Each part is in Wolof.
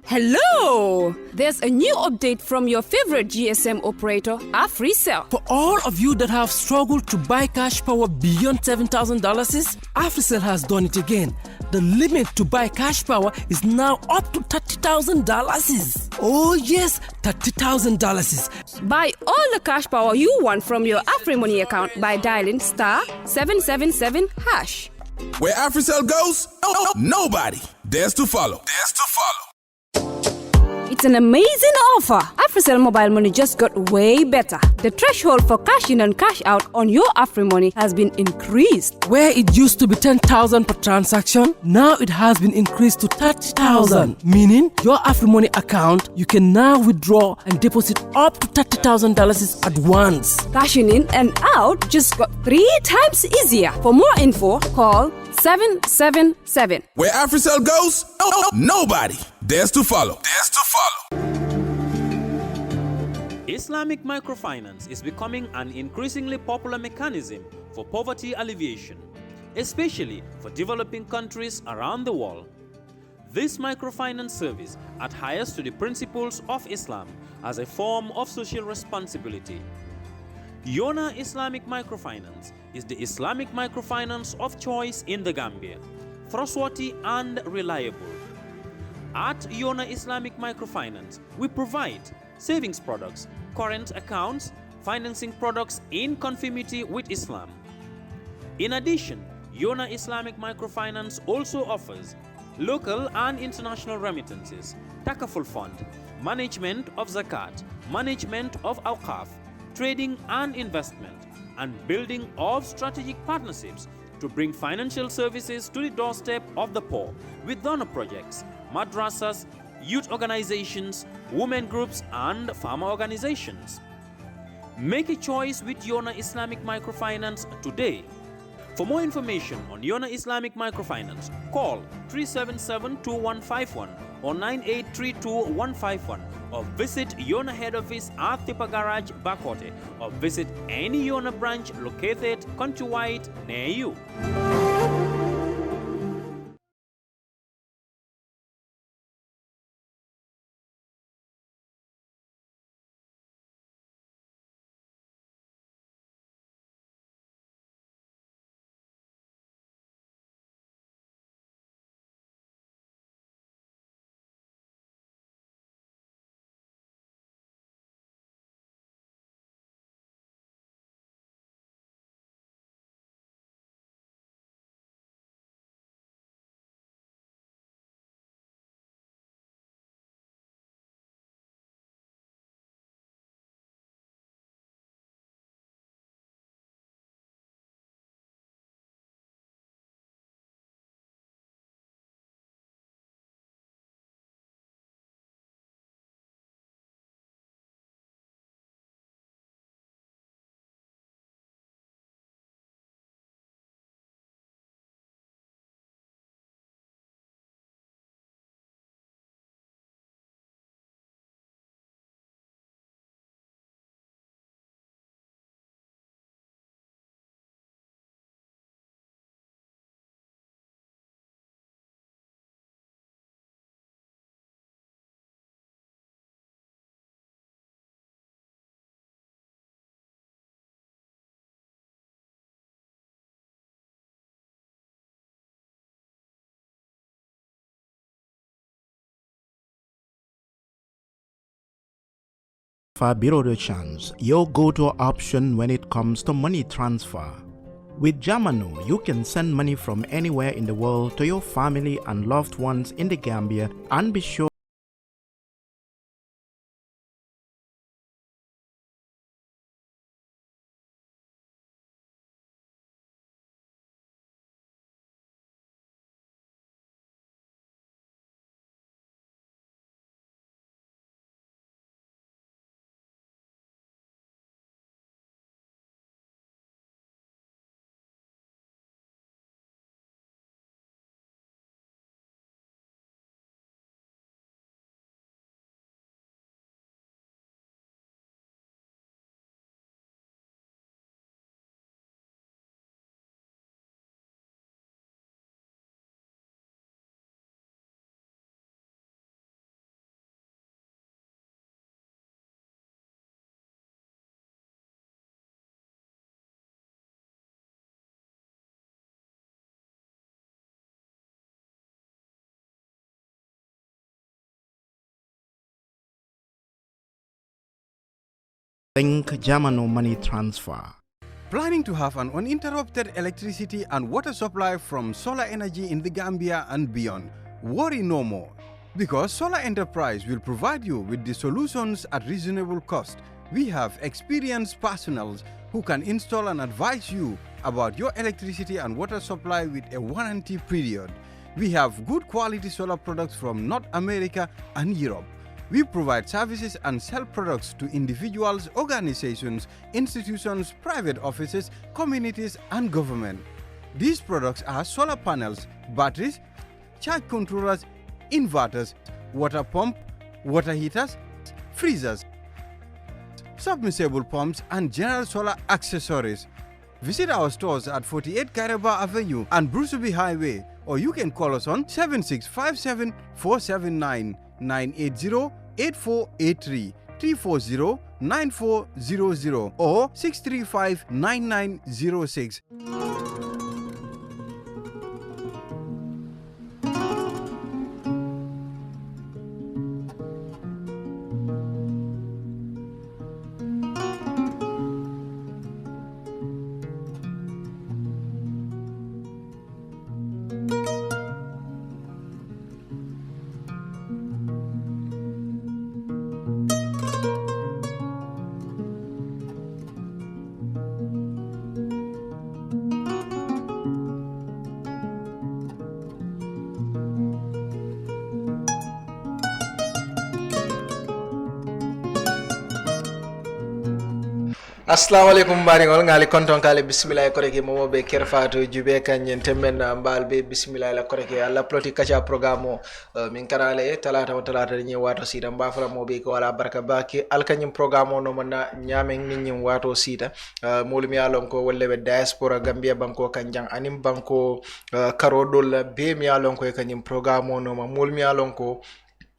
Hello! There's a new update from your favorite GSM operator, AfriCell. For all of you that have struggled to buy cash power beyond $7,000, AfriCell has done it again. The limit to buy cash power is now up to $30,000. Oh yes, $30,000. Buy all the cash power you want from your AfriMoney account by dialing *777#. Where AfriCell goes, nobody dares to follow. It's an amazing offer. AfriCell Mobile Money just got way better. The threshold for cash in and cash out on your AfriMoney has been increased. Where it used to be $10,000 per transaction, now it has been increased to $30,000. Meaning, your AfriMoney account, you can now withdraw and deposit up to $30,000 at once. Cashing in and out just got 3 times easier. For more info, call 777. Where AfriCell goes, nobody dares to follow. Islamic microfinance is becoming an increasingly popular mechanism for poverty alleviation, especially for developing countries around the world. This microfinance service adheres to the principles of Islam as a form of social responsibility. Yona Islamic Microfinance is the Islamic microfinance of choice in the Gambia, trustworthy and reliable. At Yona Islamic Microfinance, we provide savings products, current accounts, financing products in conformity with Islam. In addition, Yona Islamic Microfinance also offers local and international remittances, takaful fund, management of zakat, management of awqaf, trading and investment, and building of strategic partnerships to bring financial services to the doorstep of the poor with donor projects, madrasas, youth organizations, women groups, and farmer organizations. Make a choice with Yona Islamic Microfinance today. For more information on Yona Islamic Microfinance, call 377-2151 or 9832-151 or visit Yona head office at Tipa Garage, Bakote, or visit any Yona branch located countrywide near you. Bureau de Change, your go-to option when it comes to money transfer. With Jamano, you can send money from anywhere in the world to your family and loved ones in the Gambia and be sure Think Jamano Money Transfer. Planning to have an uninterrupted electricity and water supply from solar energy in the Gambia and beyond? Worry no more, because Solar Enterprise will provide you with the solutions at reasonable cost. We have experienced personnel who can install and advise you about your electricity and water supply with a warranty period. We have good quality solar products from North America and Europe. We provide services and sell products to individuals, organizations, institutions, private offices, communities, and government. These products are solar panels, batteries, charge controllers, inverters, water pump, water heaters, freezers, submersible pumps, and general solar accessories. Visit our stores at 48 Kairaba Avenue and Brusubi Highway, or you can call us on 7657 479 980 8483 340 9400 or 635 9906. Assalamu alaikum baringol ngali konton kale bismillah koreke momo be kerfato jube kanyen temmen mbal be bismillah la koreke alla ploti kacha programo min karale talata ni wato sita mbafala mo be ko wala barka baki alkanyum programo no manna nyamen ninyin wato sita molumi alon ko wolle be diaspora gambia banko kanjang anim banko karodol be mi alon ko kanyum programo no ma molumi alon ko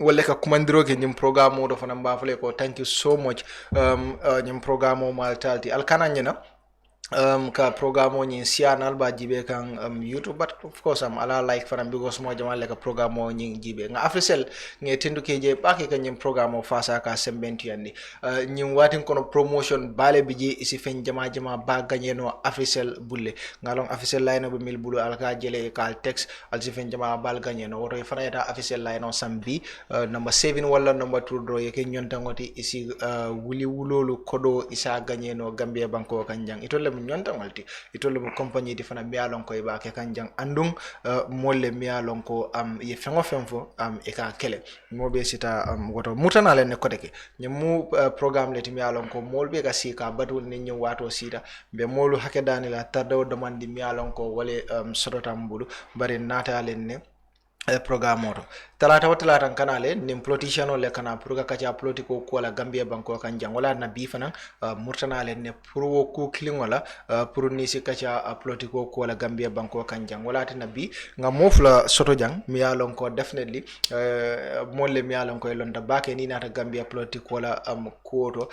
wala ka kumandiro ke nyim programme do fana mbafale ko thank you so much nyim programme mal talti alkana nyina ka programme ni sianal ba jibe kan YouTube, but of course ala like fana because mo jamal ka programme ni jibe nga afisel nge tendu ke je pake ka nyim programme fasa ka sembenti yandi nyim watin kono promotion bale biji isi fen jama ba gagné no afisel bulle ngalong afisel line be mil bulu alka jele ka text al si fen jama bal gagné no woto fana eta afisel line on sambi number 7 wala number 2 do yake nyonta ngoti isi wuli wulolu kodo isa gagné no Gambia banko kanjang itolle nyonta walti itolo mo compagnie di fana mialon ko ba ke kanjang andung molle mialon ko ye fengo femfo e ka kele mo be sita woto mutana len ko deke nyemu programme le mialon ko molbe ka sika badul ni nyu wato sita be molu hakedani la tardo demandi mialon ko wale sodotam bulu bari nata len ne programme oto talata kanale nim politician le kana purga kacha politiko ko la Gambia banko kan jangola na bi fana murtana le ne purwo ko klingola puru ni si kacha politiko ko la Gambia banko kan jangola ta nabi nga mofla soto jang mi yalon ko definitely molle mi yalon ko londa bake ni nata Gambia politiko la koto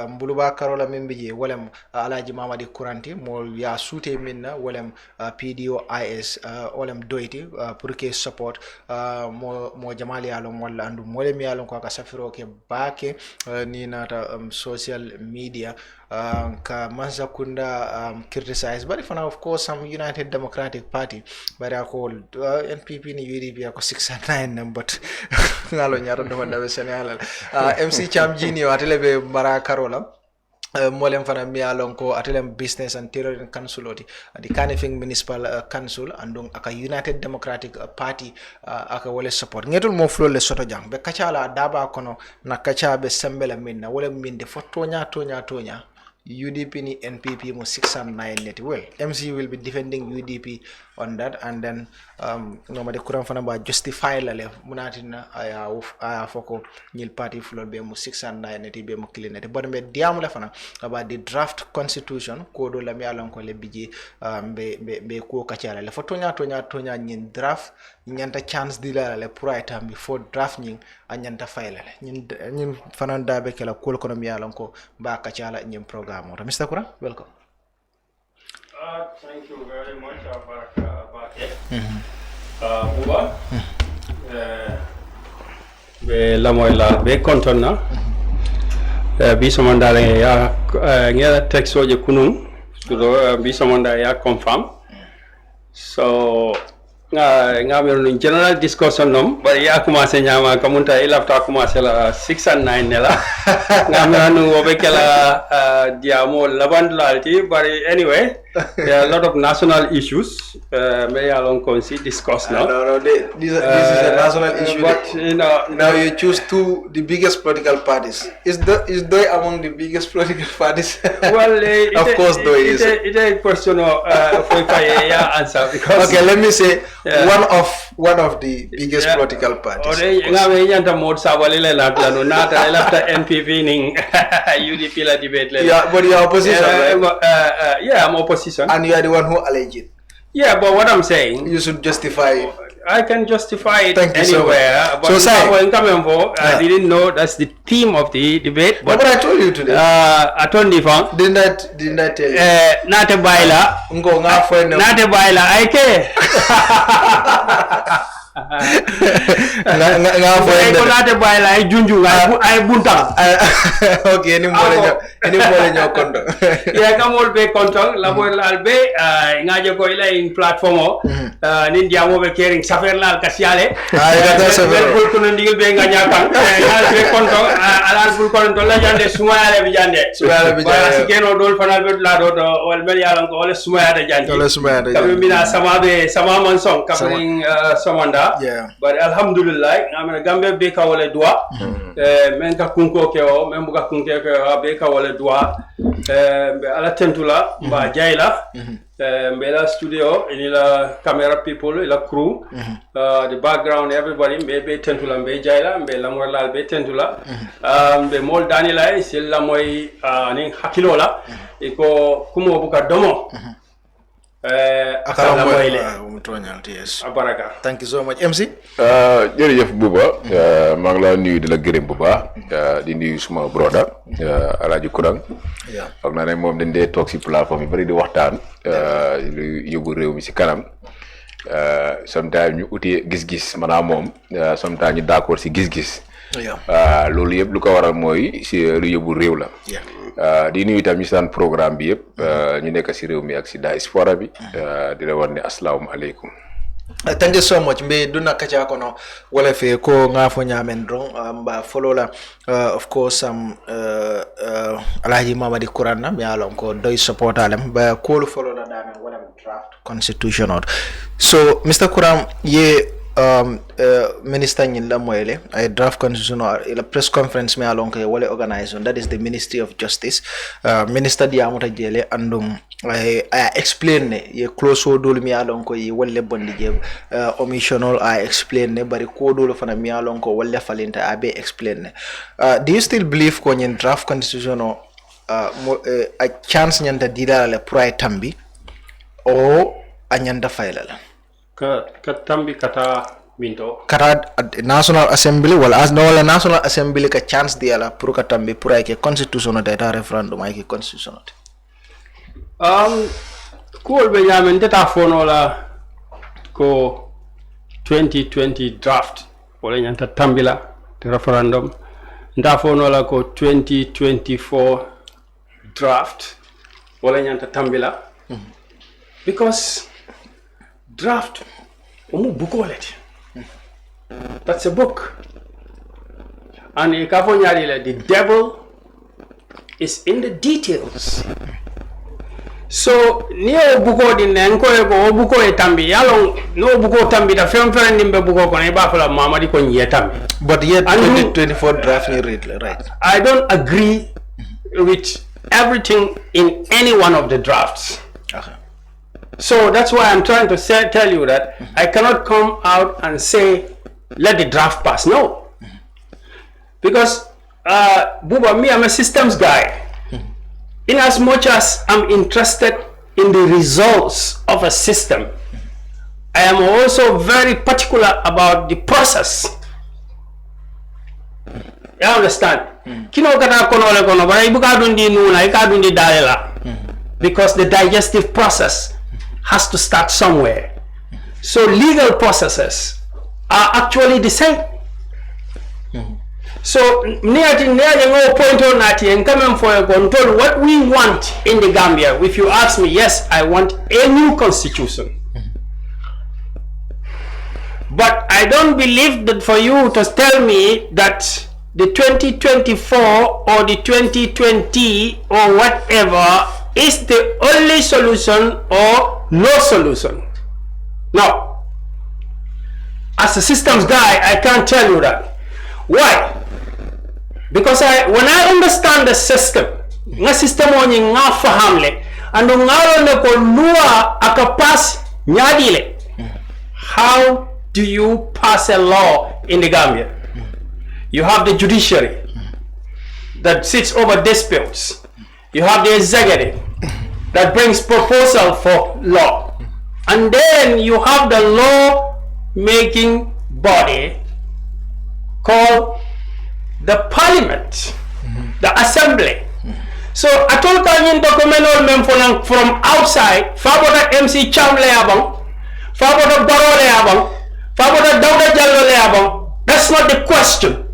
mbuluba karola membije wolem alaji Mamadi Kuranti mol ya sute minna wolem PDOIS wolem doiti pour que support mo jamali alon walla andu mole mi alon ko ka safiro ke bake ni nata social media ka manza kunda criticize but fana of course some United Democratic Party but I call NPP ni UDP ko 609 but ngalo nyaro do wanda Senegal MC Cham Junior atelebe mara karola molem fana mi alon ko atelem business and terrorism council oti di Kanifing municipal council andung aka United Democratic Party aka wole support ngetul mo flo le soto jang be kachala daba kono na kacha be sembela minna wole minde fo tonya UDP ni NPP mo 609 net well MC will be defending UDP on that and then Mamadi Kurang fana ba justify la le munatina aya foko nyil party floor be mo 609 net be mo clean net but be diam la fana about the draft constitution ko do la mi alon ko le biji be ko kachala le fotonya tonya nyin draft nyanta chance dila le pour item before draft nyin anyanta file le nyin fana da be kala ko ko mi alon ko ba kachala nyim program. Mr. Kurang, welcome. Thank you very much, Buba. Be la moy la be kontona. Bisomanda ya ngela text oje kunun so Bisomanda ya confirm so ngam in general discussion nom bari ya commencé nyama kamunta ilafta commencé la 6 and 9 nela ngam nu obekela diamo labandulalti bari anyway there are a lot of national issues may along consi discuss now. No, this is a national issue. But you know, now you choose the biggest political parties. Is they among the biggest political parties? Well, of course, though is. It's a question of if I answer because. Okay, let me say one of the biggest political parties. Yeah, but you are opposition, right? Yeah, I'm opposition. And you are the one who alleged it. Yeah, but what I'm saying, you should justify it. I can justify it Thank anywhere. So but I didn't know that's the theme of the debate. But I told you today. I told you, didn't I tell you? Not a baila. Not a baila. I care. Not baila. I junju. I bunta. Okay, any more in your condo. Yeah, come all be control. Labo albe. Ngajo ko ila in platform. Ninja mo be caring. Safer lal kasiale. Bul ko ndigil be nganya kan. Ngal be konto alal bul ko la jande sumaya le bijande. Wala sikeno dol fanal be la do wal mel yalan ko wala sumaya de jande. Wala sumaya de jande. Kamina sama man song covering Samanda. Yeah. But alhamdulillah amena gambe be ka wala dua. Men ka kunko ke o men buka kunke ke be ka wala dua. Be ala tentula ba jaila. Mbela studio inila camera people ila crew the background everybody be tentula be jaila be lamorlal be tentula be mol danila silla moy ni hakilola iko kumo buka domo Abaraka. Thank you so much. MC? Jërëjëf Bouba maa ngi la nuyu di la gërëm bu baax di nuyu suma broda Alaaji Kurang foog naa ne moom dañ dee toog si plateforme yi bari di waxtaan lu yóbbu réew mi si kanam sometimes ñu uti gis-gis maanaam moom sometimes ñu d'accord si gis-gis loolu yëpp lu ko waral mooy si lu yóbbu réew la di nuyu itam ñu saan programme bi yëpp ñu nekk si réew mi ak si diaspora bi di la war ne asalaamaaleykum. Thank you so much. Mbe duna kacha kono wala fe ko ngafo nyamen drong mba follow la of course Alhaji Mamadi Kurang na mi alon ko doy support alem ba ko follow la dame wala draft constitutional. So Mr. Kurang ye minister nyinda moyle a draft constitutional a press conference me along wale organization that is the Ministry of Justice minister di amuta jele andum I explain ne ye close dol mi along ko ye wale bondi je omissional I explain ne bari ko dol fana mi along ko wale falinta abe explain ne do you still believe ko nyin draft constitutional a chance nyanda didala le pray tambi o anyanda faila la ka tambi kata minto kata National Assembly wala as no wala National Assembly ka chance dia la pour ka tambi pour ay ke constitutional data referendum ay ke constitutional cool be yamen data fono la ko 2020 draft wala nyanta tambila de referendum nda fono la ko 2024 draft wala nyanta tambila because draft omu bukolet that's a book and the devil is in the details so niyo buko din nenko ko buko e tambi yalo no buko tambi da fem nimbe buko ko ne ba fala Mamadi ko nyi tambi but yet 2024 draft ni read right I don't agree with everything in any one of the drafts. So that's why I'm trying to tell you that I cannot come out and say, let the draft pass. No. Because, Buba, me, I'm a systems guy. In as much as I'm interested in the results of a system, I am also very particular about the process. You understand? Because the digestive process has to start somewhere. So legal processes are actually the same. So, point on that and coming for a control what we want in the Gambia. If you ask me, yes, I want a new constitution. But I don't believe that for you to tell me that the 2024 or the 2020 or whatever is the only solution or no solution. Now, as a systems guy, I can't tell you that. Why? Because when I understand the system, nga system onye nga fahamle, and nga ko lua akapas nyadile. How do you pass a law in the Gambia? You have the judiciary that sits over disputes. You have the executive that brings proposal for law. And then you have the law making body called the parliament, the assembly. So I told you document from outside, Fabota MC Cham leabang, Fabota Baro leabang, Fabota Dauda Jallo leabang. That's not the question.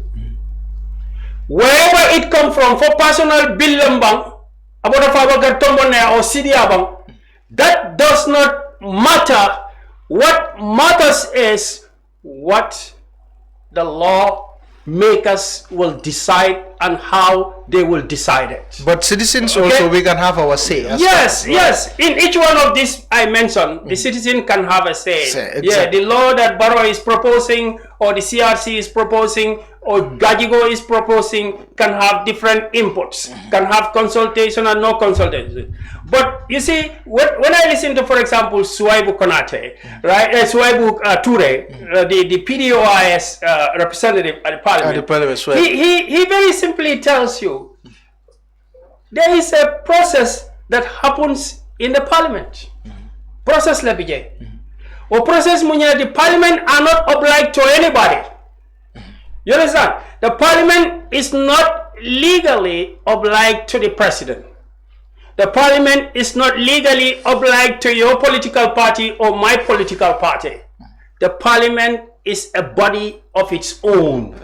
Wherever it come from, for personal bill lembang, about a Fabota Tombone or City abang, that does not matter. What matters is what the law makers will decide and how they will decide it. But citizens also, we can have our say. Yes, well. Yes. In each one of these I mentioned, the citizen can have a say. Exactly. Yeah, the law that Barrow is proposing, or the CRC is proposing, or Gajigo is proposing, can have different inputs, can have consultation and no consultation. But you see, when I listen to, for example, Suwaibu Konate, right, Suwaibu Ture, the PDOIS representative at the parliament, he very simply tells you there is a process that happens in the parliament. Process labije. Or process munya, the parliament are not obliged to anybody. You understand? The parliament is not legally obliged to the president. The parliament is not legally obliged to your political party or my political party. The parliament is a body of its own,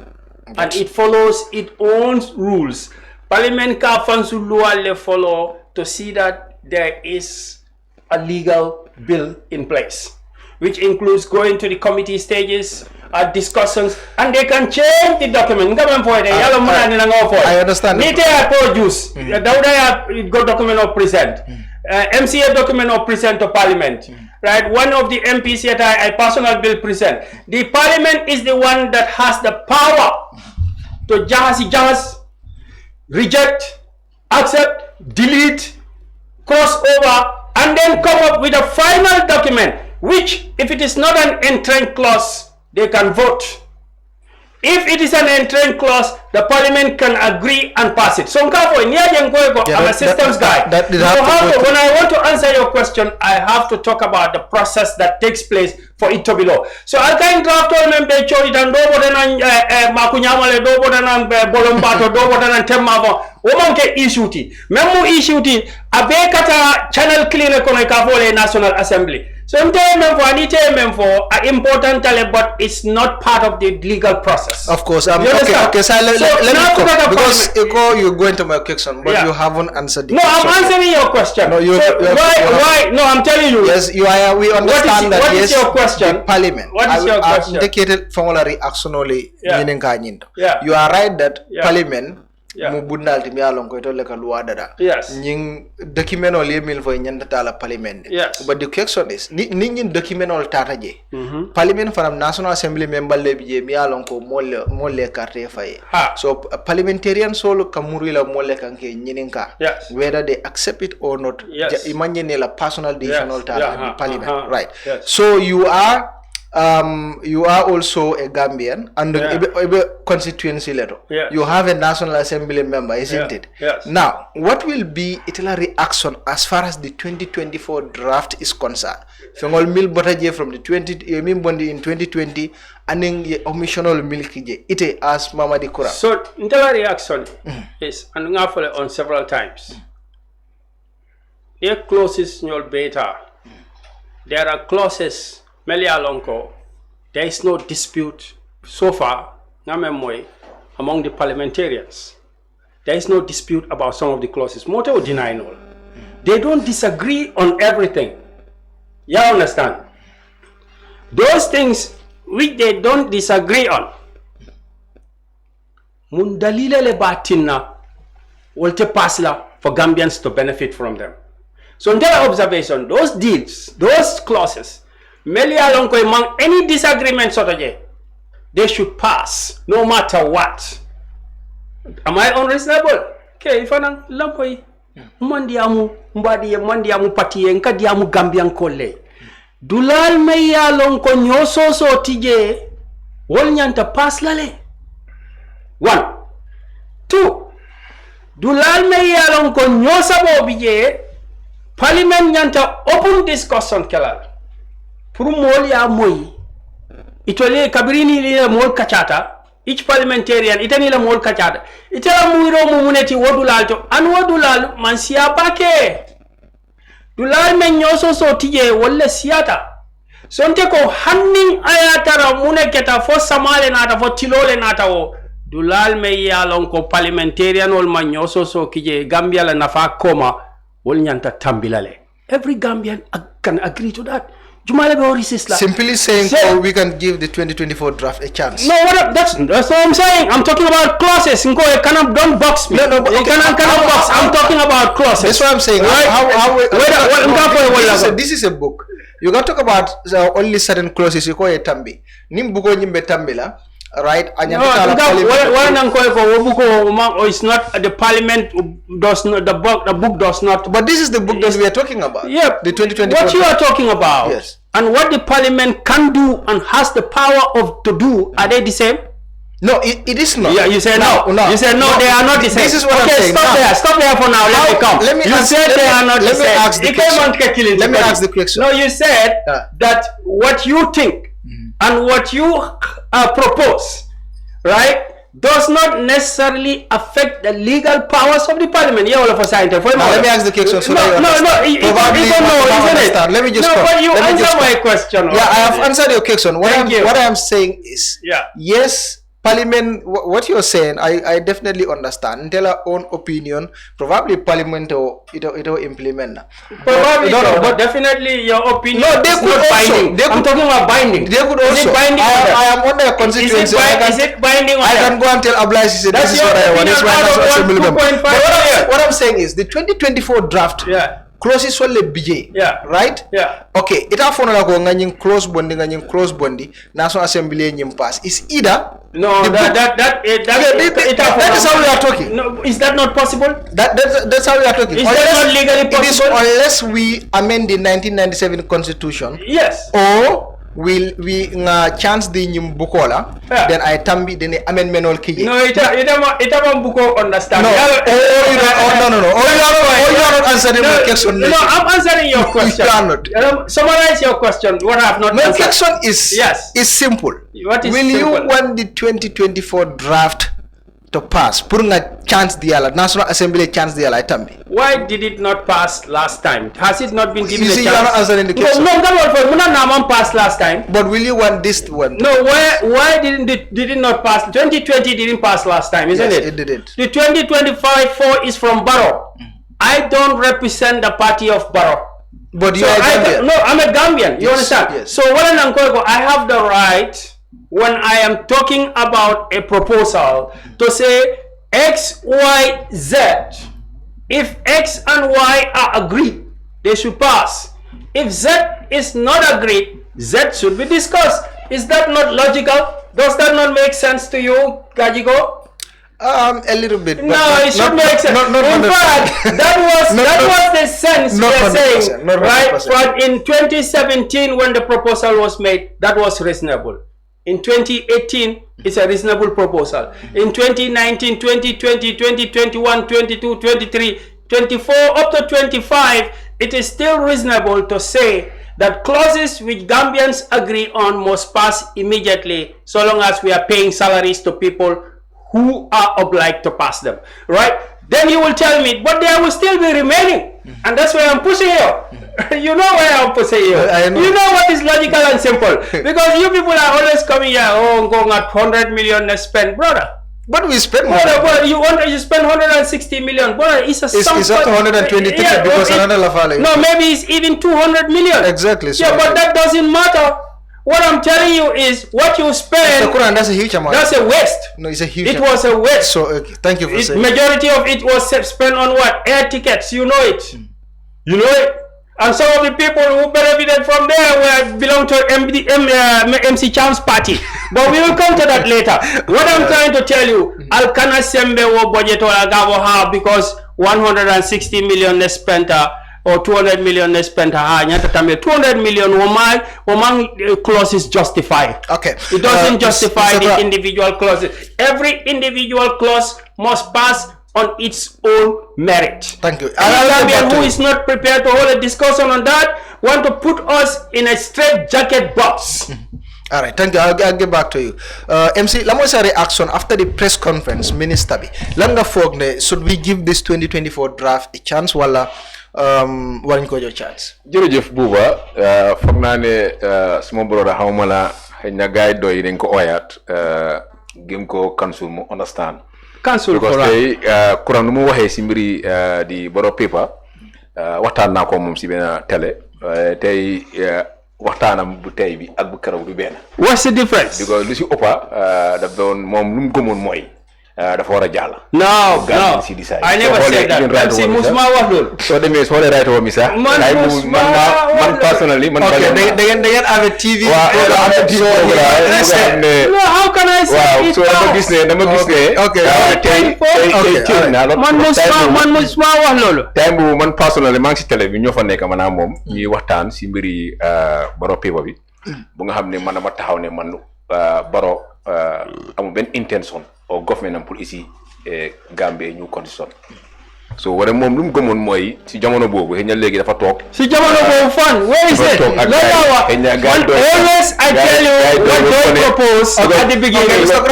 and it follows its own rules. Parliament ka fansu loi le follow to see that there is a legal bill in place, which includes going to the committee stages, discussions, and they can change the document. I understand. I produce Dauda got document of present, MCA document of present to parliament. Right, one of the MPs yet I personal bill present. The parliament is the one that has the power to just reject, accept, delete, cross over, and then come up with a final document, which, if it is not an entrant clause, they can vote. If it is an entrant clause, the parliament can agree and pass it. So I'm a systems guy. When I want to answer your question, I have to talk about the process that takes place for it to be law. So I can draft all member chori dan dobo dan makunyamale dobo dan bolombato dobo dan temavo. Womanke issuti. Memu issuti abekata channel cleaner kono kavole National Assembly. So I'm telling them for important, but it's not part of the legal process. Of course. Okay. So let me go, because you're going to my question, but you haven't answered the question. No, I'm answering your question. No, why? No, I'm telling you. Yes, you are. We understand that. What is your question? Parliament. What is your question? Indicated formulary action only. You are right that Parliament. Mu bundal ti mialon ko to le ka loi dada. Yes. Ning document ol yemil fo nyanda tala parliament. Yes. But the question is ning document ol tata je. Parliament from National Assembly member le bije mialon ko molle carte fay. So parliamentarian solo kamuri la molle kanke nyininka. Yes. Whether they accept it or not. Yes. Imagine la personal decision ol tata parliament. Right. Yes. So you are also a Gambian and a constituency letter. Yes. You have a National Assembly member, isn't it? Yes. Now, what will be its reaction as far as the 2024 draft is concerned? Fengol mil botaje from the 20 in 2020 and then omissional milkije. Ite as Mamadi Kurang. So, the reaction is and on several times. There are clauses in your beta. There are clauses. Melia Lonko, there is no dispute so far. among the parliamentarians. There is no dispute about some of the clauses. Mote or deny no. They don't disagree on everything. You understand? Those things which they don't disagree on, mundalile le batinna wolte pasla for Gambians to benefit from them. So in their observation, those deals, those clauses, among any disagreement they should pass no matter what. Am I unreasonable? Okay, if I'm lampoi, mandiamu pati nkadiamu Gambian kole. Dulal meya lonko nyoso so tije wol nyanta pass lale. 1. 2. Dulal meya lonko nyosa bo bije parliament nyanta open discussion kelal. Pour mol ya moy itole kabirini li mol kachata each parliamentarian itani la mol kachata itala muiro mumuneti wodulal to an wodulal man siya pake dulal men nyoso so tije wolle siyata sonte ko hanning ayatara muneketa fo samale nata fo tilole nata o dulal me yalon ko parliamentarian wol man nyoso so kije Gambia la nafa koma wol nyanta tambilale. Every Gambian can agree to that. Simply saying, we can give the 2024 draft a chance. No, that's what I'm saying. I'm talking about clauses. Don't box me. No, okay. cannot box. I'm talking about clauses. That's what I'm saying. This is a book. You can talk about only certain clauses. You call it tambi. Nimbuko nimbe tambila. Right? It's not the parliament does not the book does not. But this is the book that we are talking about. Yeah, the 2024. What you are talking about, yes, and what the parliament can do and has the power to do, are they the same? No, it is not. Yeah, you say no. You say no, they are not the same. This is what I'm saying. Stop there for now. Let me come. Let me ask the question. Let me ask the question. No, you said that what you think and what you propose, right, does not necessarily affect the legal powers of the parliament. Yeah, all of us are let me ask the question. So no. Let me just but you answer my question. Yeah, I have answered your question. What I am saying is, yes, Parliament, what you're saying, I definitely understand. Until our own opinion, probably Parliament will implement. Probably, but definitely your opinion. No, they could binding. I'm talking about binding. They could also. I am on the constituency. Is it binding? I can go and tell Ablaise this is what I want. This is what I'm saying is the 2024 draft. Yeah. Clauses wale BJ, right? Yeah. Okay, ita fono la ko nganying cross bondi National Assembly nyim pass. Is either that is how we are talking. No, is that not possible? That's how we are talking. Is that not legally possible? Unless we amend the 1997 Constitution. Yes. Or we chance the nyum bukola, then I tambi then amendment all key. No, ita buko understand. No, you are not answering my question. No, I'm answering your question. You are not. Summarize your question. What I have not answered. My question is simple. What is Will simple? you want the 2024 draft to pass? Putting a chance the National Assembly chance the tambi. Why did it not pass last time? Has it not been given a chance? You are not answering the question. No, pass last time. But will you want this one? No, why did it not pass? 2020 didn't pass last time, isn't it? It didn't. The 2025 is from Barrow. I don't represent the party of Barrow. But you are Gambian. No, I'm a Gambian. You understand? Yes. So I have the right, when I am talking about a proposal, to say X, Y, Z. If X and Y are agreed, they should pass. If Z is not agreed, Z should be discussed. Is that not logical? Does that not make sense to you, Gajigo? A little bit. No, it should make sense. In fact, that was the sense we are saying, right? But in 2017, when the proposal was made, that was reasonable. In 2018, it's a reasonable proposal. In 2019, 2020, 2021, 22, 23, 24, up to 25, it is still reasonable to say that clauses which Gambians agree on must pass immediately, so long as we are paying salaries to people who are obliged to pass them, right? Then you will tell me, but there will still be remaining. And that's why I'm pushing you. You know why I'm pushing you. You know what is logical and simple. Because you people are always coming here, going at 100 million spent, brother. But we spend more. But you spend 160 million. But it's up to 123 because another lafale. No, maybe it's even 200 million. Exactly. So but that doesn't matter. What I'm telling you is what you spend. Quran, that's a huge amount. That's a waste. No, it's a huge. It was a waste. So thank you for saying. Majority of it was spent on what? Air tickets. You know it. You know it. And some of the people who benefited from there belong to MC Cham's party. But we will come to that later. What I'm trying to tell you, Alkana Sembe wo budget or Agavo have because 160 million they spent or 200 million they spent 200 million woman clause is justified. Okay. It doesn't justify the individual clauses. Every individual clause must pass on its own merit. Thank you. And who is not prepared to hold a discussion on that want to put us in a straight jacket box. All right, thank you. I'll get back to you. MC, let me say reaction after the press conference, Minister B. Langa Fogne, should we give this 2024 draft a chance? Wala, warin ko jo chance. Jerejef Buba, fognane small brother haumala na guide do yin ko oyat gem ko council mo understand. Council because tey Kurang nu mu waxee si mbiri di boro paper waxtaan naa ko moom si benn télé tey waxtaanam bu tey bi ak bu keroog du benn. What's the difference? because lu si ëppa daf doon moom lu mu gëmoon mooy dafa war a jàll. No, I never said that. MC musuma wax loolu. soo demee soo lee right mi sax. man personally man. ok da ngeen avec TV. no how can I say it dama gis ne. ok man musuma wax loolu. time bu man personally maa ngi si télé bi ñoo fa nekk maanaam moom ñuy waxtaan si mbiri baro paper bi bu nga xam ne man dama taxaw ne man baro amul benn intention au government pour ici Gambie ñu condition so wala moom lu mu gëmoon mooy si jamono boobu xëy na léegi dafa toog si jamono boobu fan where is it always I tell you what they propose at the beginning when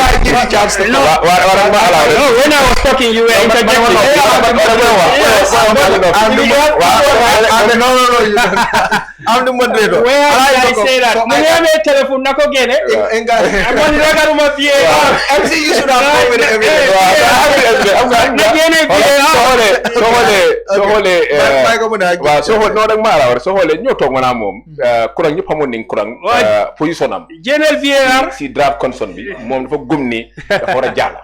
I was talking you were interjecting I'm the moderator. Where I say that? I have a telephone. Nako gene. I'm on record with you. MC, you should have told me everything. Kurang ñëpp xamoon nañ Kurang position am General VAR si draft concern bi moom dafa gëm ni dafa war a jàll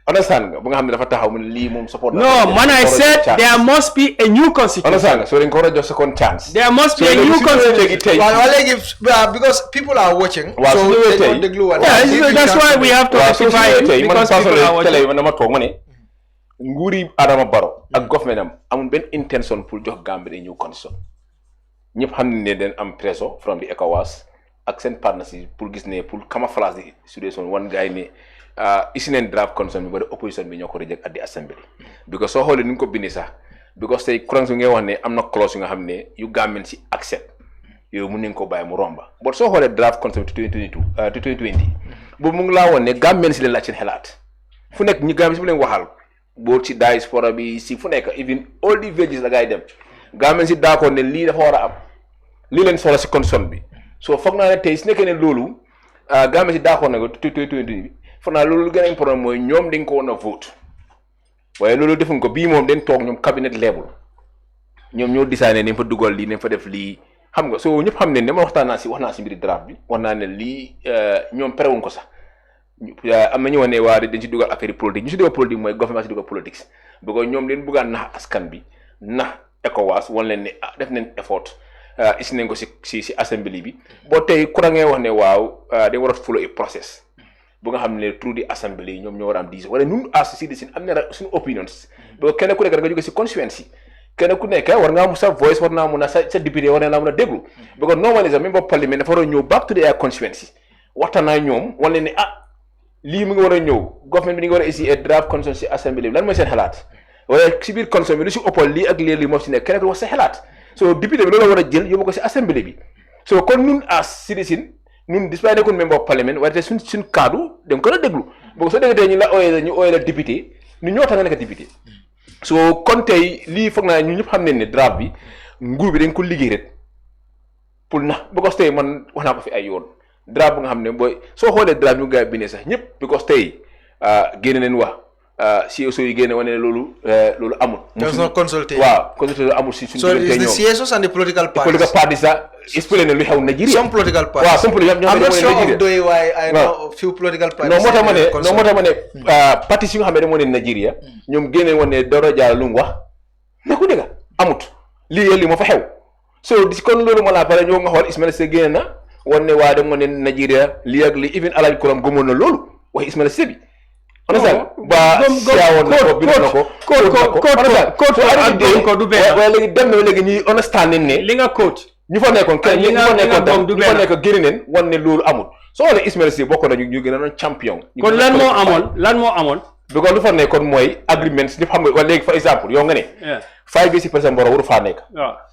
understand nga bu nga xam ne dafa taxaw mu ne lii moom support no man I said there must be a new constitution understand nga so dañ ko war a jox second chance there must be a new constitution because people are watching so that's why we have to rectify it because people are watching man dama toog ma ne nguuri Adama Barrow ak government am amul benn intention pour jox Gambie new constitution ñëpp xam ne den am presso from the ECOWAS ak seen partnership pour gis ne pour camouflage the situation one guy ne isi neen draft constitution bi ba opposition bi ñoo ko reject at the assembly because soo xoolee ni ñu ko bindee sax because tey Kurang su ngay wax ne am na clause yu nga xam ne yu Gambien si accept yooyu mun nañ ko bàyyi mu romba but soo xoolee draft constitution 2020 boobu mu ngi laa woon ne Gambien si leen laaj seen xalaat fu nekk ñu Gambien si bu leen waxal boo ci diaspora bi si fu nekk even all the villages la ngay dem Gambien si d'accord ne lii dafa war a am lii leen soxla si constitution bi so foog naa ne tey si nekkee ne loolu Gambien si d'accord na ko 2020 bi foog naa loolu gën a important mooy ñoom dañ ko woon a vote waaye loolu defuñ ko bii moom dañ toog ñoom cabinet level ñoom ñoo designé nañ fa dugal lii nañ fa def lii xam nga so ñëpp xam ne ne ma wax naa si mbiri draft bi wax naa ne lii ñoom perewuñ ko sax am na ñu wax ne waa dañ si dugal affaire politique ñu si dugal politique mooy gouvernement si dugal politique parce que ñoom leen bëggaan nax askan bi nax ECOWAS wan leen ne def nañ effort isi nañ ko si assembly bi boo tey Kurang ngay wax ne waaw dañ war a follow a process bu nga xam ne through the assembly ñoom ñoo war a am diis wala ñun as citizen am na suñu opinions ba kenn ku nekk da nga jóge si constituency kenn ku nekk war ngaa mun sa voice war naa mun a sa député war naa mun a déglu because normally sax même ba parlement dafa war a ñëw back to the constituency waxtaan naa ñoom wan leen ne lii mu ngi war a ñëw government bi ni nga war a isi draft constitution si assembly bi lan mooy seen xalaat wala si biir constitution bi lu si ëppal lii ak lii moo si nekk kenn ku wax sa xalaat so député bi loolu la war a jël yóbbu ko si assembly bi so kon ñun as citizen ñun despite nekkul member of parliament waaye te suñ kaddu dañ ko la déglu boo soo déggee ñu la ooyee la député ñu ñoo tax nga nekk député so kon tey lii foog naa ñu ñëpp xam nañ ne draft bi nguur bi dañ ko liggéey rek pour na because tey man wax naa ko fi ay yoon draft bu nga xam ne booy soo xoolee draft bi nga bi ne sax ñëpp because tey génne leen wax CSO yi génne wane ne loolu amul. there's no consultation. waaw consultation amul si suñu. so is the CSOs and the political parties. Political parties explain lu xew Nigeria. some political parties. waaw some political I'm not sure of doy why I know few political parties. non moo tax ma ne parties yi nga xam ne moo ne Nigeria ñoom génne woon ne Doro Jallow lu mu wax ne ko dëgg amut lii moo fa xew so di kon loolu ma laa pare ñoo nga xool Ismaila Sey génne na woon ne waa dem ne Nigeria lii ak lii even Alhaji Kuram gëmoon na loolu wax Ismaila Sey bi understand ba siyaawoon na ko bind na ko du benn waaye léegi dem na léegi ñuy understand ne li nga coach ñu fa nekkoon génne neen wan ne loolu amul soo xoolee Ismaila Sey bokk nañu ñu gën a doon champion kon lan moo amoon because lu fa nekkoon mooy agreements ñëpp xam nga wala léegi for exemple yow nga ne 5 years par exemple waru faa nekk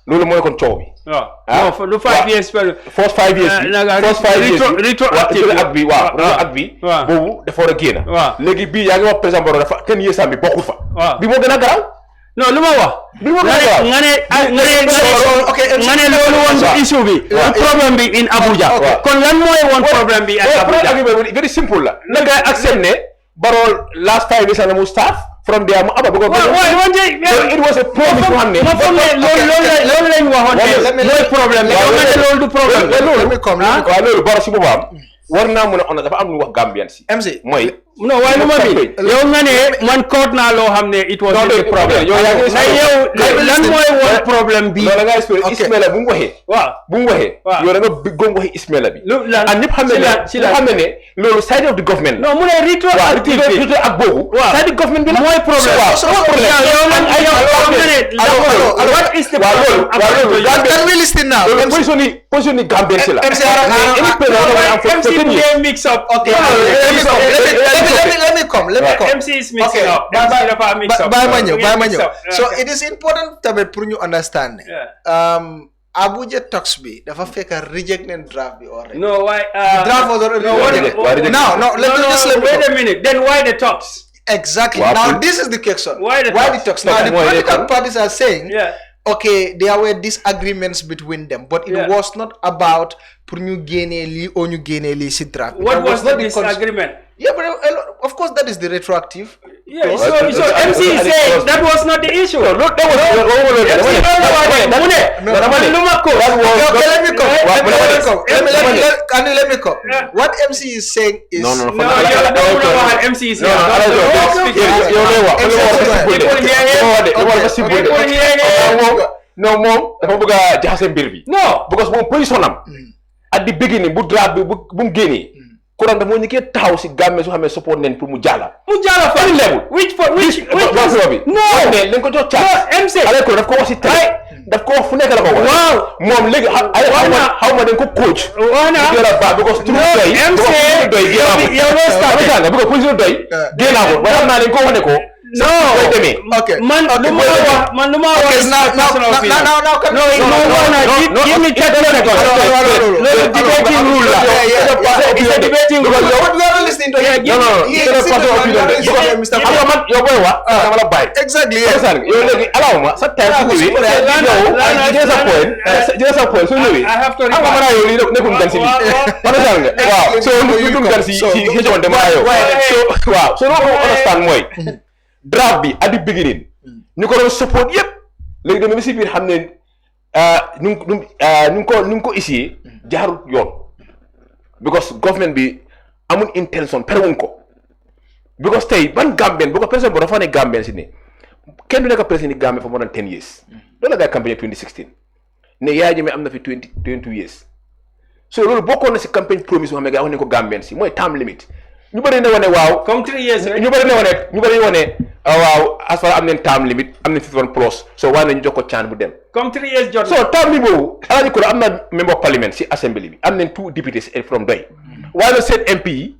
loolu mooy kon coow bi non lu 5 years first 5 years ak bi boobu dafa war a génn léegi bii yaa ngi wax par exemple dafa 10 years am bi bokkul fa bi moo gën a garaaw non lu ma wax bi moo gën a garaaw nga ne loolu woon du issue bi problème bi in Abuja kon lan mooy woon problème bi in Abuja very simple la na nga accept ne Barrow last 5 years and mu start from there mu aba because it was a promise to xam ne loolu lañ waxoon ne mooy problème bi loolu du problème waaw loolu Barrow si boppam war naa mën a on dafa am lu wax Gambian si MC mooy non waaye lu ma bi yow nga ne man code naa loo xam ne it was a problem na yow lan mooy woon problème bi loolu nga expliqué Ismaila bu mu waxee yow da nga bëggoon waxee Ismaila bi ak ñëpp xam ne loolu side of the government non mu ne retroactive ak boobu side of government bi la mooy problème yow nga ne what is the problem can we listen now position ni Gambian si la MC mix up let me come MC is mixing up bye ma ñëw so it is important tamit pour ñu understand Abuja talks bi dafa fekk reject nañ draft bi already no why draft was already rejected no let me wait a minute then why the talks exactly now this is the question why the talks now the political parties are saying okay, there were disagreements between them, but it was not about pour ñu génnee lii ou ñu génnee lii si draft. What was the disagreement? Yeah, but of course that is the retroactive. Yeah, so MC is saying that was not the issue. Let me come. What MC is saying is no, MC is saying. No, moom dafa bëgg a jaxase mbir bi. No, because moom position am at the beginning bu draft bi bu mu génnee Kurang dafa moo ñëkkee taxaw si Gambie su xamee support nen pour mu jàlla fa level which bi no ne lañ ko jox chat MC ale ko daf ko wax si télé daf ko wax fu nekk la ko wax waaw moom léegi xaw ma dañ ko coach gëra ba because turu doy yow lo start nga because position doy génnaa ko waaye xam naa dañ ko wax ne ko no okay man lu ma wax now give me 30 seconds debating rule la it's a debating rule what we are listening to yow boy wax dama la bàyyi exactly yow léegi alaw ma sa time su ñëwee jël sa point su ñëwee am nga mën a yow lii nekkul gan si bi understand nga waaw so lu dum gan si xëccoon dama yow waaw so loo ko understand mooy draft bi at the beginning ñu ko doon support yëpp léegi dama si biir xam ne ñu ko essayé jaarul yoon because government bi amul intention perewuñ ko because tey ban Gambien bu ko président bo dafa ne Gambien si ne kenn du nekk président Gambie for more than 10 years loolu la gaa campagne 2016 ne Yaya Jammeh am na fi 22 years so loolu bokkoon na si campagne promise boo xam ne gaa wax ne ko Gambien si mooy term limit ñu bëri ne wane waaw comme 3 years ñu bëri wane waaw as far am nañ term limit am nañ 51 plus so waaye nañu jox ko chance bu dem comme 3 years jot so term limit boobu Alhaji Kulang am na member of parliament si assembly bi am nañ 2 députés from doy waaye na seen MP yi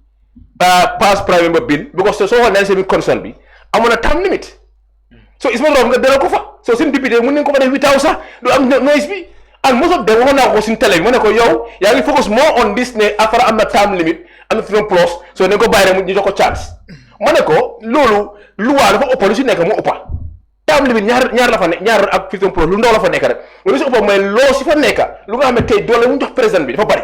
pass prime member bill because soo xool nañ seen concern bi amoon na term limit so Ismaila Rof nga delloo ko fa so seen député mën nañ ko fa def 8 hours sax du am noise bi and most of them waxoon naa ko suñu télé bi ma ne ko yow yaa ngi focus more on this ne affaire am na term limit am na 51 plus so nañ ko bàyyi rek ñu jox ko chance ma ne ko loolu luwaa dafa ëpp lu si nekk mu ëppa term limit ñaar la fa nekk ñaar ak 51 plus lu ndaw la fa nekk rek lu si ëppa mooy loo si fa nekk lu nga xam ne tey doole mu jox président bi dafa bari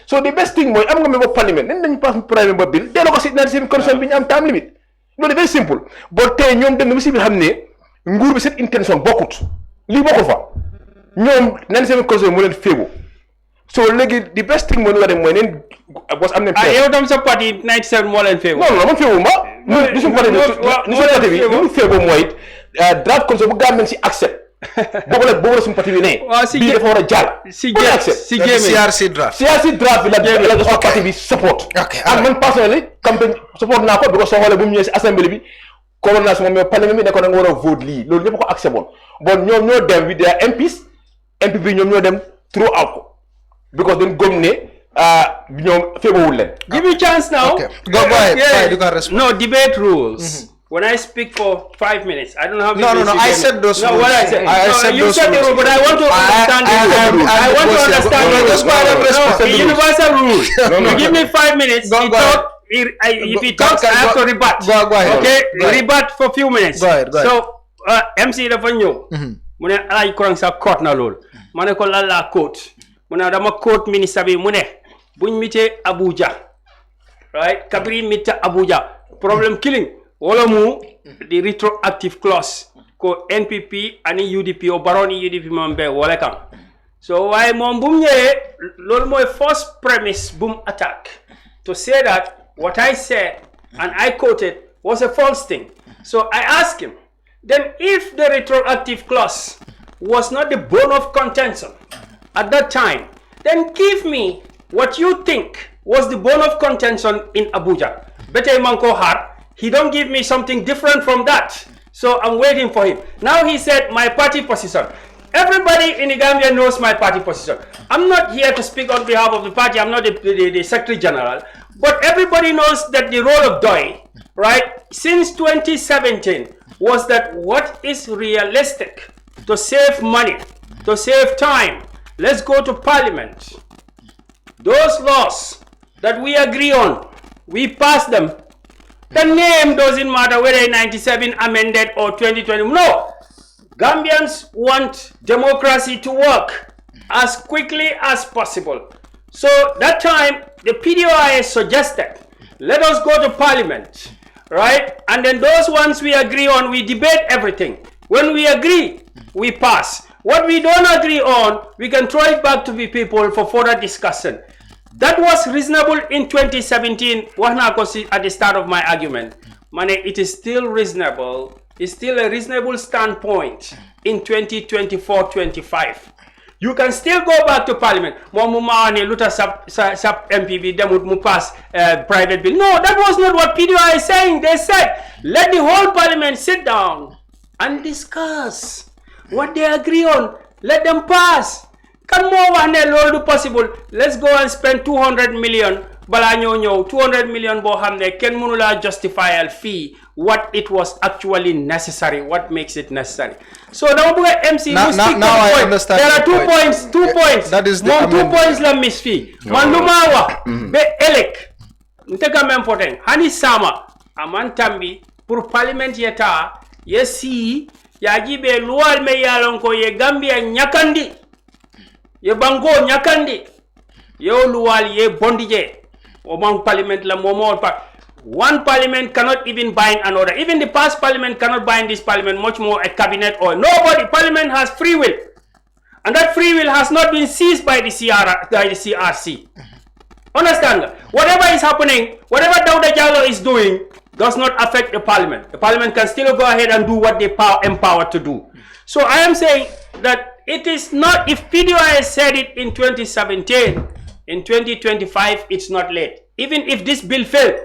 so the best thing mooy am nga member parliament nañ dañu pass prime member bill delloo ko si naan seen concern bi ñu am term limit loolu very simple boo tey ñoom dem na si bi xam ne nguur bi seen intention bokkut lii bokkul fa ñoom nañ seen conseil mu leen féegu so léegi the best thing mooy lu nga dem mooy neen bos am nañ yow tam sa parti 97 moo leen féegu non man féegu ma du suñu parti bi ñu féegu mooy draft conseil bu gàmmeen si accept boobu la suñu parti bi ne bii dafa war a jàll si CRC draft bi la suñu parti bi support ak man personnellement campagne support naa ko bi ko soo xoolee bu mu ñëwee si assemblée bi coordination moom mais parlement bi ne ko da nga war a vote lii loolu ñëpp ko accepté woon bon ñoom ñoo dem bi des MPs MP bi ñoom ñoo dem throw out ko because dañ gëm ne ñoom féebawul leen. Give me chance now. Okay. Go ahead. You can respond. No, debate rules. When I speak for 5 minutes, I don't know how many No. I said those rules. No, what I said. I said you those said the rules. rule, but I want to understand the rule. I want to understand the rule. The universal rule. You give me 5 minutes. If he talks, I have to rebut. Go ahead. Okay? Rebut for a few minutes. Go ahead. So, MC dafa ñëw. Mu ne Alaaji Kurang sa quote na lool. Ma ne ko lan laa quote. Mu ne dama quote ministre bi mu ne buñ mité Abuja. Right? Kabiri mité Abuja. Problem killing. Wala mu the retroactive clause ko NPP ani UDP o baroni UDP mambe wala kam. So why mom bum ñëwee loolu mooy first premise boom attack to say that what I said and I quoted was a false thing. So I asked him, then if the retroactive clause was not the bone of contention at that time, then give me what you think was the bone of contention in Abuja. Bete Manko Har, he don't give me something different from that. So I'm waiting for him. Now he said my party position. Everybody in the Gambia knows my party position. I'm not here to speak on behalf of the party. I'm not the Secretary General. But everybody knows that the role of DOI, right, since 2017 was that what is realistic to save money, to save time, let's go to Parliament. Those laws that we agree on, we pass them. The name doesn't matter whether 97 amended or 2020. No. Gambians want democracy to work as quickly as possible. So that time, the PDOIS suggested, let us go to Parliament, right? And then those ones we agree on, we debate everything. When we agree, we pass. What we don't agree on, we can throw it back to the people for further discussion. That was reasonable in 2017, at the start of my argument. Mane, it is still reasonable. It's still a reasonable standpoint in 2024-25. You can still go back to Parliament. Sub MPB dem pass private bill. No, that was not what PDOI is saying. They said, let the whole Parliament sit down and discuss what they agree on. Let them pass. Can more one do possible? Let's go and spend 200 million. Bala ñoo 200 million boo xam ne kenn mënu laa justifiable fee what it was actually necessary, what makes it necessary. So dama bëgg MC now I understand. There are two points. That is the moom 2 points la miss fii man lu ma wax ba ëllëg nteka même poten hani sama aman tambi pour parliament yeta yesi yajibe luwal me yalon ko ye Gambia nyakandi ye bango nyakandi yo luwal ye bondije among parliament la momo one parliament cannot even bind another. Even the past parliament cannot bind this parliament, much more a cabinet or nobody. Parliament has free will, and that free will has not been seized by the CRC. Understand? Whatever is happening, whatever Dawda Jallow is doing, does not affect the parliament. The parliament can still go ahead and do what they are empowered to do. So I am saying that it is not, if PDOI said it in 2017, in 2025, it's not late. Even if this bill failed,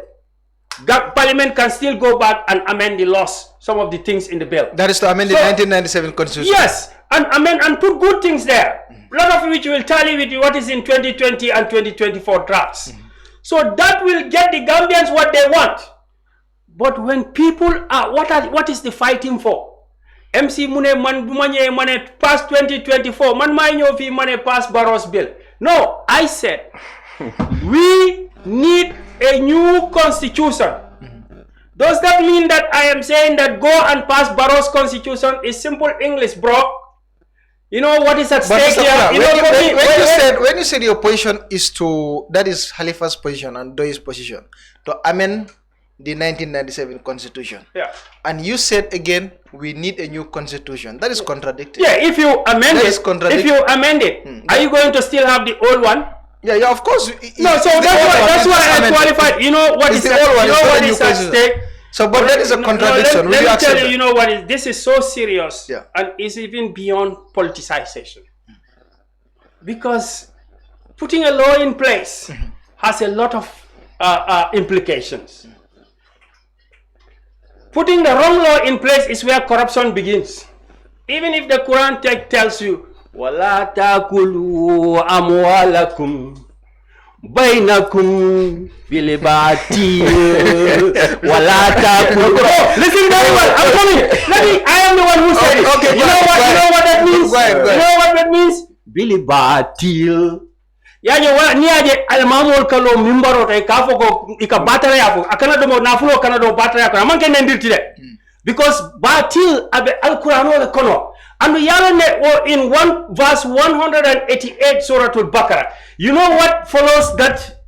Parliament can still go back and amend the laws, some of the things in the bill. That is to amend the 1997 Constitution. Yes, and amend and put good things there. A lot of which will tally with what is in 2020 and 2024 drafts. So that will get the Gambians what they want. But when people are, what is the fighting for? MC Mune Mane past 2024, man manyo fi mane pass Barrow's bill. No, I said we need a new constitution. Does that mean that I am saying that go and pass Barrow's constitution? Is simple English, bro. You know what is at stake here? When you said your position is to, that is Halifa's position and Doy's position, to amend the 1997 constitution. Yeah. And you said again, we need a new constitution. That is contradictory. Yeah, if you amend it, are you going to still have the old one? Yeah, of course. No, so that's why I qualified. You know what is at stake? So, but that is a contradiction. Let me tell you, you know what is, this is so serious, yeah, and it's even beyond politicization. Because putting a law in place has a lot of implications. Putting the wrong law in place is where corruption begins. Even if the Quran tells you, "Wala takulu amwalakum bainakum bilibati wala takulu." Listen very well. I'm coming. I am the one who said it. Okay, you know what that means? You know what that means? Bilibati. Yaje wa niaje almamol kalo mimbaro tay kafo ko ikabatara yako akana do nafulo kana do batara yako amanke nendirti de because batil abe alquran wala kono and in one verse 188 surah al-Baqarah. You know what follows that?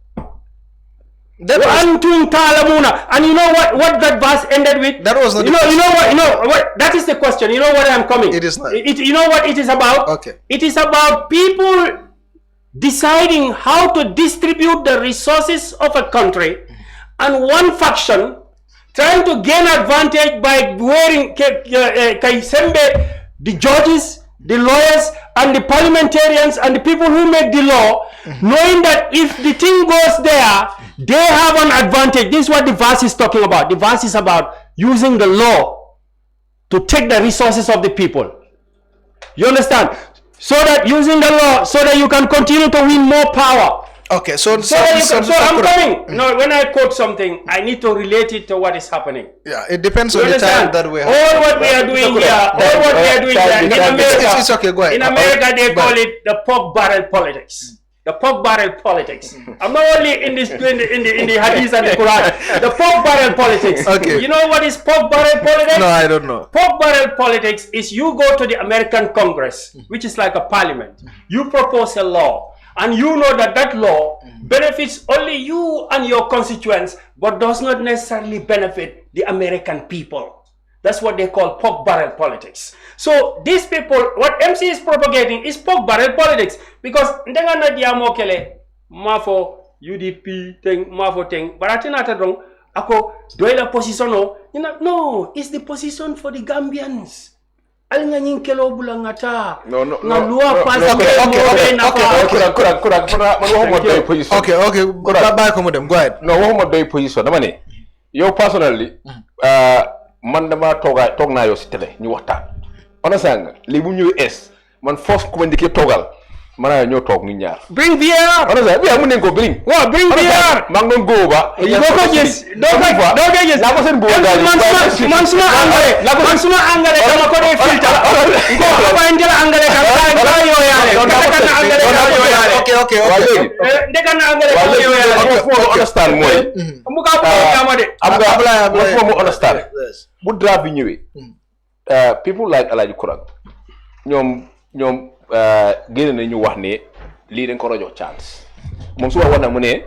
Antum ta'lamuna. And you know what that verse ended with? That was not you know what that is the question. You know what I'm coming? It is not. You know what it is about? Okay. It is about people deciding how to distribute the resources of a country, and one faction trying to gain advantage by wearing the judges, the lawyers, and the parliamentarians, and the people who make the law, knowing that if the thing goes there, they have an advantage. This is what the verse is talking about. The verse is about using the law to take the resources of the people. You understand? So that using the law, so that you can continue to win more power. Okay, so I'm coming. No, when I quote something, I need to relate it to what is happening. Yeah, it depends on the time that we have. All what we are doing here, in America, it's okay, go ahead. In America, they call it the pork barrel politics. The pork barrel politics. I'm not only in the hadith and the Quran. The pork barrel politics. Okay. You know what is pork barrel politics? No, I don't know. Pork barrel politics is you go to the American Congress, which is like a parliament. You propose a law, and you know that that law benefits only you and your constituents, but does not necessarily benefit the American people. That's what they call pork barrel politics. So these people, what MC is propagating is pork barrel politics, because ndenga na diamo kele mafo UDP thing, mafo thing, but atina tadrong ako doila position no, it's the position for the Gambians. Alinga nyinkelo bulangata. No. Okay. Bye, come go ahead. No, what do position? Namani, you personally, man dama toog naa yow si télé ñu waxtaan understand li bu ñu es man force ko ndike togal man ñoo toog ñu ñaar bring VR understand bi amu ko bring wa bring VR maa ngi doon góob ba doo ko gis la ko seen góob man suma engrais dama ko dee filter ko ba ndela engrais ka yo yaale okay ndeka na engrais ka yo yaale ko understand mooy mu ka ko amade am nga understand bu draft bi ñëwee people like Alaaji Kurang ñoom génn nañu wax ne lii dañ ko rajo chance moom su wax na mu ne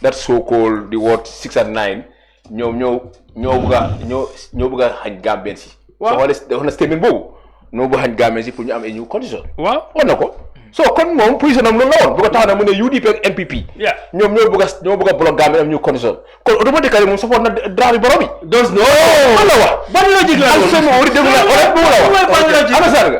that so called the word 6 and 9 ñoo bëgg a xañ Gambien si so wax na statement boobu ñoo bëgg a xañ Gambien si pour ñu am ay new condition waaw wax na ko so kon moom position am loolu la woon bu ko tax na mu ne UDP ak NPP ñoom ñoo bëgg a bloc Gambien am new condition kon automatiquement moom support na draft bi borom bi dos no la wax ban logique la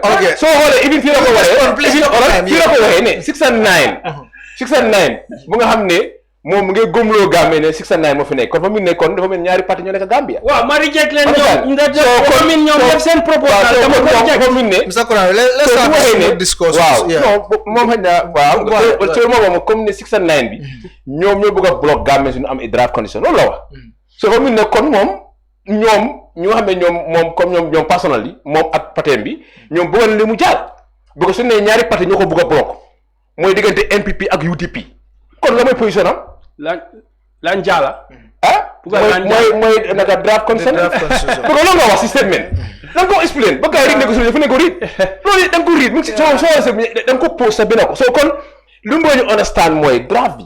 okay so xoolee even fii la ko waxee ne 6 and 9 bu nga xam ne moom mu ngi gëmloo Gambie ne 6 and 9 moo fi nekk kon fa mu nekkoon dafa mel ñaari parti ñoo nekk Gambia waaw ma reject leen ñoom def seen proposal dama ko reject fa mu ne Mr. Kurang, let's start the discussion. waaw non moom xëy na waaw so moom comme ne 6 and 9 bi ñoom ñoo bëgg a bloc Gambie suñu am ay draft condition loolu la wax so fa mu ne kon moom ñoom ñu nga xam ne moom comme ñoom personnel yi moom ak patem bi ñoom bëggoon li mu jaar bëgg su ne ñaari parti ñoo ko bëgg a bloc mooy diggante NPP ak UDP kon la mooy position am lan jaala mooy naka draft consent parce que loolu nga wax si statement da nga ko explain ba gars yi rek ne ko suñu dafa ne ko riit loolu da nga ko riit mu ngi si soo da nga ko pose sa benn ko so kon lu mu ñu understand mooy draft bi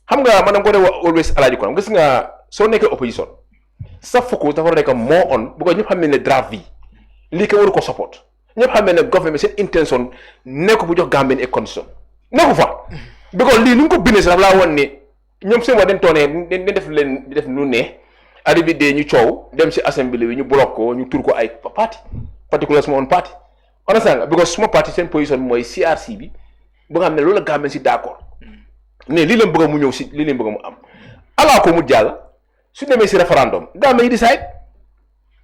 xam nga man da nga ko dee always Alaaji Kurang gis nga soo nekkee opposition sa focus dafa war a nekk more on because ñëpp xam ne draft bi lii ko waru ko support ñëpp xam ne government bi seen intention nekk bu jox Gambien et condition nekku fa because lii ni nga ko bindee sax dafa laa woon ne ñoom seen wax dañ toonee dañ def leen di def lu ne arrivé de ñu coow dem si assemblée bi ñu bloqué ko ñu tur ko ay parti particulier suma own parti understand because suma parti seen position mooy CRC bi ba nga xam ne loolu la Gambien si d'accord ne lii leen bëgg mu ñëw si lii leen bëgg mu am alaa ko mu jàll su demee si référendum Gambien yi decide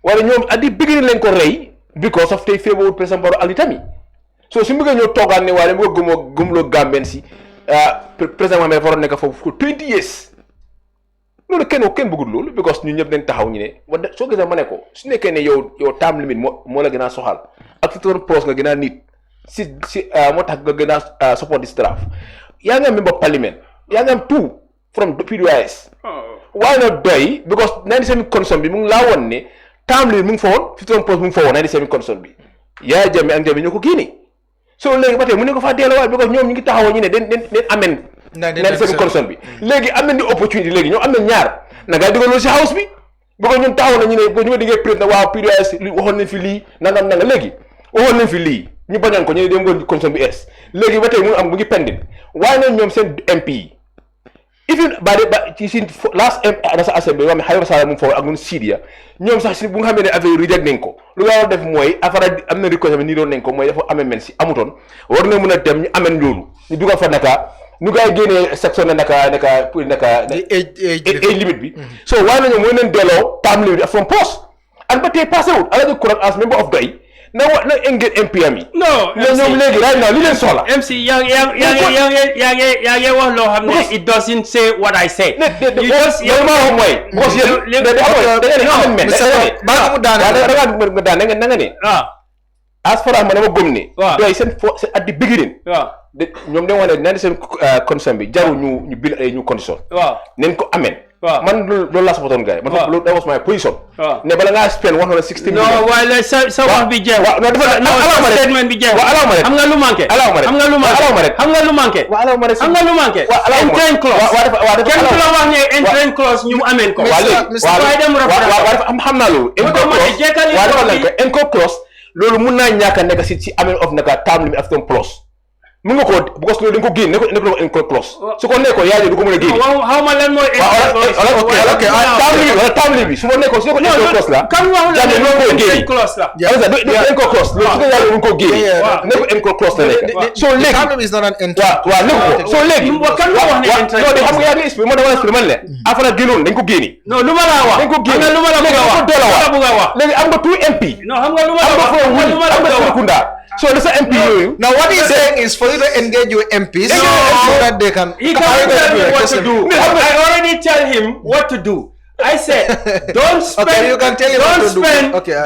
wala ñoom at the beginning lañ ko rey because of tey féebawul président Barrow ak li tamit so su bëggee ñëw toogaan ne waaye mu bëgg gëmloo Gambien si président Mohamed dafa war a nekk foofu for 20 years loolu kenn bëggul loolu because ñun ñëpp dañ taxaw ñu ne wala soo gisee ma ne ko su nekkee ne yow term limit moo la gën a soxal ak si toon poste nga gën a nit si moo tax nga gën a support this draft yaa ngi am member parliament yaa ngi am two from PDOIS waaye na doy because 97 constitution bi mu ngi laa woon ne term limit mu ngi fa woon si toon poste mu ngi fa woon 97 constitution bi Yaya Jammeh ak Jammeh ñoo ko génne so léegi ba tey mu ne ko faa delluwaat because ñoom ñu ngi taxaw ñu ne den ameen 97 constitution bi léegi am nañ di opportunité léegi ñoom am na ñaar na ngay dugal loolu si house bi because ñun taxaw na ñu ne ñu ma diggee président waaw PDOIS waxoon nañ fi lii nangam léegi waxoon nañ fi lii ñu bañoon ko ñu ne dem ngoon constitution bi es léegi ba tey mu ngi pending waaye nag ñoom seen MP yi even ba ci si last assemblée yoo xam ne Halifa Sallah mu ngi foofu ak ñun Sidia ñoom sax si bu nga xam ne affaire reject nañ ko lu nga war a def mooy affaire am na reconnaissance nii doon nañ ko mooy dafa amendement si amutoon war na mën a dem ñu amend loolu ñu dugal fa naka ñu ngay génnee section na naka age limit bi so waaye na ñoom mooy leen delloo term limit bi from post and ba tey passé wut Alhaji Kurang as member of DOI na engage MPM yi non ñoom léegi right now li leen soxla MC yaa ngi wax loo xam ne it doesn't say what I say you just mooy because yéen na nga ne as far as ma dama gëm ne DOI seen at the beginning ñoom dañoo wax ne naan seen condition bi jarul ñu bil ay ñu condition neen ko ameen man loolu laa sabotoon gars yi man foofu that was my position ne bala ngaa spend 160 million non waaye sa wax bi jeex waaw non dafa statement bi jeex alaaw ma rek xam nga lu manqué xam nga lu manqué entrain clause kenn ku la wax ne entrain clause ñu ameen ko waaye dem xam naa loolu enco clause loolu mun naa ñàkk a nekk si ameen of naka term limit after plus mu nga ko because loolu dañ ko génne ne ko in clause su ko nekkoon yaa du ko mën a génne xaw ma lan mooy term limit bi su ma nekkoon su ko in clause la kan wax la in clause la in clause loolu su ko yaa du ko génne ne ko in clause la nekk so léegi term limit is not an entry waaw léegi so léegi kan wax ne entry non xam nga yaa ngi expliqué moo dama expliqué man le affaire génnoon dañ ko génne non lu ma la wax dañ ko génne lu ma la bëgg a wax léegi am nga 2 MP non xam nga lu ma la wax am nga Kunda so the MP yooyu now what he's saying is for you to engage your MPs so that they can he can't tell me what to do I already tell him what to do I said don't spend okay, you can tell him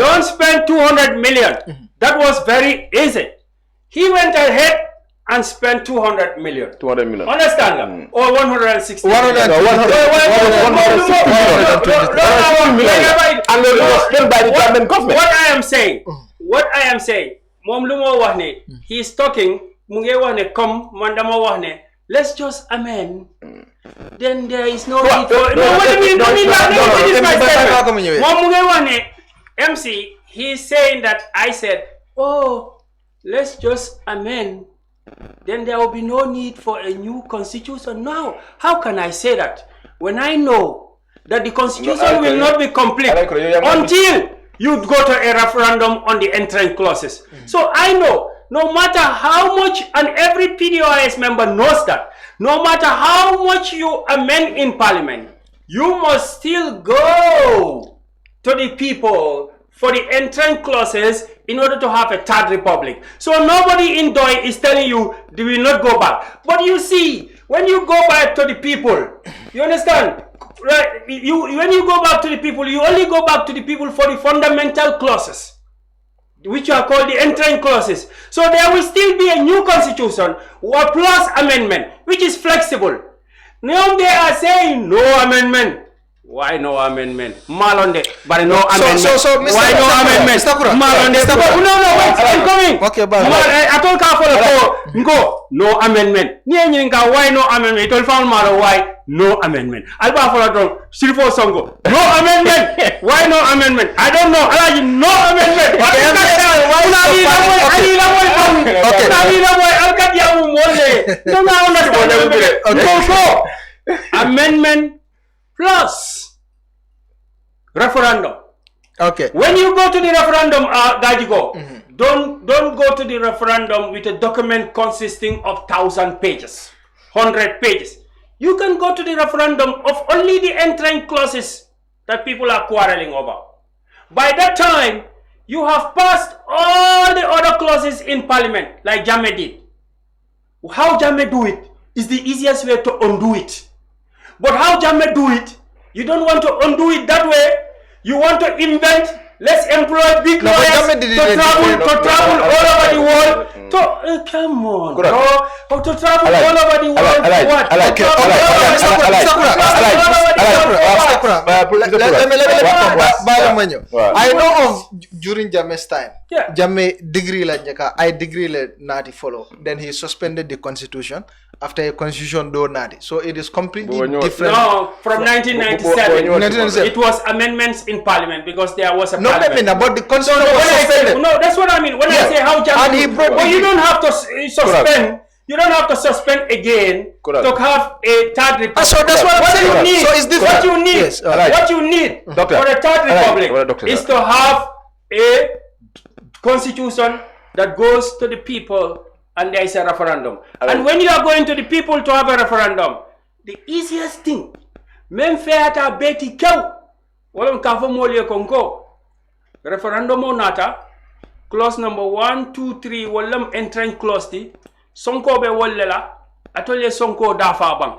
don't spend 200 million that was very easy he went ahead and spent 200 million understand or 160 million and it was spent by the government. What I am saying moom lu moo wax ne he is talking mu ngi wax ne comme man dama wax ne let's just amend then there is no need for moom mu ngi wax ne MC he is saying that I said oh let's just amend then there will be no need for a new constitution now how can I say that when I know that the constitution will not be complete until you go to a referendum on the entrance clauses. So I know, no matter how much, and every PDOIS member knows that, no matter how much you amend in parliament, you must still go to the people for the entrance clauses in order to have a third republic. So nobody in DOI is telling you they will not go back. But you see, when you go back to the people, you understand? Right, when you go back to the people, you only go back to the people for the fundamental clauses, which are called the entrance clauses. So there will still be a new constitution or plus amendment, which is flexible. Now they are saying no amendment. Why no amendment? Malonde, but no amendment. So, Mr. Why no amendment? Mr. Kurang. Malonde. No, wait, I'm coming. Okay, but I told Kafolo, go, no amendment. Why no amendment? It will found Malo, why no amendment? Alba Follow, Silfo Songo, no amendment. Why no amendment? I don't know. No amendment. Amendment plus referendum. Okay. When you go to the referendum, Gajigo, don't go to the referendum with a document consisting of 1,000 pages, 100 pages. You can go to the referendum of only the entering clauses that people are quarreling over. By that time, you have passed all the other clauses in parliament, like Jammeh did. How Jammeh do it is the easiest way to undo it. But how Jammeh do it, you don't want to undo it that way. You want to invent, let's employ big lawyers to travel all over the world. Come on, bro. To travel all over the world. I know of during Jammeh's time. Jammeh degree I degree nati follow. Then he suspended the constitution after a constitution do nati. So it is completely different. No, from 1997. It was amendments in parliament because there was a parliament. But the constitution was suspended. No, that's what I mean. When I say how Jammeh, but you don't have to suspend. You don't have to suspend again to have a third republic. So that's what I'm saying. You need, so it's different. What you need, yes, what you need for a third republic is to have a constitution that goes to the people and there is a referendum. And when you are going to the people to have a referendum, the easiest thing, men feata beti kew, walam kafo mole konko, referendum o nata, clause number 1, 2, 3, walam entering clause ti, sonko be wollela, atole sonko dafa bang.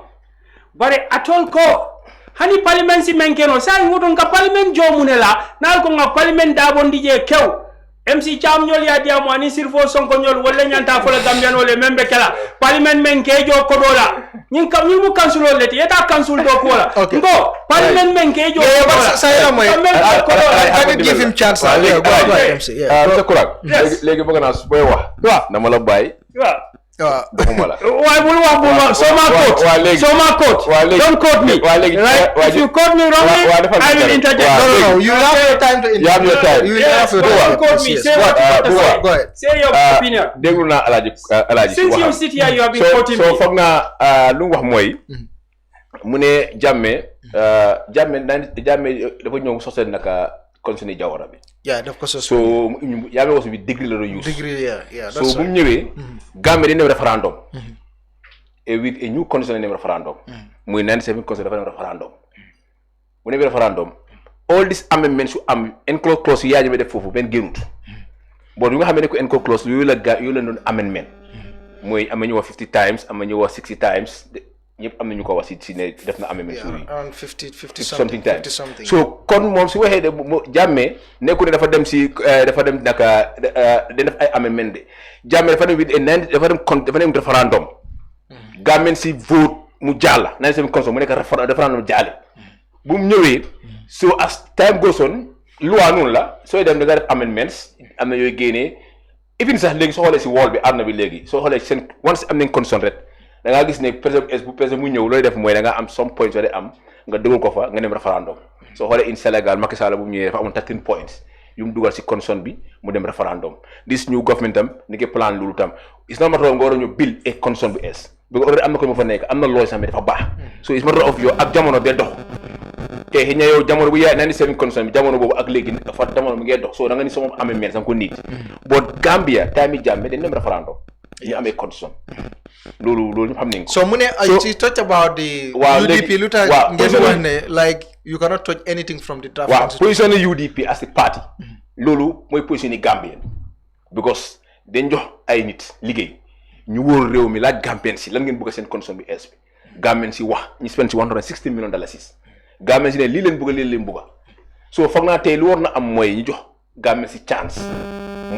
Bare atol ko, hani parliament si menkeno, sa ngoton ka parliament jomunela, nal ko nga parliament dabon dije kew. MC Cham nyol ya dia mo ani sirfo sonko nyol wala nyanta fola gambian wala membe kala parliament men kejo kodola nyin kam nyi mu council leti eta council do kola ngo parliament men kejo kodola say moy I could give him chance. Go ahead MC. Mr. Kurang legi bëgg na boy wax dama la bay why will you so my coach don't quote me right? If you quote me wrongly I will interject. No, you have your time to interject. You have your time. You have your time. Don't quote me. Say what you want to say. Go ahead. Say your opinion. déglu naa Alaaji Since you sit here you have been quoting me. So foog naa lu mu wax mooy mu ne Jammeh dafa ñëw sosal naka continuer Jawara bi. Yeah, of course. So Jammeh was with degree la do use. Degree, yeah. So bu mu ñëwee Gambia dañu def referendum. With a new constitution name referendum. Muy 97 constitution referendum. Bu ne referendum all these amendments yu am enclosed clause yaa ñu def foofu benn génnut. Bon yu nga xam ne ko enclosed clause yooyu la doon amendment. Mooy am na ñu wax 50 times am na ñu wax 60 times ñëpp am na ñu ko wax si ne def na amendment yooyu. Around 50 something times. So kon moom su waxee de Jammeh nekku ne dafa dem naka def ay amendment de Jammeh dafa dem referendum. Government si vote mu jàll na seen conso mu nekk referendum jàlle bu mu ñëwee so as time goes on loi noonu la sooy dem da nga def amendments am na yooyu génnee even sax léegi soo xoolee si wall bi àdduna bi léegi soo xoolee seen once am nañ constitution rek da ngaa gis ne président mu ñëw looy def mooy da nga am some points yoo de am nga dugal ko fa nga dem referendum soo xoolee in Sénégal Macky Sall bu mu ñëwee dafa amoon 13 points yu mu dugal si constitution bi mu dem referendum this new government tam ni ngi plan loolu tam is not matter nga war a ñu build a constitution bu es because already am na ko ma fa nekk am na looy sax dafa baax so is matter of yow ak jamono bee dox te xëy na yow jamono bu yaay 97 constitution bi jamono boobu ak léegi dafa jamono mu ngee dox so da nga ni sama amee mel sax ko nit but Gambia time yi Jammeh dañ dem referendum ñu amee constitution loolu ñu xam nañ ko so mu ne you talked about the UDP lu tax ngeen wax ne like you cannot touch anything from the draft position UDP as a party loolu mooy position Gambien because dañ jox ay nit liggéey ñu wóor réew mi laaj Gambien si lan ngeen bëgg seen constitution bi es bi Gambien si wax ñu spend si $116 million Gambien si ne lii leen bëgg lii leen bëgg so foog naa tey lu war na am mooy ñu jox Gambien si chance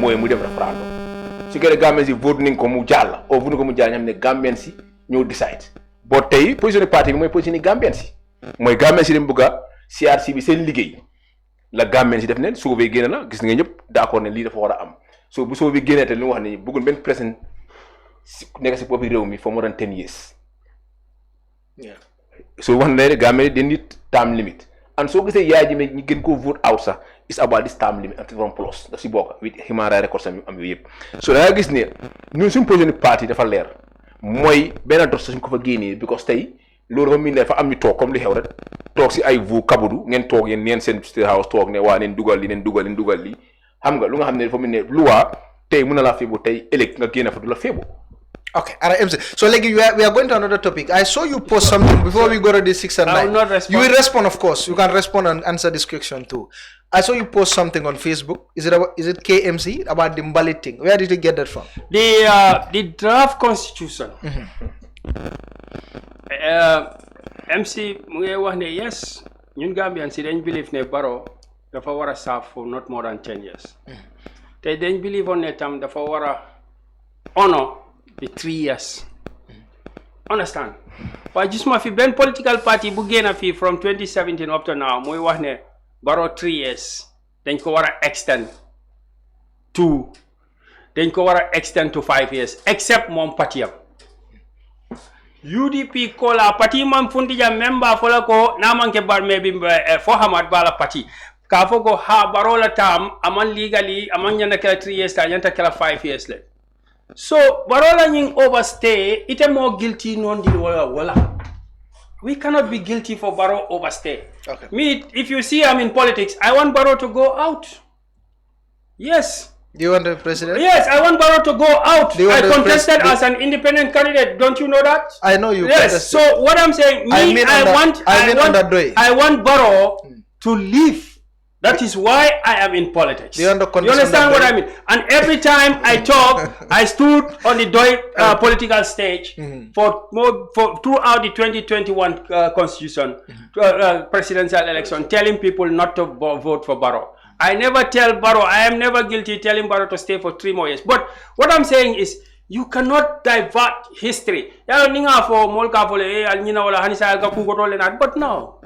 mooy mu dem referendum su fekkee Gambien si vote nañ ko mu jàll o vote nañ ko mu jàll ñu xam ne Gambien si ñoo decide boo tey position parti bi mooy position Gambien si mooy Gambien si dem bëgg CRC bi seen liggéey la Gambien si def ne soo bi génne na gis nga ñëpp d'accord ne lii dafa war a am so bu soo bi génnee te li mu wax ni bëggul benn président nekk si boppi réew mi for more than 10 years so wax na ne Gambien dañ nit term limit and soo gisee yaay ji ñu gën koo vote out sax is about this term limit and from plus daf si bokk with human rights records am yooyu yëpp so da nga gis ne ñun suñu position parti dafa leer mooy benn dot suñ ko fa génnee because tey loolu dafa miin ne dafa am ñu toog comme li xew rek toog si ay vous kabudu ngeen toog yéen neen seen state house toog ne waa neen dugal li xam nga lu nga xam ne dafa miin ne loi tey mën na laa feebu tey ëllëg nga génn fa du la feebu. Okay, MC. So, like, we are going to another topic. I saw you post something before we go to the 6 and 9. I will not respond. You will respond, of course. You can respond and answer this question too. I saw you post something on Facebook. Is it KMC about the Mbalit thing? Where did you get that from? The draft constitution. MC, yes, ñun Gambians dañ believe ne Barrow dafa wara serve for not more than 10 years. They dañ believe on ne tam dafa wara honor the 3 years. Understand? But just ma fi ben political party bu gëna fi from 2017 up to now moy wax ne Barrow 3 years dañ ko wara extend to 5 years except mom patiyam. UDP kola parti man fundija member fola ko namanke bar maybe for Hamad bala party ka fogo ha Barola tam aman legally aman nyana kala 3 years ta nyanta kala 5 years le. So Barola nying overstay ite more guilty non di wala. We cannot be guilty for Barrow overstay. Okay. Me, if you see I'm in politics, I want Barrow to go out. Yes. Do you want the president? Yes, I want Barrow to go out. I contested as an independent candidate. Don't you know that? I know you. Yes. Contested. So what I'm saying, I want Barrow to leave. That is why I am in politics. You understand what I mean? And every time I talk, I stood on the political stage for throughout the 2021 constitution, presidential election, telling people not to vote for Barrow. I never tell Barrow, I am never guilty telling Barrow to stay for 3 more years. But what I'm saying is, you cannot divert history. But no.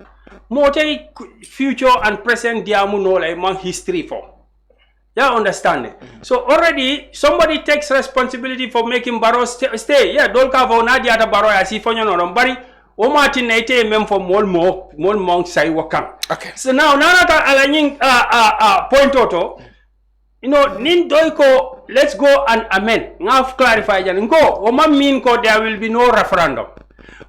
More future and present diamu no like man history for. Yeah, understand it. So already somebody takes responsibility for making Barrow stay. Yeah, don't cover Nadia the Barrow as if on your body. O Martin Nate mem for more monk say wakam. Okay. So now Nanata Alaning point auto. You know, nin doiko, let's go and amend. Now clarify and go. Oma mean ko there will be no referendum.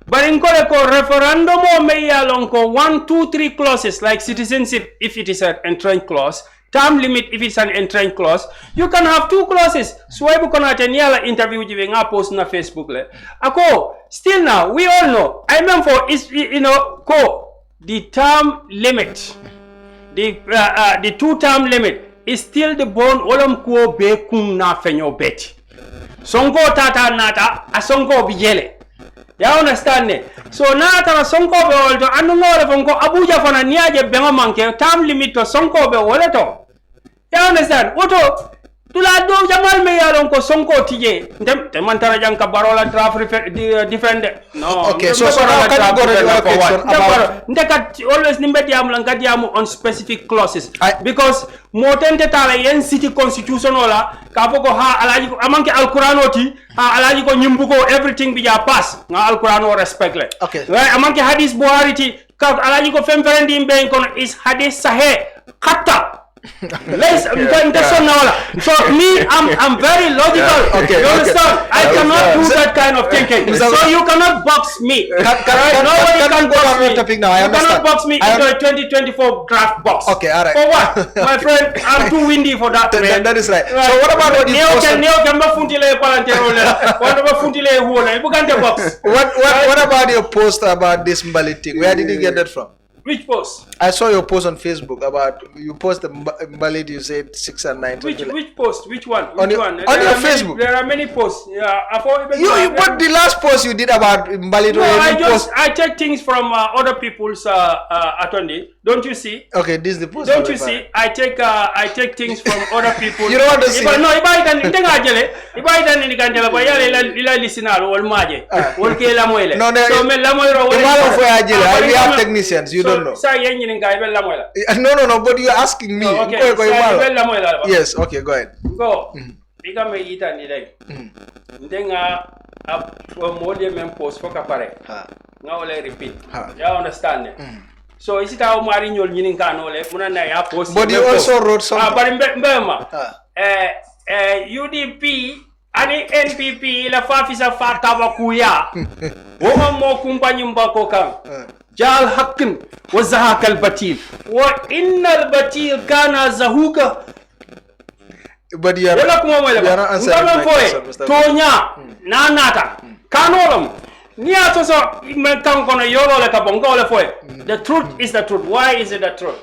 But in ko referendum or may along 1, 2, 3 clauses like citizenship if it is an entrenched clause, term limit if it's an entrenched clause, you can have 2 clauses. So I will connect interview giving a post on Facebook. Ako, still now, we all know, I remember for the term limit, the 2-term limit is still the bone olam ko be kum na fenyo beti. Sonko tata nata, a sonko bijele. You understand it? So now that sonko be oldo anu ngore fonko Abuja fana niaje benga manke term limit to sonko be woleto. You understand? Oto tula do jamal me yalon ko sonko tije te mantara janka Barola draft defend. No. Okay, so now can you go to the question about ndeka always nimbe diam lan gadiamu on specific clauses because motente tala yen city constitution wala ka foko ha alaji ko amanke alquran oti ha alaji ko nyimbuko everything bi ja pass nga alquran o respect le. Okay. Right, amanke hadith Buhari ti ka alaji ko femferendi mbe kono is hadith sahih khatta. So me, I'm very logical. Okay, you understand? I cannot do that kind of thinking. So you cannot box me. Nobody can box me. You cannot box me into a 2024 draft box. Okay, all right. For what? My friend, I'm too windy for that. Man. That is right. So what about what you what about your post about this Mbali thing? Where did you get that from? Which post? I saw your post on Facebook about you post the Mbalit, you said 6 and 9. Which post? Which one? On your Facebook. There are many posts. Yeah, but the last post you did about Mbalit. No, I take things from other people's attorney. Don't you see? Okay, this is the post. Don't you see? I take things from other people. You don't want to see? No, if I can we have technicians. You don't don't know. No, but you're asking me. No, okay. Yes, okay, go ahead. Go. Ika me ita ni dai. Ndenga mode men post for kapare. Nga ole repeat. You understand it? So is it how mari nyol nyinin kan ole muna na ya post. But you also wrote something. But mbema. UDP ani NPP la fafisa fatawa kuya. Woma mo kumpanyi mbako kan. Jal haqqin wa zahakal batil. Wa innal batil kana zahuka. But you are not answering my question, Mr. Tonya nanata kanolam niya to so men kan kono yolo le kabongo le foy. The truth is the truth. Why is it the truth?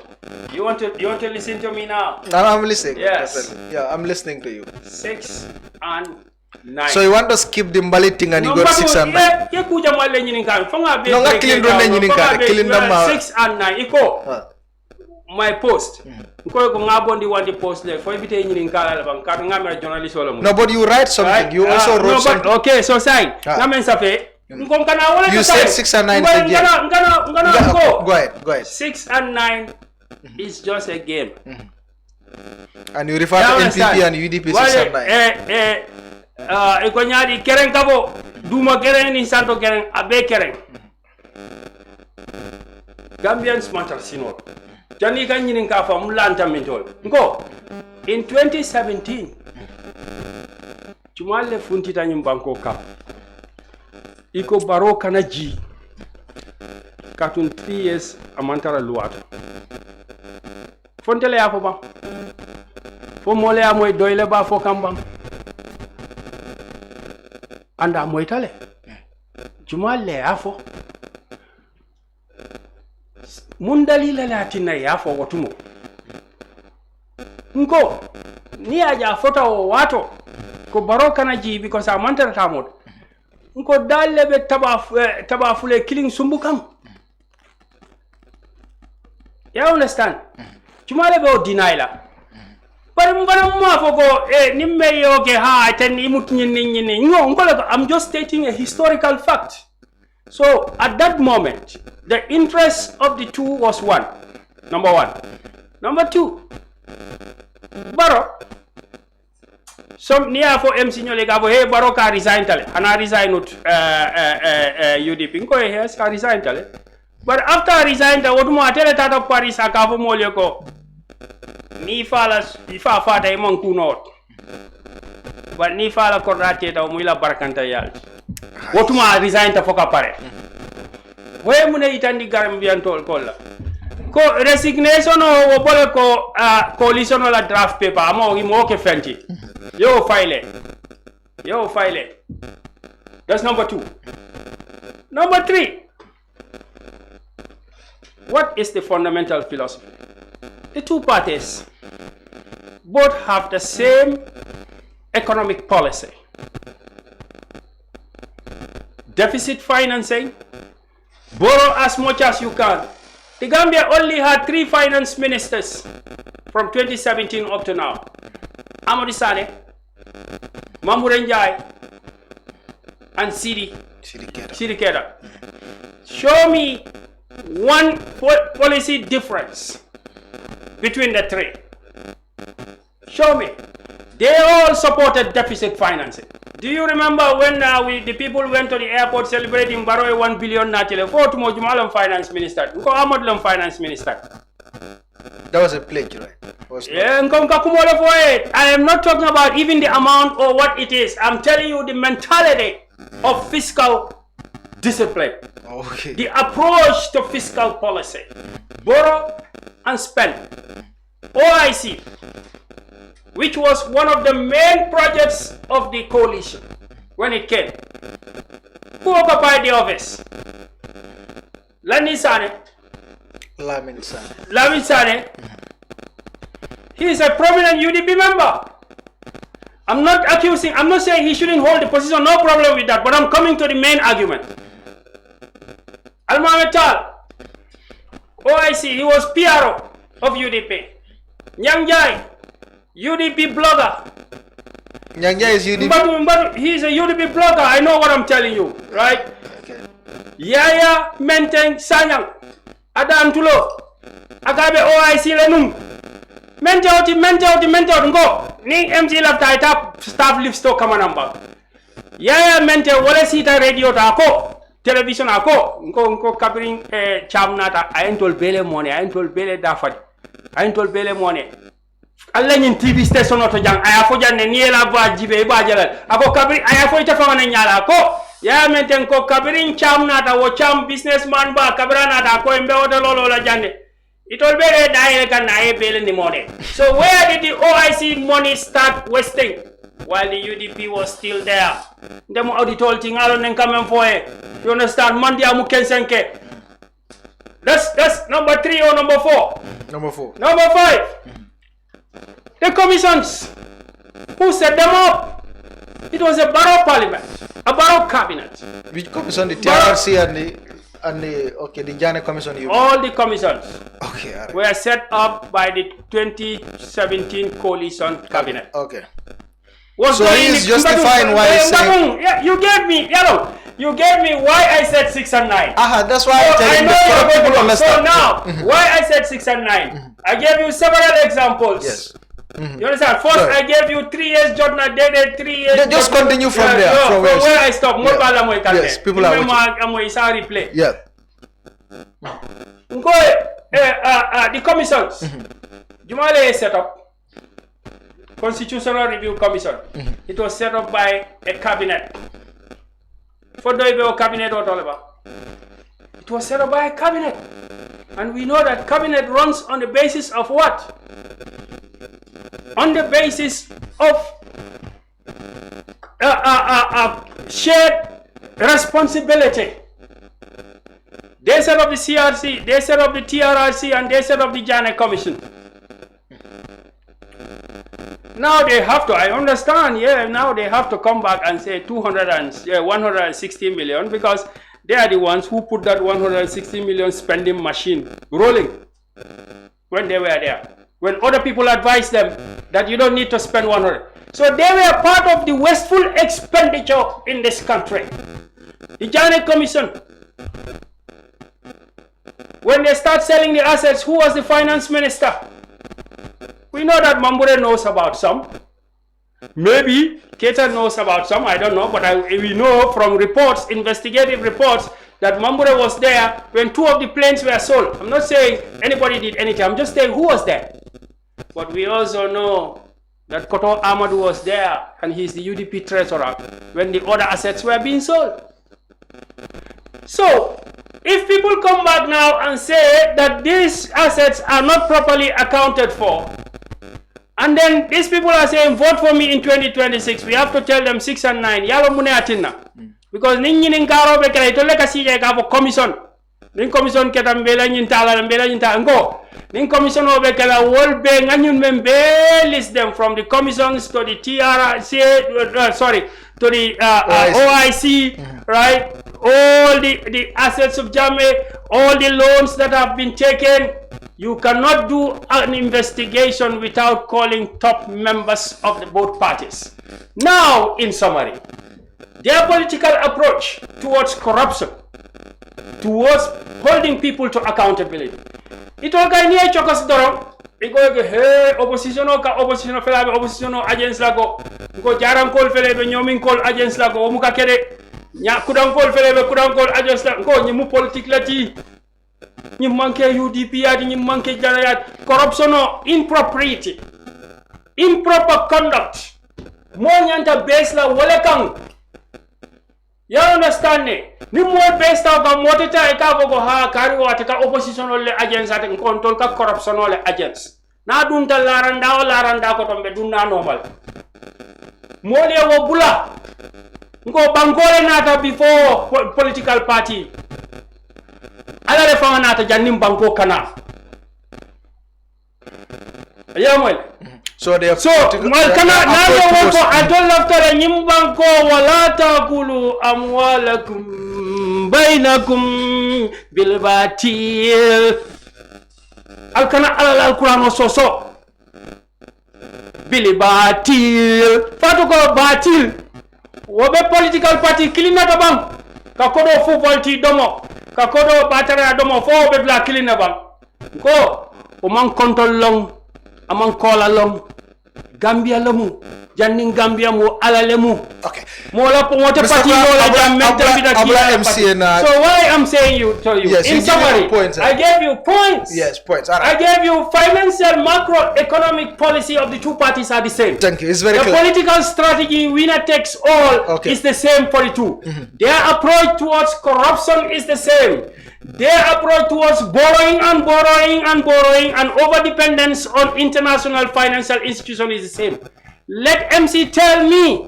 You want to listen to me now? No, I'm listening. Yes. Yeah, I'm listening to you. 6 and 9. So you want to skip the Mbali thing and you got 6 and 9? Yeah, kuja male nyinin kan. Fonga be. No, nga clean run nyinin kan. Clean number 6 and 9. Iko. My post. Nko ko ngabondi wandi post le. For everything nyinin kan bang kan ngamera journalist wala mo. No, but you write something. Right? You also wrote something. Okay, so say. Ngamen safe. You said 6 and 9 is a game. Go ahead. 6 and 9 is just a game. And you refer to NPP and UDP 6 and 9. Iko nyadi kereng kabo duma kereng ni santo kereng abe kereng. Gambians matter sinol. Jani kan nyinin ka fa mulanta mentol. Nko in 2017 Jumale funtita nyumbanko ka. Iko baro kana ji katun 3 years amantara luwato fontele ya fo ba fo mole ya moy doyle ba fo kambam anda moy tale jumale afo mun dalila latina ya fo watumo nko ni aja fota o wato ko baro kana ji because amantara tamot nko dalle be taba fule killing sumbukam. You understand? Chumale be o deny la. But mbana mwa foko nimme yoke ha ten imut nyini. No, I'm just stating a historical fact. So at that moment, the interest of the two was one. Number one. Number two, Baro. Some near for MC Nyolega, hey, Baro ka resign tale. And I resign with UDP. Nko yes, ka resign tale. But after I resigned, I would more tell Tata Paris a cavo moleko. Ni fala fata imon kunot. But ni fala korate ta muila barkanta yal. What more resign ta foka pare. Where mune itandi garam biantol kola. Ko resignation o wobole ko coalition la draft paper amo mo ke fenti. Yo file. That's number 2. Number 3. What is the fundamental philosophy? The two parties both have the same economic policy. Deficit financing, borrow as much as you can. The Gambia only had 3 finance ministers from 2017 up to now. Amadou Sane, Mamouren Njai, and Sidi Keda. Show me one policy difference between the 3. Show me. They all supported deficit financing. Do you remember when the people went to the airport celebrating Baroe 1 billion natile for to Mojumalam finance minister? Uko Ahmadlam finance minister. That was a pledge, right? I am not talking about even the amount or what it is. I'm telling you the mentality of fiscal discipline. Okay. The approach to fiscal policy. Borrow and spend. OIC, which was one of the main projects of the coalition when it came. Who occupied the office? Lamin Sane. He is a prominent UDP member. I'm not saying he shouldn't hold the position, no problem with that, but I'm coming to the main argument. Almametal, OIC, he was PRO of UDP. Nyangjai, UDP blogger. Nyangjai is UDP? But he's a UDP blogger, I know what I'm telling you, right? Okay. Yaya Menteng Sanyang, adan tulo akabe OIC lenum mentewti ngo ni MC lafta tap staff lift sto kama namba yaya mente wala sita radio ta ko television ako nko kabring Cham nata ayentol bele money ayentol bele dafadi ayentol bele money alla nyin TV station oto jang aya fo janne ni la ba jibe ba jalal ako kabri aya fo ita fama nyala ko ya mente nko kabring Cham nata wo Cham businessman ba kabra nata ko embe oto lolo la jande itol bele daire kan na bele ni money. So where did the OIC money start wasting while the UDP was still there? Ndemo auditol tingalo nen kamen foe. You understand? Mandi amu kensenke. That's number 3 or number 4? Number 4. Number 5. The commissions. Who set them up? It was a borough parliament, a borough cabinet. Which commission? The TRC and the Jana commission? All the commissions right. were set up by the 2017 coalition cabinet. Okay. So he's justifying why he's saying... Yeah, you gave me why I said 6 and 9. That's why I'm telling the people understand. So now, why I said 6 and 9. I gave you several examples. Yes. You understand? First, I gave you 3 years Jordan dated 3 years. Just continue from there. From where I stopped. Yes, people are watching. Replay. Yeah. The commissions. Jumale is set up. Constitutional Review Commission. It was set up by a cabinet. For the cabinet or whatever. It was set up by a cabinet. And we know that cabinet runs on the basis of what? On the basis of shared responsibility. They set up the CRC, they set up the TRRC, and they set up the Jana Commission. Now they have to, I understand, now they have to come back and say 160 million because they are the ones who put that 160 million spending machine rolling when they were there. When other people advised them that you don't need to spend 100. So they were part of the wasteful expenditure in this country. The Jana Commission. When they start selling the assets, who was the finance minister? We know that Mambure knows about some. Maybe Kaacha knows about some, I don't know, but we know from reports, investigative reports, that Mambure was there when 2 of the planes were sold. I'm not saying anybody did anything, I'm just saying who was there. But we also know that Koto Ahmadu was there and he's the UDP treasurer when the other assets were being sold. So, if people come back now and say that these assets are not properly accounted for, and then these people are saying, vote for me in 2026, we have to tell them 6 and 9. Yalo mune atina. Because ninyi ngaro be kala itolle kasije ka for commission. Nin commission keta mbela nyinta ngo. Nin commission obe kala wol be nganyun membe list them from the commissions to the TRC, to the OIC, right? All the assets of Jame, all the loans that have been taken. You cannot do an investigation without calling top members of both parties. Now, in summary, their political approach towards corruption, towards holding people to accountability. It all guy near chokos dorong. It go hey opposition fela opposition agents lago. Go jaram call fele be nyomin call agents lago. Omuka kede nya kudang call fele be kudang call agents lago. Go nyimu politic lati. Ni manke UDP adi ni manke janayat corruption or impropriety, improper conduct. Mo nyanta base la wale kang. You understand me? Ni mo base ta ka motita e ka go ha kari wa ta opposition le agents at control ka corruption le agents. Na dun ta laranda ko tombe dunna normal. Mo le wo bula. Ngo bangole nata before political party. Ala refanga nata jannim banko kana. Ayamoy. So they have mal kana nayo wonko adol laftare nyim banko wala taqulu amwalakum bainakum bil batil. Al kana ala alquran soso. Bil batil. Fatu ko batil. Wobe political party kilina to bang. Ka kodo football ti domo. kakodo batare adomo fo bedla kilina bam ko o man kontol long amang kola long Gambia lamu janning Gambia mo alalemu okay mo la po mo te pati mo la jam so why I'm saying to you yes, in summary I gave you points yes points I gave you financial macroeconomic policy of the two parties are the same. Thank you, it's very clear. The political strategy winner takes all is the same for the two. Their approach towards corruption is the same. Their approach towards borrowing and over-dependence on international financial institutions is the same. Let MC tell me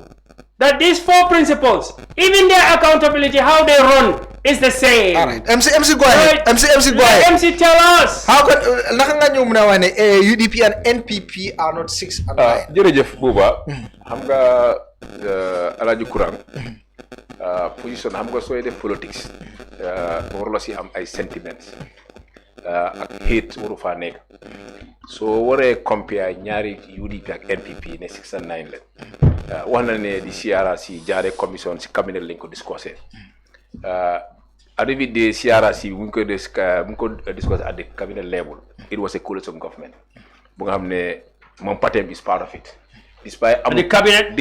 that these four principles, even their accountability, how they run, is the same. All right. MC go ahead. MC go ahead. MC tell us. How can UDP and NPP are not 6 and 9? Jerejef Buba, xam nga Alhaji Kurang position xam nga sooy def politics warula si am ay sentiments ak hate waru fa nekk soo waree compare ñaari UDP ak NPP ne 6 and 9 leen wax na ne di CRRC jaare commission si cabinet lañ ko discussé arrivé de CRRC bu ñu ko discussé at the cabinet level it was a coalition government bu nga xam ne moom partem is part of it. Despite the cabinet,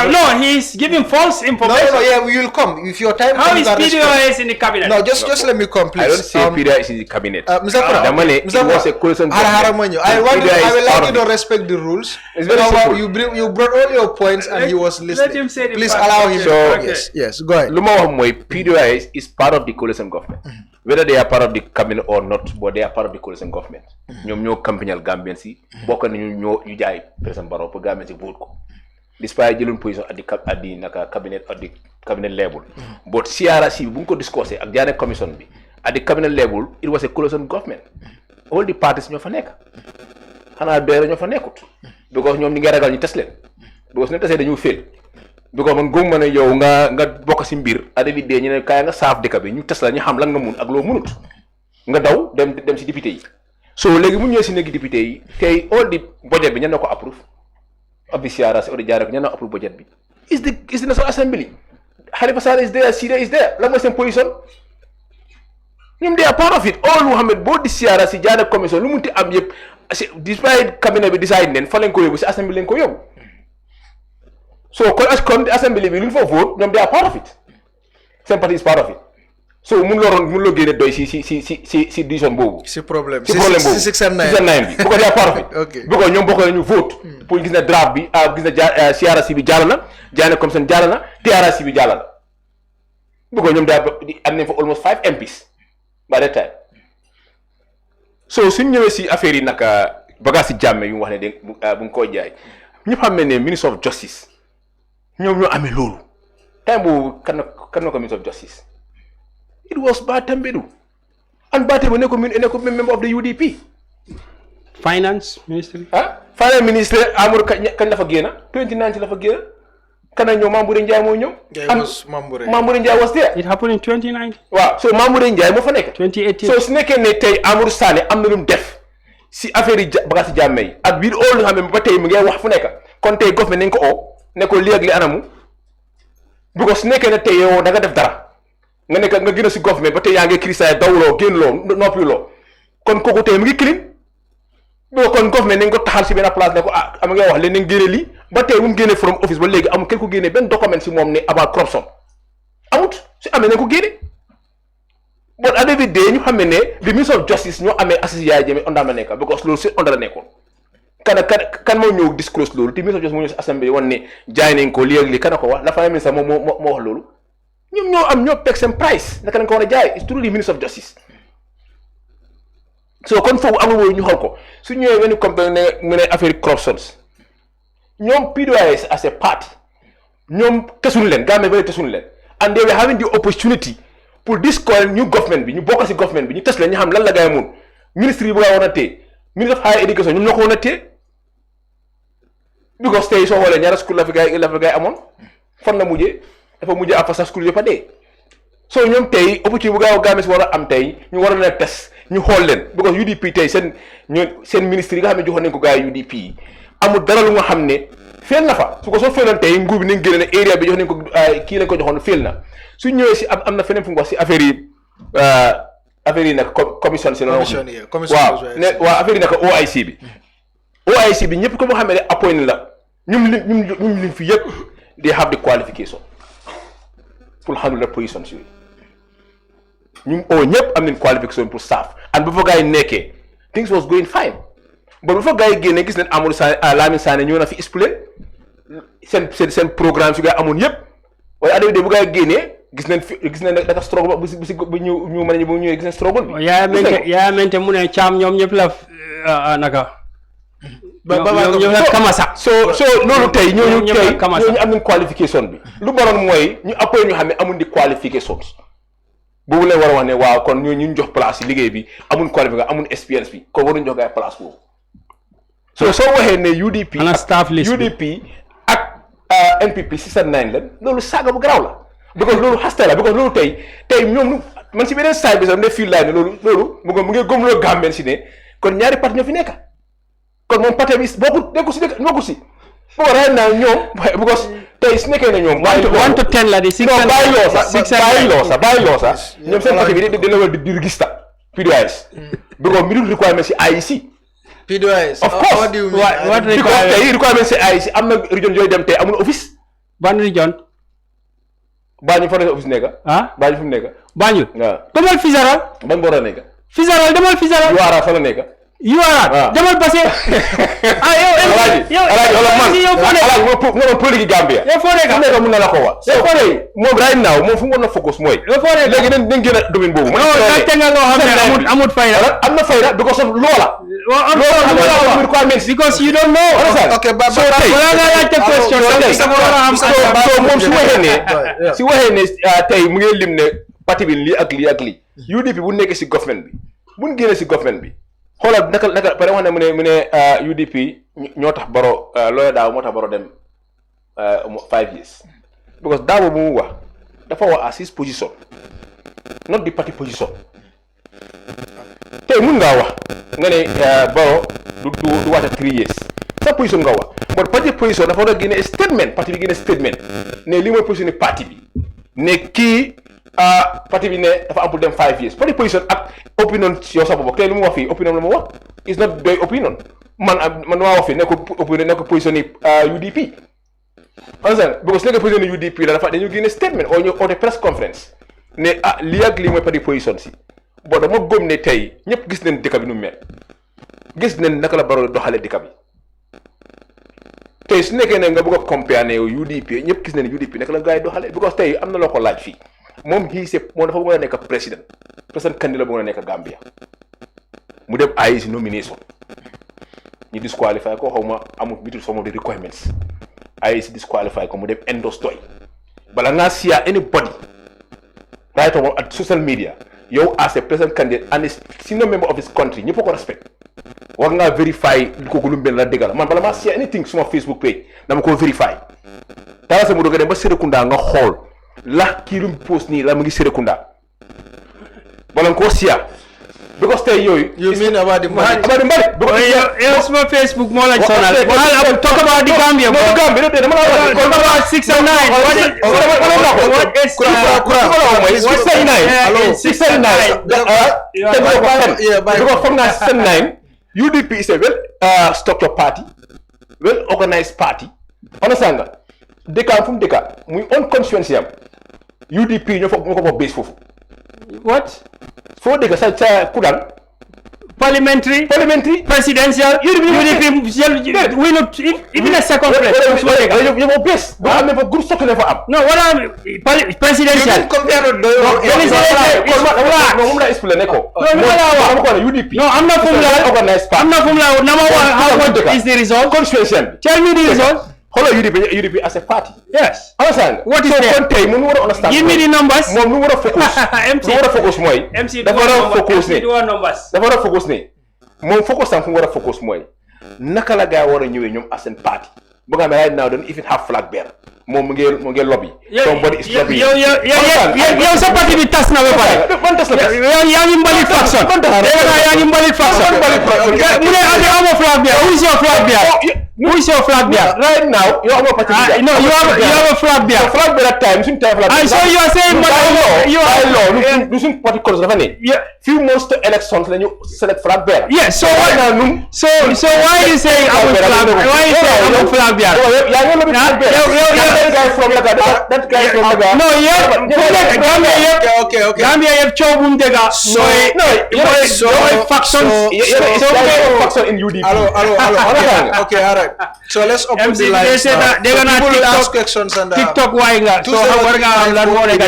no, he's giving false information. No, yeah, we will come if your time. How is PDOIS in the cabinet? No, just let me come, please. I don't say PDOIS in the cabinet. Mr. Kurang, it was a coalition government. I would like you to respect the rules. It's very simple. You brought all your points and he was listening. Let him say the please part. allow him. So, yes, go ahead. PDOIS is part of the coalition government. Whether they are part of the cabinet or not, but they are part of the coalition government. ñoo campagnal Gambian si bokk nañu ñoo yu jaay président Barrow pour Gambian si vote ko despite jëlun position at the cabinet level but CRRC bu ko discussé ak jaane commission bi at the cabinet level it was a coalition government all the parties ñoo fa nekk xanaa doy ñoo fa nekkut because ñoom ñi ngi ragal ñu tes leen because ñu tesee dañu fail because man góob ma ne yow nga bokk si mbir adavi dee ñu ne kaay nga saaf dëkk bi ñu tes la ñu xam lan nga mun ak loo munut nga daw dem si député yi so léegi mu ñëwee si néegi député yi tey all the budget bi ñan na ko approve of the CRRC or the jaare ko ñan na approve budget bi is the National Assembly. Halifa Sallah is there, Sida is there, lan mooy seen position ñoom they are part of it all Muhammad boo di CRRC jaare commission lu munti am yëpp despite cabinet bi decide neen fa lañ ko yóbbu si assembly lañ ko yóbbu so kon assembly bi lu ñu fa vote ñoom they are part of it seen parti is part of it. So mun loo génne doy si décision boobu. si problème boobu si 6 and 9 bi bu ko dee part of it. ok bu ko ñoom bokk nañu vote. pour gis na draft bi gis na CRRC bi jàll na jaane commission jàll na TRRC bi jàll na bu ko ñoom daa am nañ fa almost 5 MPs by that time so suñ ñëwee si affaire yi naka bagage si jàmme yu mu wax ne de bu nga koy jaay ñëpp xam ne Minister of Justice ñoom ñoo amee loolu time boobu kan na ko Minister of Justice. It was Batambedu. And Batambedu is a member of the UDP. Finance Ministry? Finance Ministry, Amur Kanafagena, 2019 Lafagena. Kananyo Mamburinja Munyo? Yes, Mamburinja was there. It happened in 2019. Wow, so Mamburinja Mofanek. 2018. So Snake Nete Amur Sale, Amnum Def. Si Aferi Bagasi Jamay. At we all have a Bate Mga Wafuneka. Conte government Neko Liagli Anamu. Because Snake Nete yo Nagadef Dara. nga nekk nga gën a si government ba tey yaa ngi cristal dawloo génn loo noppi loo kon kooku tey mu ngi clean boo kon government nañ ko taxal si benn place ne ko am nga wax leen nañ génne lii ba tey bu mu génne from office ba léegi amul kenn ko génne benn document si moom ne about corruption amut si amee nañ ko génne bon at the end of the day ñu xam ne the Minister of Justice ñoo amee assise Yaya Jammeh onda la nekk because loolu si onda la nekkoon kan moo ñëw disclose loolu te Minister of Justice moo ñëw si assemblée wan ne jaay nañ ko lii ak lii kan ko wax la Prime Minister moo wax loolu ñoom ñoo teg seen price naka lañ ko war a jaay it's through the Minister of Justice so kon foofu amul wooyu ñu xool ko su ñëwee benn compagnie mu ne affaire corruptions ñoom PDOIS as a party ñoom tesuñu leen Gambie ba tesuñu leen and they were having the opportunity pour discourage ñu government bi ñu bokk si government bi ñu tes leen ñu xam lan la gaay mun ministre yi bu nga war a téye ministre of higher education ñoom ñoo ko war a téye because tey soo xoolee ñaara school la fi gaay amoon fan la mujjee dafa mujjee am fa sa school yëpp a dee so ñoom tey opportunité bu gaaw Gambie si war a am tey ñu war a leen tes ñu xool leen because UDP tey seen ministre yi nga xam ne joxoon nañ ko gars yi UDP yi amul dara lu nga xam ne fail na fa su ko soo failoon tey nguur bi ni génne ne area bi jox nañ ko kii lañ ko joxoon fail na su ñëwee si am na feneen fu mu wax si affaire yi nag commission si noonu waaw ne waaw affaire yi nag OIC bi ñëpp ko moo xamee ne appoint la ñum lim fi yëpp they have the qualification pour handle the positions yooyu ñum ñëpp am nañ qualification pour staff and bu fa gars yi nekkee things was going fine but bu fa gars yi génnee gis nañ Amadou Sané Lamine Sané ñëw na fi explain seen programme si gars amoon yëpp waaye adama de bu gars yi génnee gis nañ dafa struggle bu ñu mën a bu ñëwee gis nañ struggle bi yaa mente mu ne Cham ñoom ñëpp la naka ñoom la kamasa so loolu tey ñooñu am nañ qualification bi lu baroon mooy ñu appoint ñu xam ne amuñ di qualifications boobu leen war a wax ne waaw kon ñu jox place yi liggéey bi amuñ qualification amuñ expérience bi kon waruñ jox gars place boobu soo waxee ne UDP ak NPP 609 la loolu saaga bu garaaw la because loolu xaste la because loolu tey ñoom man si beneen side bi sax ne fii laay ne loolu mu ngi gëmloo Gambien si ne kon ñaari parti ñoo fi nekk kon moom parti bi nekkul si boo rey naa ñoom because tey su nekkee ne ñoom 1 to 10 la di bàyyi loo sax ñoom seen parti bi dina war di register PDOIS because minimum requirement si IEC PDOIS of course what because tey requirement si IEC am na région yooyu dem tey amul office ban région Banjul fa la office nekk Banjul fu mu nekk Banjul waaw demal Fisaral ban boor la nekk demal Fisaral Yuara fa la nekk Yuara demal passé yow politique Gambia yow foo nekk mun na la ko wax moom right now moom fu mu war na focus mooy léegi dañ gën a domaine boobu te nga loo xam ne amut fayda am na fayda because of loola because you don't know okay so moom su waxee ne tey mu ngi lim ne parti bi lii ak lii UDP bu nekkee si government bi buñ génnee si government bi xoolal naka pare wax ne mu ne UDP ñoo tax Barrow looya daaw moo tax Barrow dem 5 years because daaw bu mu wax dafa wax as his position not the party position tey mun ngaa wax nga ne Barrow du waata 3 years sa position nga wax but parti position dafa war a génne statement parti bi génne statement ne li mooy position parti bi ne kii parti bi ne dafa am pour dem 5 years parti position ak opinion yow sa bopp tey lu mu wax fii opinion la mu wax is not doy opinion man maa wax fii nekk position yi UDP understand because nekk position yi UDP la dafa dañu génne statement oo ñu oote press conference ne lii ak lii mooy parti position si boo dama gëm ne tey ñëpp gis nañ dëkk bi nu mel gis nañ naka la Barrow doxalee dëkk bi tey su nekkee ne nga bëgg a compare ne UDP ñëpp gis nañ UDP naka la gars yi doxalee because tey am na loo ko laaj fii moom moom dafa bëgg a nekk président candidat bëgg a nekk Gambia mu dem IEC nomination ñu disqualify ko xaw ma amul bitul some of the requirements IEC disqualify ko mu dem endorse doy bala ngaa siya anybody right on at social media yow as a president candidate and senior member of this country ñëpp ko respect war ngaa verify kooku lu mel la dëggal man bala maa siya anything suma Facebook page dama ko verify dara sa mu doog a dem ba Serekunda nga xool la kii lu mu post nii la mu ngi Serekunda bala nga koo siya because tey yooyu you mean about the money yow suma Facebook moo lañ sonal talk about the Gambia dama la wax talk about 6 and 9 UDP is a well structured party well organized party understand nga dëkkaam fu mu dëkka muy on conscience yam UDP ñoo ko fa base foofu what foo dëkka sa Kurang parliamentary presidential UDP we not even a second place you have base do am fa groupe structure fa am no wala presidential compare moom la expliqué ko UDP no am na fu mu la number one how much is the result constitution tell me the result Hello, UDP as a party. Yes. Understand? What is there? Understand. Give me the numbers. Mom, nu focus. MC. Focus moy. MC. Focus ni. Numbers. Dafa focus ni. Mom focus am fu wara focus moy. Naka la gaay wara ñëwé ñom as a party. Bu nga right now don't even have flag bearer. Mom mu ngi lobby. Somebody is lobbying. Yow sa party bi tas na ba pare. Man tas na. Yaa ngi mbalit faction. Yaa ngi mbalit faction. Mu ne ade amo flag bearer. Who is your flag bearer? Who is your flag bearer? Right now, you have a particular. No, you have a flag bearer. The flag bearer time, So you are saying, losing particulars of any. Yeah. Few months to elections, then you select flag bearer. Yes. So why are you saying I'm a flag bearer? Why are you saying I'm a flag bearer? That guy from the No, Okay. Gambia have chobum dega. faction in UDP. Okay, all right. So let's open the lines now. They're gonna People ask questions and TikTok why so how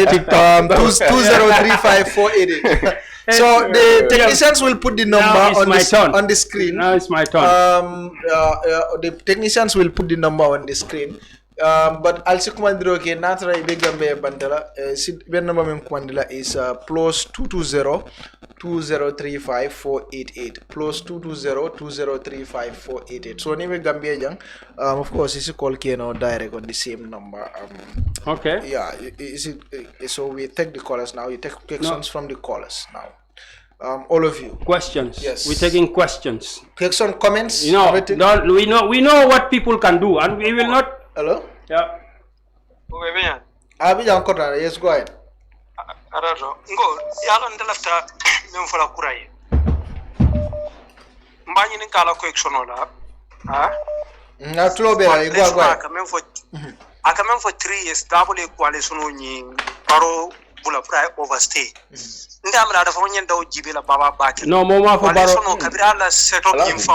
TikTok 20354888. So the technicians will put the number on the screen. Now it's my turn. The technicians will put the number on the screen. But also commandro ke natra be gambe bandala ben number mem commandila is +220 2035 488 +220 2035 488. So anyway Gambia jang of course is call Keno direct on the same number. Okay. Yeah, so we take the callers now. You take questions from the callers now. All of you. Questions. Yes. We're taking questions. Question, comments. We know what people can do, and we will not. Hello. Yeah. Yes, go ahead. Ngo yalo ndelafta mem fola kurai mbani ni kala ko exonola na trobe ay go aka mem fo 3 years double coalition ni paro bula pray overstay ndamra da fo nyen daw jibila baba baki no mo ma fo baro no kabira la set up info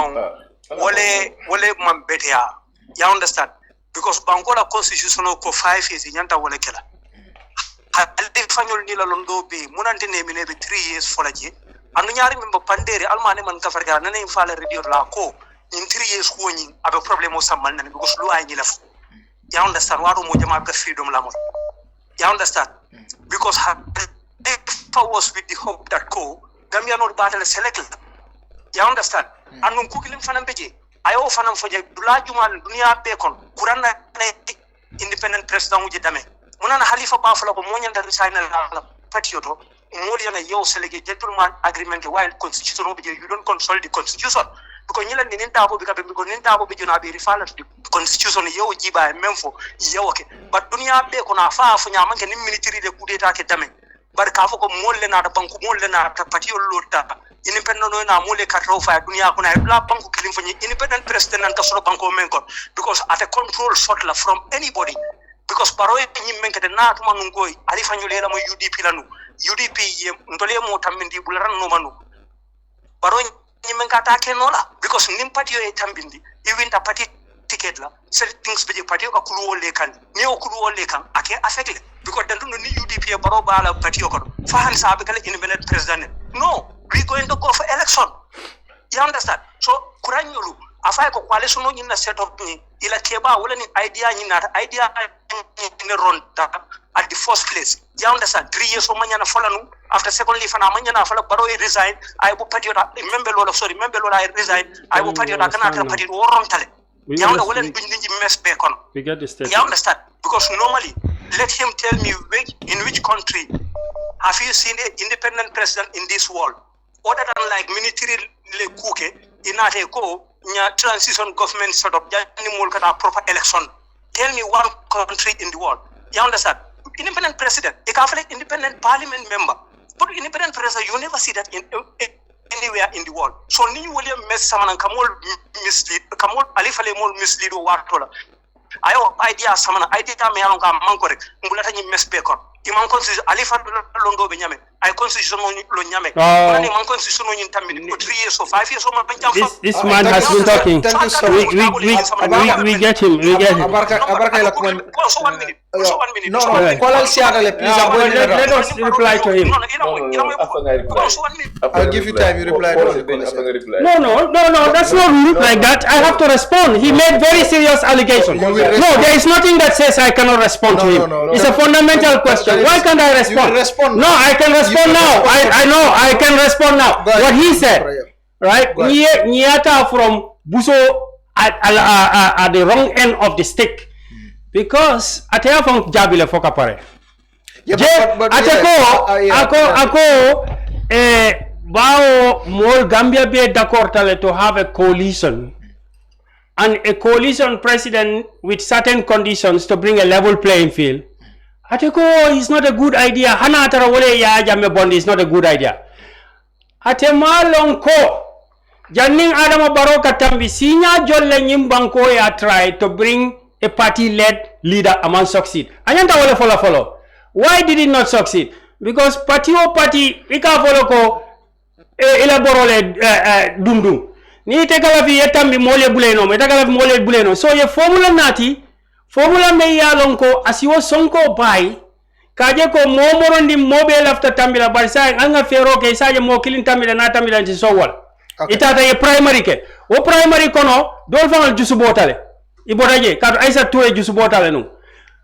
wole mam betia you understand because bangola constitutional ko 5 years nyanta wole kala alde fanyol ni la londo be munante ne mine be 3 years folaje anu nyaari memba pandere almane man ka farga nane fala radio la ko in 3 years ko nyi abe problem o samal nan because lu ay ni la you understand waro mo jama ka freedom la mo you understand because if I was with the hope that ko Gambia not battle select you understand anu ko kilim fanam beje ayo fanam foje dula jumal dunia be kon kuranna independent president uje dame munana halifa bafala ko monyanta china la patrioto moli yana yo selege gentleman agreement while constitution obi you don't consult the constitution because nyila ni ntabo bikabe because ntabo be jona be refer to the constitution yo jiba memfo yo okay but dunia be ko na fa fu nyama ke ni military de coup d'état ke dame bar ka fa ko molle na da banku molle na ta patio lota independent no na molle ka ro fa dunia ko na la banku kilim fa independent president nan ka so banko men kon because at a control shot la from anybody because paroy ni menkete na to manu goy ali fanyule la mo UDP lanu UDP ye ndole mo tambindi bularan no manu paroy ni menkata ke no la because nim patio e tambindi even ta party ticket la settings be patio ka kulu wole kan ni o kulu wole kan ake affect because dan no ni UDP e baro bala patio ko fa han sabe kala independent president no we going to go for election you understand so kuranyulu afay ko coalition no nyina set up ni ila keba wala ni idea nyina idea ni ronta at the first place you understand 3 years o manyana folanu after secondly fana manyana fala baro resign I will party remember I resign I will party kana ka party worontale you understand wala ni mess be kon we get this you understand because normally let him tell me in which country have you seen an independent president in this world other than like military le kuke inate ko nya transition government set up jani mol kata proper election tell me one country in the world you understand independent president a Catholic independent parliament member but independent president you never see that in anywhere in the world so ni William mess samana kamol mislead kamol alifale mol mislead o wartola ayo idea samana idea me yalon ka manko rek mbulata ni mess be kon imam constitution alifa londo be nyame ay constitution lo nyame wani man constitution ni tambi ko 3 years or 5 years or man jam this man has been talking we get him abarka ila ko so 1 minute no call al siada le please let us reply to him I'll give you time you reply to him no that's not rude like that I have to respond he made very serious allegations no there is nothing that says I cannot respond to him it's a fundamental question why can't I respond no I can respond now I know I can respond now what he said right Niata from Buso at the wrong end of the stick because ataya from Jabile Fokapare ako bao more Gambia be d'accord to have a coalition and a coalition president with certain conditions to bring a level playing field. I think, oh, it's not a good idea. Hana tarawole ya jamme bondi is not a good idea. Ate malong ko janning Adama Barrow katambi sinya jolle nyimbanko ya try to bring a party-led leader among succeed. Anyanta wale follow. Why did it not succeed? Because party ika follow ko elaborole dumdum. Ni tekala fi etambi mole buleno. So ye formula me yalon ko asiwo sonko bai kaje ko momorondi mobe lafta tambila barisa anga fero ke saje mo kilin tambila na tambila ci sowal itata ye primary ke o primary kono dol fangal jusu botale ibodaje kadu aisa toure jusu botale no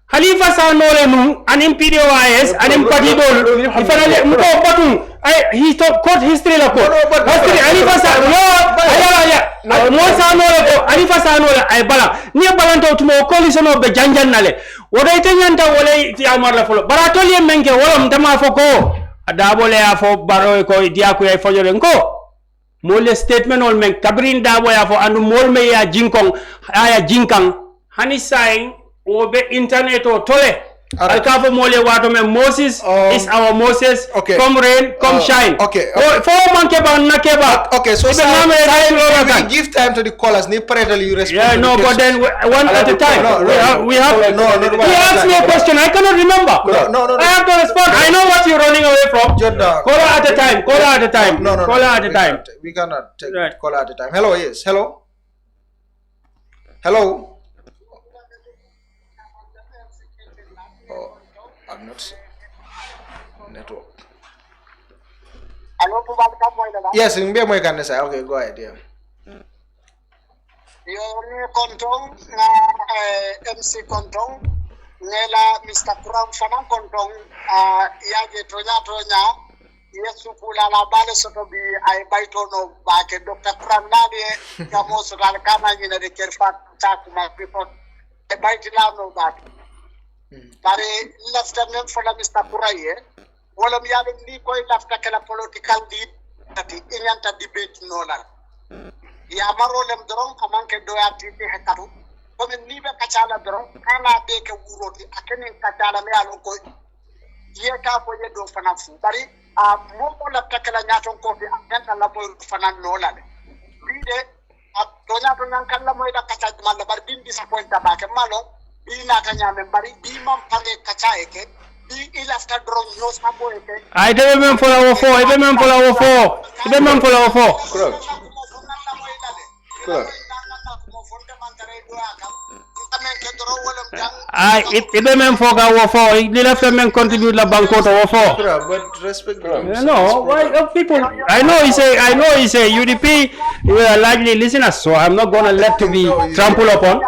Khalifa Sanore nu anim PDOIS anim party dol ifanale mko batun ay court history la ko history Khalifa Sanore mo Sanore ko Khalifa Sanore ay bala ni balanto tumo coalition of be janjan nale woday tanyanta wole ti amar la folo baratoli menke wala mtama foko adabole afo baro ko dia ko ay fojore ko mole statement ol men kabrin dabo ya fo andu mol me ya jinkong aya jinkang hani saying obe internet o tole alkafo mole wato men Moses is our Moses come rain come shine for manke ba nakeba so we give time to the callers ni parental you respond no but then one at a time we have he asked me a question I cannot remember I have to respond I know what you're running away from caller at a time caller at a time we cannot take caller at a time hello yes hello I'm not network. Yes, in be moy kan say okay go ahead yeah. Yo ni kontong na MC kontong ngela Mr. Kurang fana kontong yage tonya yesu kula la bale soto bi ay bayto no ba ke Dr. Kurang nade kamo so kala kama ngina de kerfa ta kuma people e bayti la no ba Pare lieutenant for Mr. Kuraye, wala mi yalo ni koy lafta kala political lead tati inyanta debate nola. Ya marolem doron amanke doya titi hekatu. Kome nibe kachala doron kana beke uroti akene kachala me yalo koy. Ye ka ko ye do fanafu. Bari momo lafta kala nyaton ko fi akenta la boy fanan nola le. Bide donya to nan kala moy da kacha malla bar bin disappoint ba ke malo. Ina kanya membari di mam pare kacha eke di ilafta drone news mambo eke I don't remember for our four the left men contribute la banco to but respect no why people I know he say UDP you are largely listeners so I'm not gonna let to be trampled upon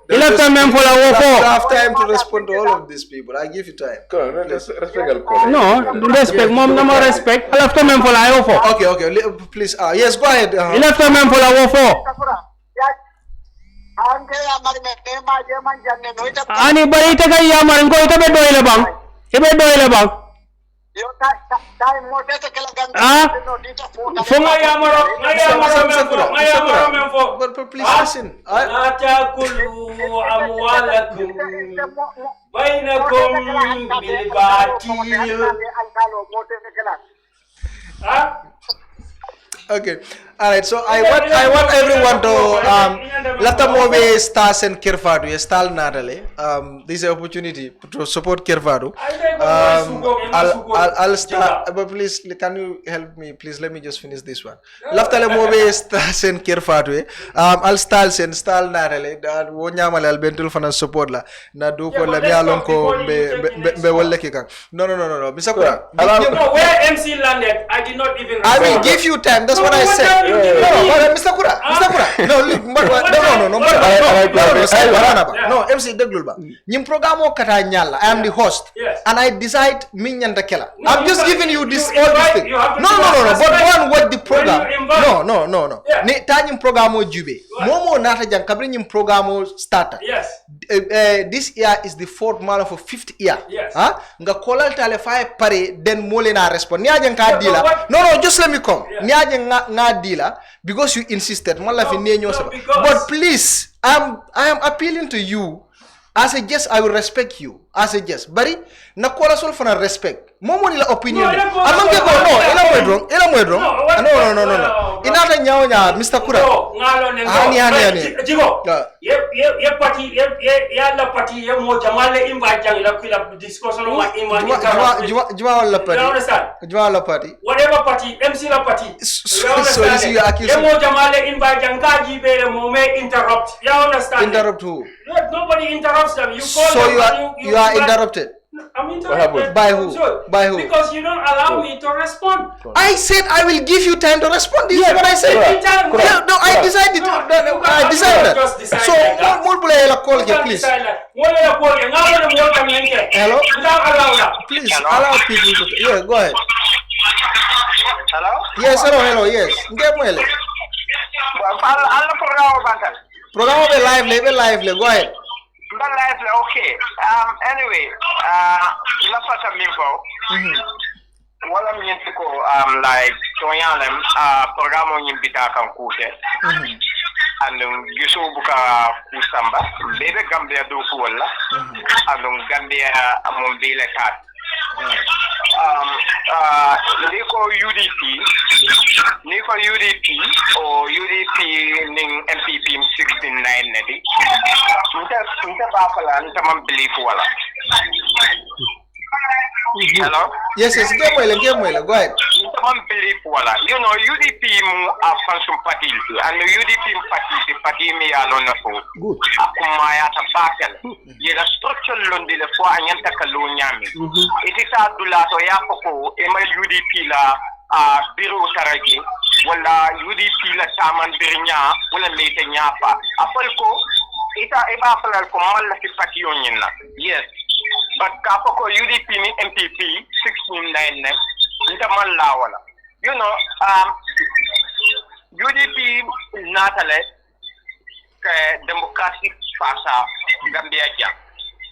the left men for our four have time to respond to all of these people I give you time respect mom no respect left men for our four okay please yes go ahead left men for our four ani bari ta kai ya marin ko ita be doile bang yo tai mo te kala ganda fonga ya maro memfo but please listen ata kullu amwalakum bainakum bil batil okay all right so I want everyone to let them move stars and Kirfadu stall natale this is an opportunity to support Kirfadu I'll start but please can you help me please let me just finish this one laftale move stars and Kirfadu I'll stall natale da wo nyamale al bentul fana support la na do ko la yalon ko be wolle ki kan no Mr. Kurang where MC landed I did not even I will give you time that's what I said. No, Mr. Kurang. No, No, MC Deglulba. Nim programo kata nyala. I am the host. Yes. And I decide minyanda kela. No, I'm just giving you this all this thing. You have to No. But go and watch the program. No. Yeah. Ne tanyim programo jube. Momo nata jang kabri nyim programo starter. Yes. This year is the 4th month of 5th year. Yes. Huh? Nga kolal tale fay pare then mole na respond. Niaje ka dila. No, just let me come. Niaje nga dila because you insisted. But please, I am appealing to you. As a guest, I will respect you. As a guest. Bari, na kola sol fana respect. Momo nila opinion. No. Ela mo wrong. No. Inata nyao nya Mr. Kurang. Hani. Jigo. Ye party la party ye mo jamale invite jang la kila discussion ma Juma wala party. You understand? Juma wala party. Whatever party, MC la party. So you accuse. Ye mo jamale invite jang ka jibe mo me interrupt. You understand? Interrupt who? Nobody interrupts them. You call so them you are interrupted. I'm interrupted. By who? By who? Because you don't allow me to respond. I said I will give you time to respond. This is what I said. No, I decided. I decided. So, please. Hello? Please, allow people to... Yeah, go ahead. Hello? Yes, hello, yes. Program lively. Go ahead. Okay. Anyway, lafata mimpo. Wala mnyentiko like toyalem programo nyimbita kan kute. Andung yusu buka kusamba. Bebe Gambia do kuwala. Andung Gambia mombile kat. Niko UDP or UDP ning MPP 16-9 nedi. Nta bapala nta mambili wala. Hello? Yes, game well, go ahead. Nta mambili wala. You know UDP mu a function party and UDP party me alona so. Good. Akumaya tabakel. Yela structure londi le fo anyanta kalonyami. Itisa dulato ya poko ema UDP la biro taragi wala UDP la taman birinya wala mete nyapa apalko ita eba falal ko malla ci parti yonyina yes but kapoko UDP ni MPP 1699 nta malla wala you know UDP natale democratic fasa Gambia jam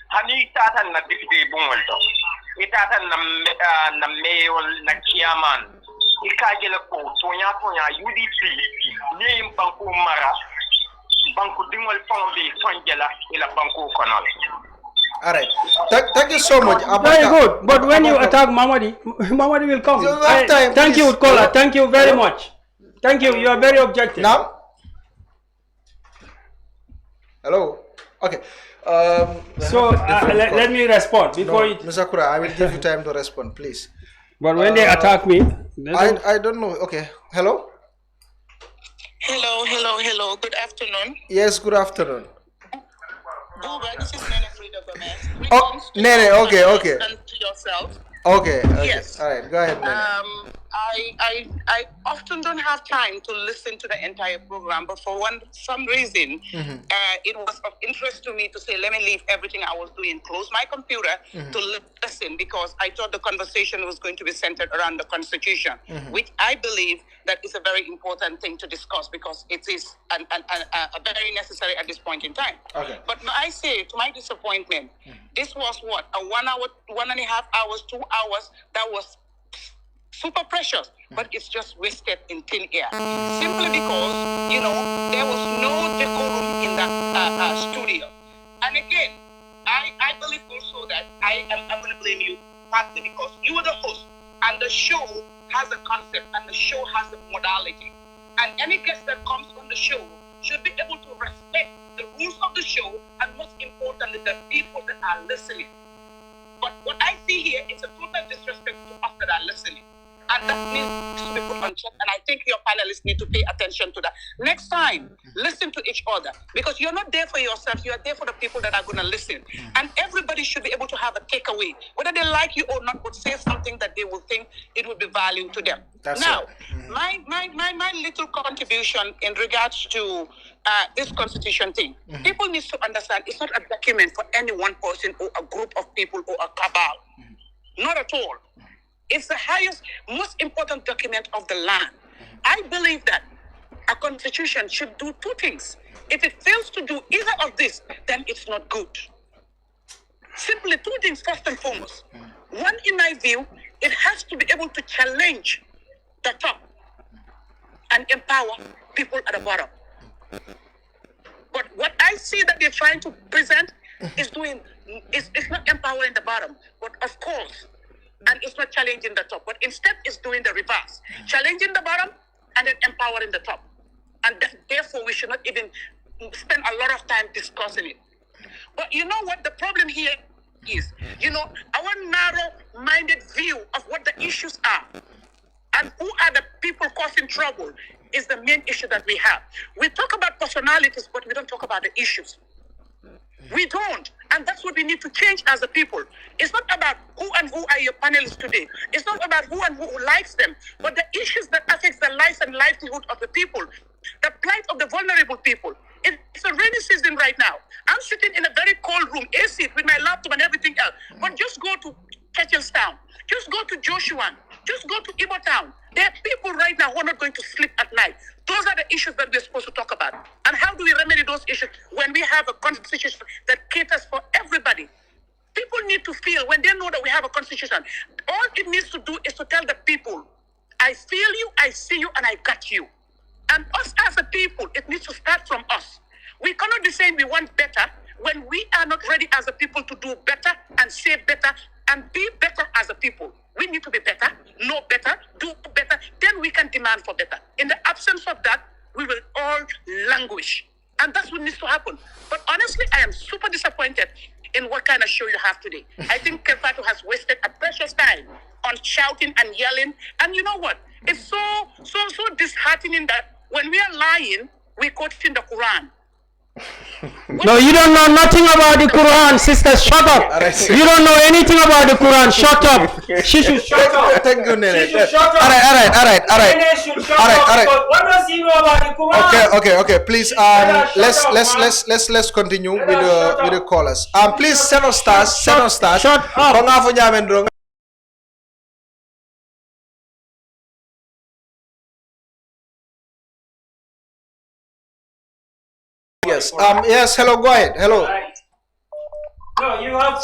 hani tatan na député bungolto itatan na mayor na chairman ikajele ko tonya UDP ni banku mara banku dingol fombe fanjela ila banku konol. All right. Thank you so much. Very good. But when you attack Mamadi will come. Thank you, caller. Thank you very much. Thank you. You are very objective. Now? Hello? Okay. So let me respond before you... Mr. Kura, I will give you time to respond, please. But when they attack me... I don't know. Okay. Hello? Hello. Good afternoon. Yes, good afternoon. This is Nene Frida Gomez. Oh, Nene, okay. And to yourself. Okay. Yes. All right, go ahead, Nene. I often don't have time to listen to the entire program, but for some reason, it was of interest to me to say, let me leave everything I was doing, close my computer to listen, because I thought the conversation was going to be centered around the Constitution, which I believe that is a very important thing to discuss, because it is a very necessary at this point in time. Okay. But I say, to my disappointment, this was what, a 1 hour, 1.5 hours, 2 hours, that was super precious, but it's just wasted in thin air. Simply because, there was no decorum in that studio. And again, I believe also that I'm going to blame you partly because you were the host, and the show has a concept, and the show has a modality. And any guest that comes on the show should be able to respect the rules of the show, and most importantly, the people that are listening. But what I see here is a total disrespect to us that are listening. And that needs to be put on check. And I think your panelists need to pay attention to that. Next time, listen to each other, because you're not there for yourself. You are there for the people that are going to listen. And everybody should be able to have a takeaway, whether they like you or not, but say something that they will think it will be value to them. Now, my little contribution in regards to this constitution thing, people need to understand it's not a document for any one person or a group of people or a cabal. Not at all. It's the highest, most important document of the land. I believe that a constitution should do two things. If it fails to do either of this, then it's not good. Simply two things, first and foremost. One, in my view, it has to be able to challenge the top and empower people at the bottom. But what I see that they're trying to present is it's not empowering the bottom, but of course, and it's not challenging the top, but instead it's doing the reverse, challenging the bottom and then empowering the top. And therefore, we should not even spend a lot of time discussing it. But you know what the problem here is? You know, our narrow-minded view of what the issues are and who are the people causing trouble is the main issue that we have. We talk about personalities, but we don't talk about the issues. We don't. And that's what we need to change as a people. It's not about who and who are your panelists today. It's not about who and who likes them, but the issues that affect the lives and livelihood of the people, the plight of the vulnerable people. It's a rainy season right now. I'm sitting in a very cold room, AC, with my laptop and everything else. But just go to Ketchelstown. Just go to Joshua. Just go to Ibo Town. There are people right now who are not going to sleep at night. Those are the issues that we're supposed to talk about. And how do we remedy those issues when we have a constitution that caters for everybody? People need to feel, when they know that we have a constitution, all it needs to do is to tell the people, I feel you, I see you, and I got you. And us as a people, it needs to start from us. We cannot be saying we want better when we are not ready as a people to do better and say better and be better as a people. We need to be better, know better, do better, then we can demand for better. In the absence of that, we will all languish. And that's what needs to happen. But honestly, I am super disappointed in what kind of show you have today. I think Kefato has wasted a precious time on shouting and yelling. And you know what? It's so disheartening that when we are lying, we quote in the Quran. No, you don't know nothing about the Quran, sister. Shut up. You don't know anything about the Quran. Shut up. She should shut up. Thank you, Nene. She should shut up. All right. Nene should shut up. What does he know about the Quran? Okay. Please, let's continue with the callers. Please send us stars. Shut up. Yes, hello, go ahead. Hello. No, you have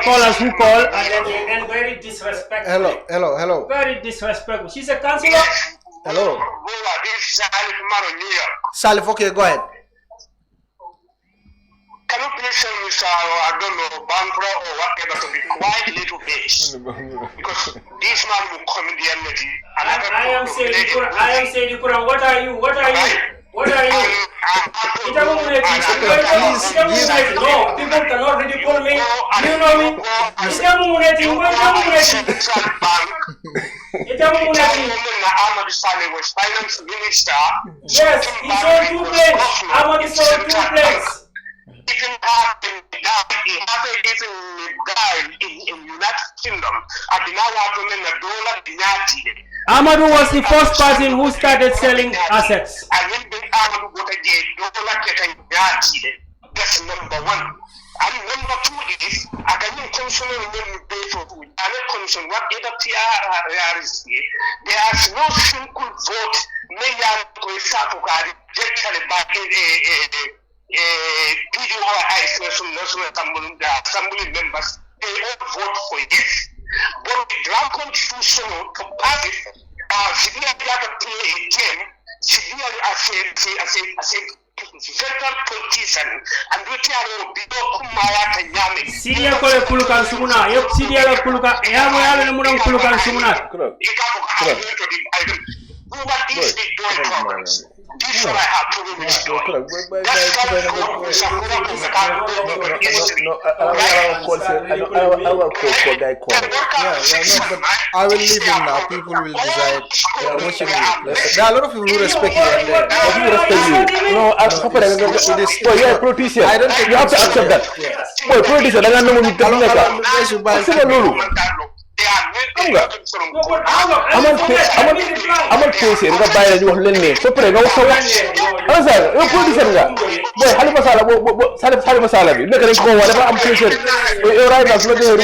callers who call and then very disrespectful. Hello. Very disrespectful. She's a counselor. Hello. Salif, okay, go ahead. Can you please tell me, sir, I don't know, Bankra or whatever, to be quite a little bit? Because this man will come in the energy. I am saying the Quran. What are you? No, people cannot ridicule me. You know me. Was finance minister. Yes, he sold 2 planes. Ahmad sold 2 planes. It happened in United Kingdom. Ahmadu was the first person who started selling assets. That's number one. And number two is, I can concern whatever TRRs, there's no single vote PDOIS National Assembly members, they all vote for yes. But the draft constitution to pass it, should be able to play a game, should be as a veteran politician, and we are below Syria kole kulukan sumuna, yep Syria la kuluka, ya mo yalo na munang kulukan sumuna. This one I have proven with this story. That's why I want to support this industry. I will leave him now. People will decide. There are a lot of people who respect you and who respect you. No, you're a politician. I don't think you have to accept that. Boy, politician, I don't know what you I'm not facing the buyer you want to so pray no so answer you put this in that boy hali masala bi nek rek ko wala am facing you right now so the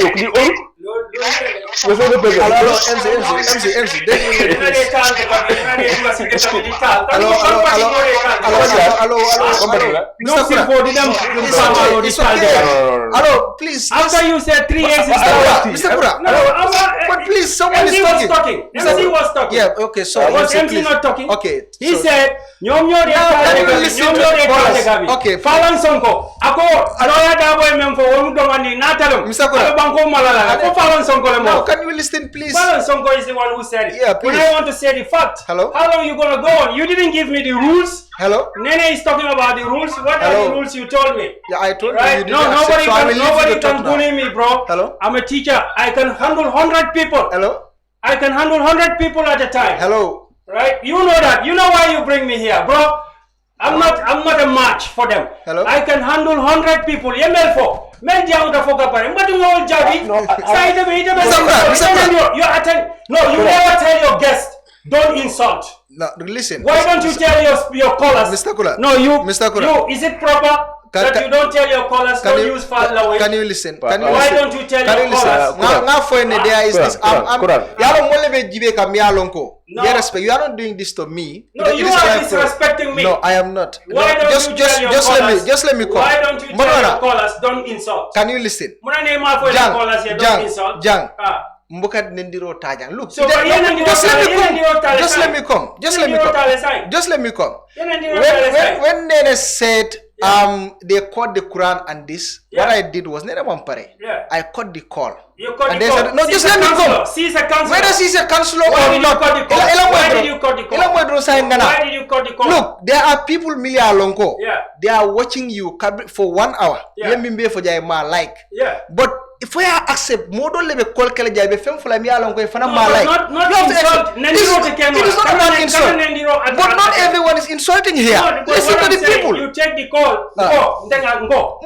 Hello, please. After you said 3 years, Mr. Kura. But please, someone is talking. MC was talking. Yeah, okay, so was MC not talking? Okay. He said, okay, Falan Sonko. Ako, Aloya Dabo Memfo, Omdomani, Natalum. Mr. Kura. Banko Malala. Ako Falan Sonko. Now, can you listen, please? Falan Sonko is the one who said it. Yeah, please. When I want to say the fact. Hello? How long are you going to go on? You didn't give me the rules. Hello? Nene is talking about the rules. What are the rules you told me? Yeah, I told right? you. No, nobody can bully me, bro. Hello? I'm a teacher. I can handle 100 people. Hello? I can handle 100 people at a time. Hello? Right? You know that. You know why you bring me here, bro. I'm not a match for them. Hello? I can handle 100 people. Yemelfo. Men diang da foka pare. Mbatu ngol jabi. You attend. No, you never tell your guest. Don't insult. No, listen. Why don't you tell your callers? Mr. Kula. No, you. Mr. Kula. You. Is it proper that you don't tell your callers? Don't use foul language. Can you listen? Why don't you tell your callers? Now for there is this. You are not doing this to me. No, you are disrespecting me. No, I am not. Why don't you tell your callers? Just let me come. Why don't you tell your callers? Don't insult. Can you listen? Jang. Mbukat nendiro tajang. Look, so just let me come. When Nene said they caught the Quran and this, what I did was Nene Mampare. I caught the call. You caught and the call. Said, no, just let me come. Whether she's a counselor or not. Why did you cut the call? Why did you cut the call? Look, there are people Milia Lonko. Yeah. They are watching you for 1 hour. Yeah. Yeah. But if we accept model lebe call kele jaibe fem fula mi alon ko e fana ma like not insult. It is not about insult. But not everyone is insulting here. Listen to the people. You take the call. Go.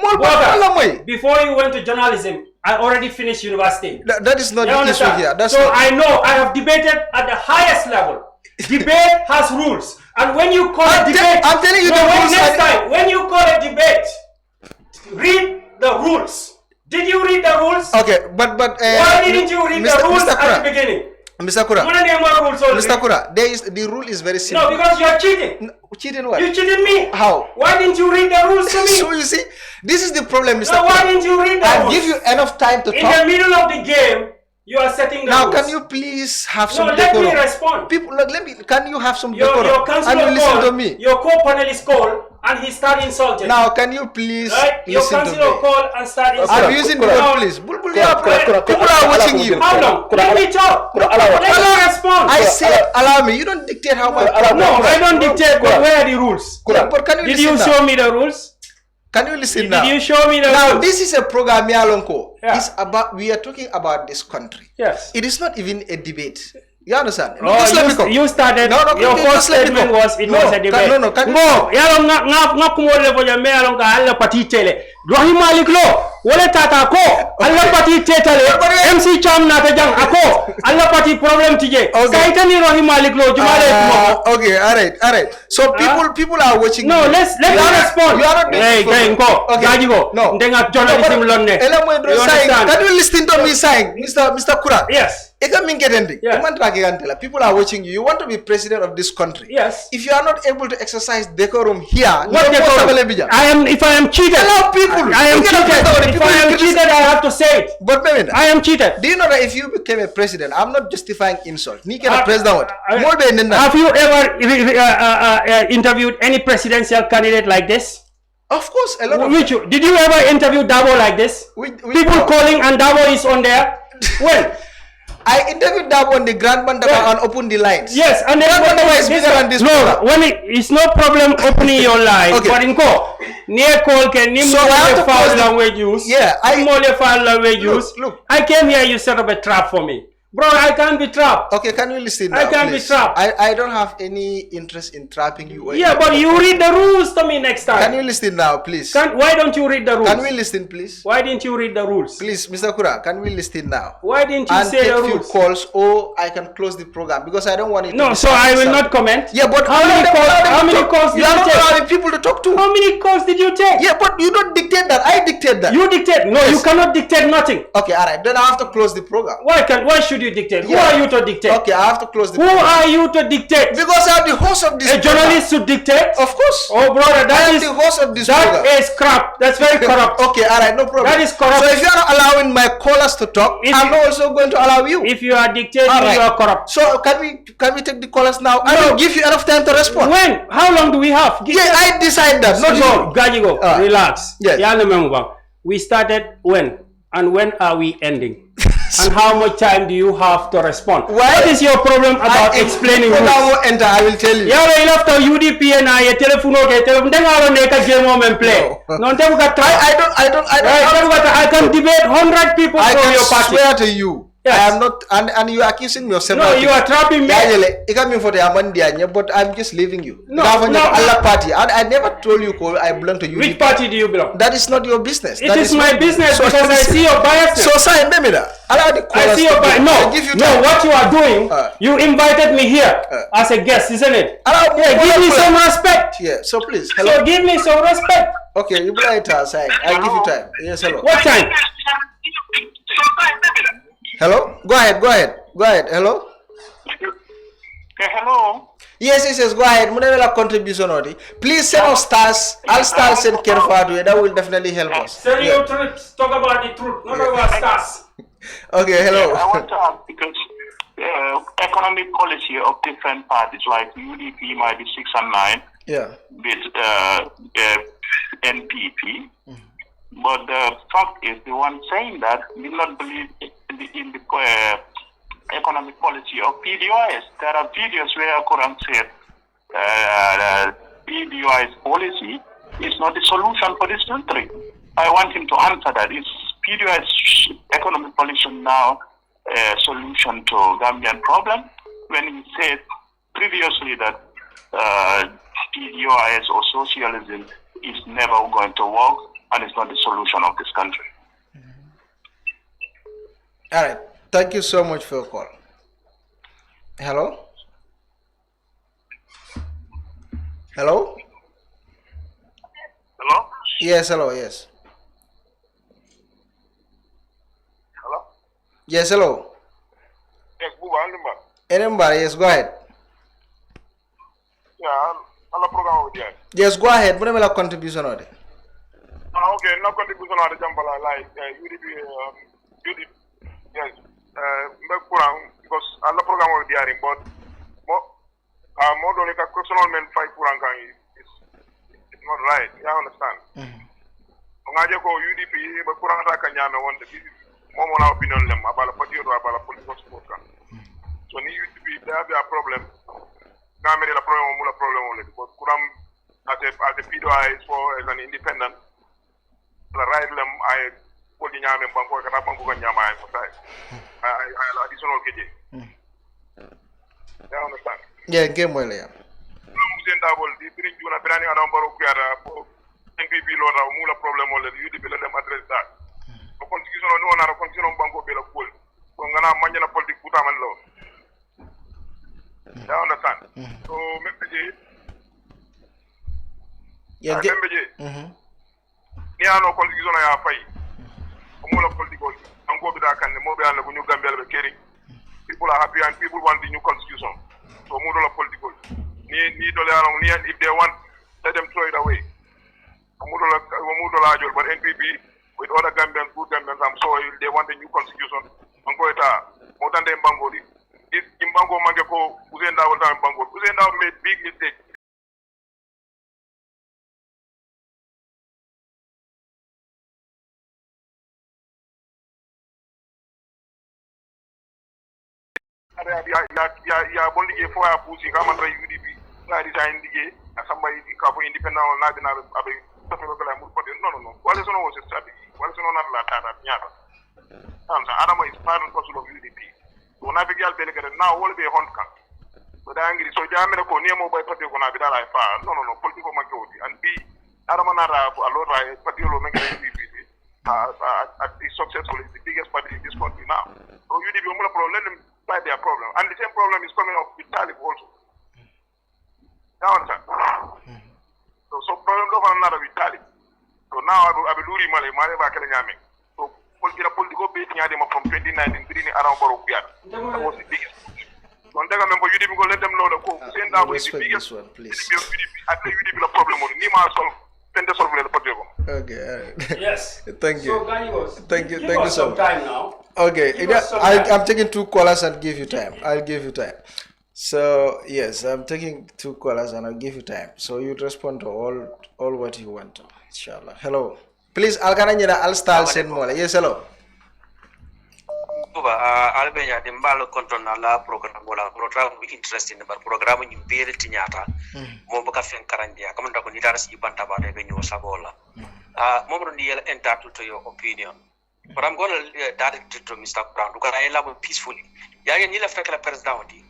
Before you went to journalism, I already finished university. That is not the issue here. I know I have debated at the highest level. Debate has rules. And when you call a debate, I'm telling you the rules. Next time, when you call a debate, read the rules. Did you read the rules? Okay, but why didn't you read the rules at the beginning? Mr. Kura, Mr. Kura, the rule is very simple. No, because you are cheating. Cheating what? You cheated me. How? Why didn't you read the rules to me? So you see, this is the problem, Mr. No, why didn't you read the rules? I give you enough time to talk. In the middle of the game, you are setting the rules. Now, can you please have some decorum? No, let me respond. People, can you have some decorum? Your counselor and you listen to me. Your co-panelist call and he started insulting. Now, can you please listen to me? Your counselor call and start insulting. I'm using the word please. People are watching you. How long? Let me talk. Let me respond. I said allow me. You don't dictate how much. No, I don't dictate, but where are the rules? But can you Did you show me the rules? Can you listen now? Did you show me the rules? Now, this is a program, Yalonko. It's about, we are talking about this country. Yes. It is not even a debate. You understand? Oh, just let me come. You started. Your first statement was it was a debate. No. Yalong nga kumole for me along ka alla pati tele. Rohi Malik lo. Wale tata ko. Alla pati tetale. MC Cham na tajang ako. Alla pati problem tije. Kaita ni Rohi Malik lo. Jumale okay, all right. So people are watching. No, let's respond. You are not. Hey, go. Okay. No. Ndenga journalism lonne. Can you listen to me saying, Mr. Kurang? Yes. People are watching you. You want to be president of this country. Yes. If you are not able to exercise decorum here, what decorum? If I am cheated, allow people. I am cheated. If I am cheated, I have to say it. But I am cheated. Do you know that if you became a president, I'm not justifying insult. Have you ever interviewed any presidential candidate like this? Of course, a lot of Did you ever interview Dabo like this? People calling and Dabo is on there. Well, I interviewed that one, the Grand Bandaba, and opened the lines. Yes, and Grand Bandaba is bigger than this. No, when it's no problem opening your line. Okay. But in call, near call can you foul language use? Yeah, Look, I came here. You set up a trap for me. Bro, I can't be trapped. Okay, can you listen now, I can't please? be trapped. I don't have any interest in trapping you. Yeah, but you read the rules to me next time. Can you listen now, please? Why don't you read the rules? Can we listen, please? Why didn't you read the rules? Please, Mr. Kurang, can we listen now? Why didn't you say the rules? And take few calls, or I can close the program because I don't want it. No, so I will not comment. Yeah, but how many calls did you take? You are not allowing people to talk to. How many calls did you take? Yeah, but you don't dictate that. I dictate that. You dictate. No, you cannot dictate nothing. Okay, all right. Then I have to close the program. Why should you dictate? Yeah. Who are you to dictate? Okay, I have to close the program. Who are you to dictate? Because I'm the host of this program. A journalist should dictate? Of course. Oh, brother, I am the host of this program. That is crap. That's very corrupt. Okay, all right, no problem. That is corrupt. So if you are not allowing my callers to talk, I'm not also going to allow you. If you are dictating, you are corrupt. So can we take the callers now? I will give you enough time to respond. When? How long do we have? Yeah, I decide that. Not you. Gajigo, relax. Yes. We started when? And when are we ending? And how much time do you have to respond? What is your problem about explaining rules? I will tell you. Yeah, we left the UDP and I telephone. Then I will make a game and play. No, I can debate 100 people from your party. I swear to you. Yes. I am not, and you are accusing me of several things. No, you are trapping me. But I'm just leaving you. No, party. I never told you I belong to you. Which party do you belong? That is not your business. It is my business because I see your bias. So, I see your bias. No, what you are doing, you invited me here as a guest, isn't it? Give me some respect. Yeah, so please. Hello. So give me some respect. Okay, you play it aside. I give you time. Yes, hello. What time? Hello? Go ahead. Hello? Hello? Yes. Go ahead. Munawela contribution odi. Please send us stars. All stars and Kerfadu. That will definitely help us. Send your truth. Talk about the truth, not about stars. Okay, hello. I want to ask because economic policy of different parties like UDP might be 6 and 9. Yeah. With NPP. But the fact is, the one saying that will not believe in the economic policy of PDOIS. There are videos where Kurang said PDOIS policy is not the solution for this country. I want him to answer that. Is PDOIS economic policy now a solution to Gambian problem? When he said previously that PDOIS or socialism is never going to work, and it's not the solution of this country. All right. Thank you so much for your call. Hello? Hello? Hello? Yes, hello, yes. Hello? Yes, hello. Yes, Buba, Anybody, yes, go ahead. Yeah, I'm a program with you. Yes, go ahead. What about contribution on it? Okay, no contribution on the Jambala, like UDP, yes, because I'm a program with the but more than a personal men fight Kurang is not right. I understand. Ngaje ko UDP ba Kurang ta kanyame wonde bi momo na opinion lem abala patio do abala political support kan. So ni UDP there be a problem. Gamere la problem mo la problem wonde because Kurang as a PDOIS for as an independent la right lem I ko di nyame banko kata banko ko nyama ay ko tay. I additional keje. I understand. Yeah, game well, yeah. Di bring you na brani adam baro kuyara po NPP lora mula problem wala UDP la dem address that. Ko constitution no na constitution banko be la kol. Ko ngana manya na politique buta man lo. I understand. So membeje yeah, membeje. Ni ano constitution ya fay. Mula politique banko be da kan mo be ala bu ñu gambel be keri. People are happy and people want the new constitution. So mudo la political. If they want, let them throw it away. But NPP with other Gambians, good Gambians, I'm sorry, they want a new constitution. More than them Bango. This Imbango Mangeko, Uzenda made big mistakes. ya bon liggéey fo ya pousi ka man ray UDP nga design liggéey asamba ka fo independent na dina abe tafe ko la mu ko non wala sono wo strategy wala sono na la tata nyaata tamsa adama is part and parcel of UDP so na be gal be le na wala be hon kan so da ngiri so jamere ko nemo bay pati ko na bi dala fa non politiko ma jodi and bi adama na ra alora pati lo men UDP is successful, is the biggest party in this country now. So UDP will let them fight their problem. And the same problem is coming up with Talib also. You understand? So problem government another with Talib. So now I will do Male back in Yami. So political base from 2019 around Borough. That was the biggest. So I'm member UDP go let them know the code. Send out with the biggest one, please. UDP, I think UDP the problem with Nima solve. Okay. Yes. Thank you. So, thank you so much. Time now. Okay. I'm taking 2 callers and give you time. I'll give you time. So yes, I'm taking 2 callers and I'll give you time. So you respond to all what you want to. Inshallah. Hello. Please, I'll start send more. Yes, hello. Albania de mbalo konton la program with interest in the program you be it nyata mo baka fen karandia comme ndako ni dara si banta ba de benyo sabola mo ndi yel entitled to your opinion but I'm going to direct to Mr. Brown because I love peacefully ya ni la fekk la president di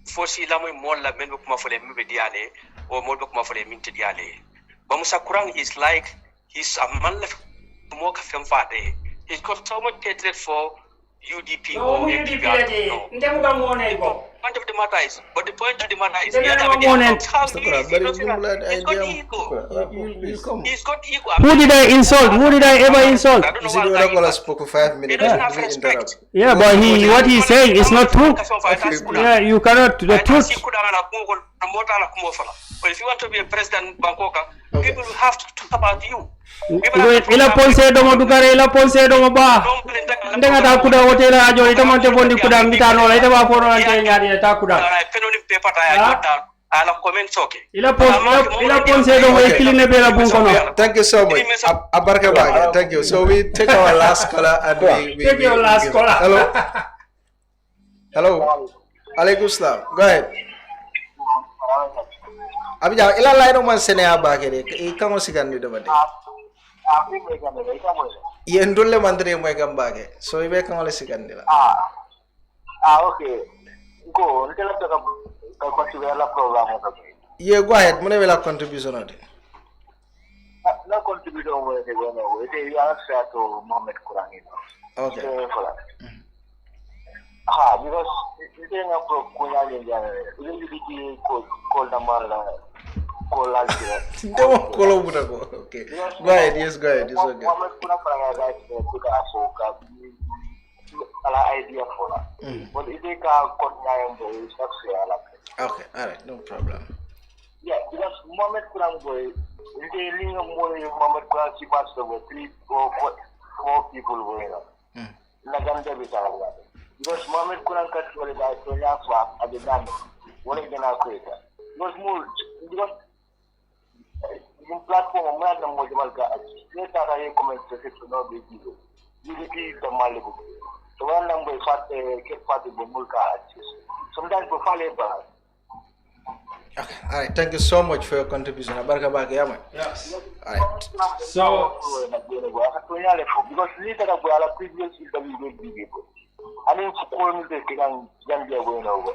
fo si la moy mo la men ko ma fole mi be diale o mo ko ma fole min te diale ba Musa Kurang is like he's a man left mo ka fen fa de he's got so much hatred for UDP no, UDP no. Point of the matter is, but the point of the matter is, he's got ego. Who did I insult? Who did I ever insult? Spoke for 5 minutes. Yeah, but what he's saying is not true. Yeah, you cannot. The truth. But if you want to be a president, Bangkok, people will have to talk about you. Ila ponse domo dukare ila ponse domo ba ndenga ta kuda hotel ajo ita monte bondi kuda mitano la ita ba foro ante nyari ta kuda ala comments okay ila ponse domo ekiline bela bunko no. Thank you so much. Abarka baga. Thank you. So we take our last caller and we take your last caller. Hello. Alaikum salam. Go ahead. Abija ila line man sene abake de e kamo sigandi de bade. Yendulle mandre moy gambage so ibe kamale sigandi la okay go ntela ka contribute la program yeah go ahead mune wela contribution ade na contribution mo de no ite ya sa to Mamadi Kurang okay because ite na pro kunya njana ile biki call number la okay. Go ahead, yes, go ahead. It's okay. Okay, alright, no problem. Yeah, because Mamadi Kurang boy, Mamadi Kurang she passed over 3 or 4 people going up. Because Mamadi Kurang cut for the Tonya swap at the dam. What are you going to create? Because more, because in platform man na mo jamal ka ne ta ka ye comment se to no be video UDP to malibu to one number fat ke fat bo mulka sometimes go fale ba. Okay, all right, thank you so much for your contribution. Abarka baga yama. Yes. All right. So because later go ala previous interview with people I mean to call me the kan Gambia going over.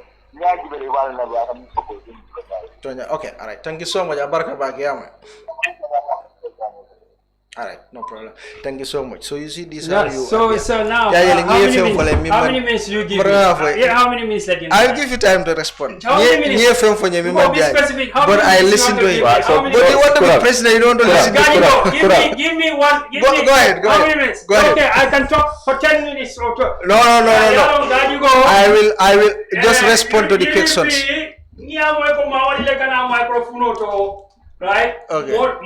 Okay, all right. Thank you so much. Abarka baga. All right, no problem. Thank you so much. So you see this how you. So now, how many minutes you give me? How many minutes let you? I'll give you time to respond. How many minutes? But I listen to it. But you want to be president, you don't want to listen to it. Give me one. Go ahead. How many minutes? Go ahead. Okay, I can talk for 10 minutes or 2. No. You go. I will just respond to the questions. Right? Okay. More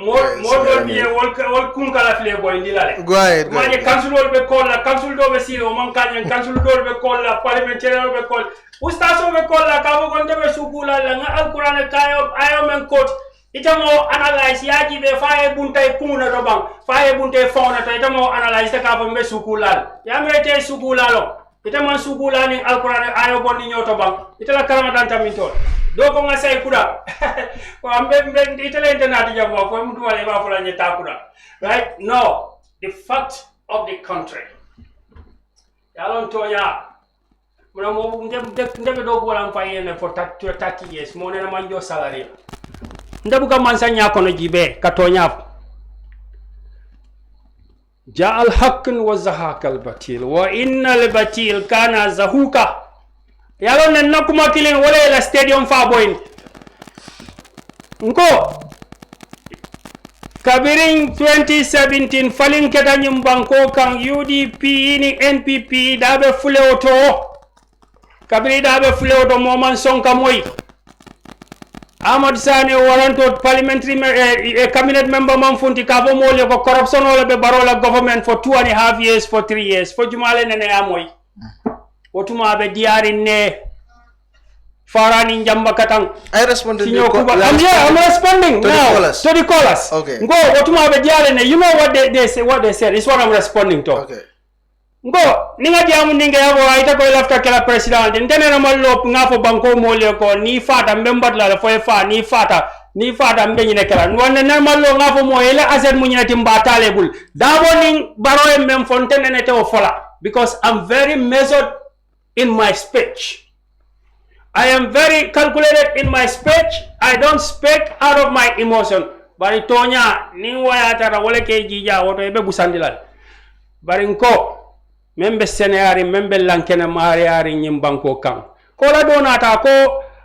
don't be all kunkala flavor in the Go ahead. Council will be called, council do be see, Oman Canyon, council do be called, parliamentarian will be called. Ustaso be called, Kabo Gonde Sugula, Al Quran, I am and court. Itamo analyze Yaki be fire bunte kuna robang, fire bunte fauna, itamo analyze the Kabo Mesukula. Yamrete Sugulalo. ita man sugula ni alquran ayo bonni nyoto bang ita la karama dan tamintol do ko ngasay kuda ko ambe ita la internet jambo ko mutu wala ba fula nyeta kuda right no the fact of the country yalon tonya muna mo ndebe do bolan fayene for 30 years mo nena manjo salary ndabu ka man sanya kono jibe katonya ja al haqq wa zahaq al batil wa innal batil kana zahuka yalon nen nakuma kilin wala la stadium fa boyin nko kabirin 2017 falin keta nyum banko kan UDP ni NPP dabe fule oto kabiri dabe fule oto moman sonka moy Ahmad Sane waranto parliamentary cabinet member man funti kabo mole ko corruption wala be barola government for 2.5 years for 3 years for jumale nene amoy wotuma be diari ne farani njamba katang I responded to I'm responding now to the callers. Okay. Go wotuma be diari ne you know what they say what they said is what I'm responding to. Okay. Ngo ninga diamu ninga yabo aita ko lafta kala president ndene na mallo ngafo banko mole ko ni fata member la fo fa ni fata mbe nyine kala wonne na mallo ngafo mo ele azet mu nyine timbatale bul dabo ning baro mem fontaine ne te o fola because I'm very measured in my speech. I am very calculated in my speech. I don't speak out of my emotion. Bari tonya ni waya tara wala ke jija woto ebe busandilal bari nko membe senayari membe lankena mariari nyimbanko kan kola donata ko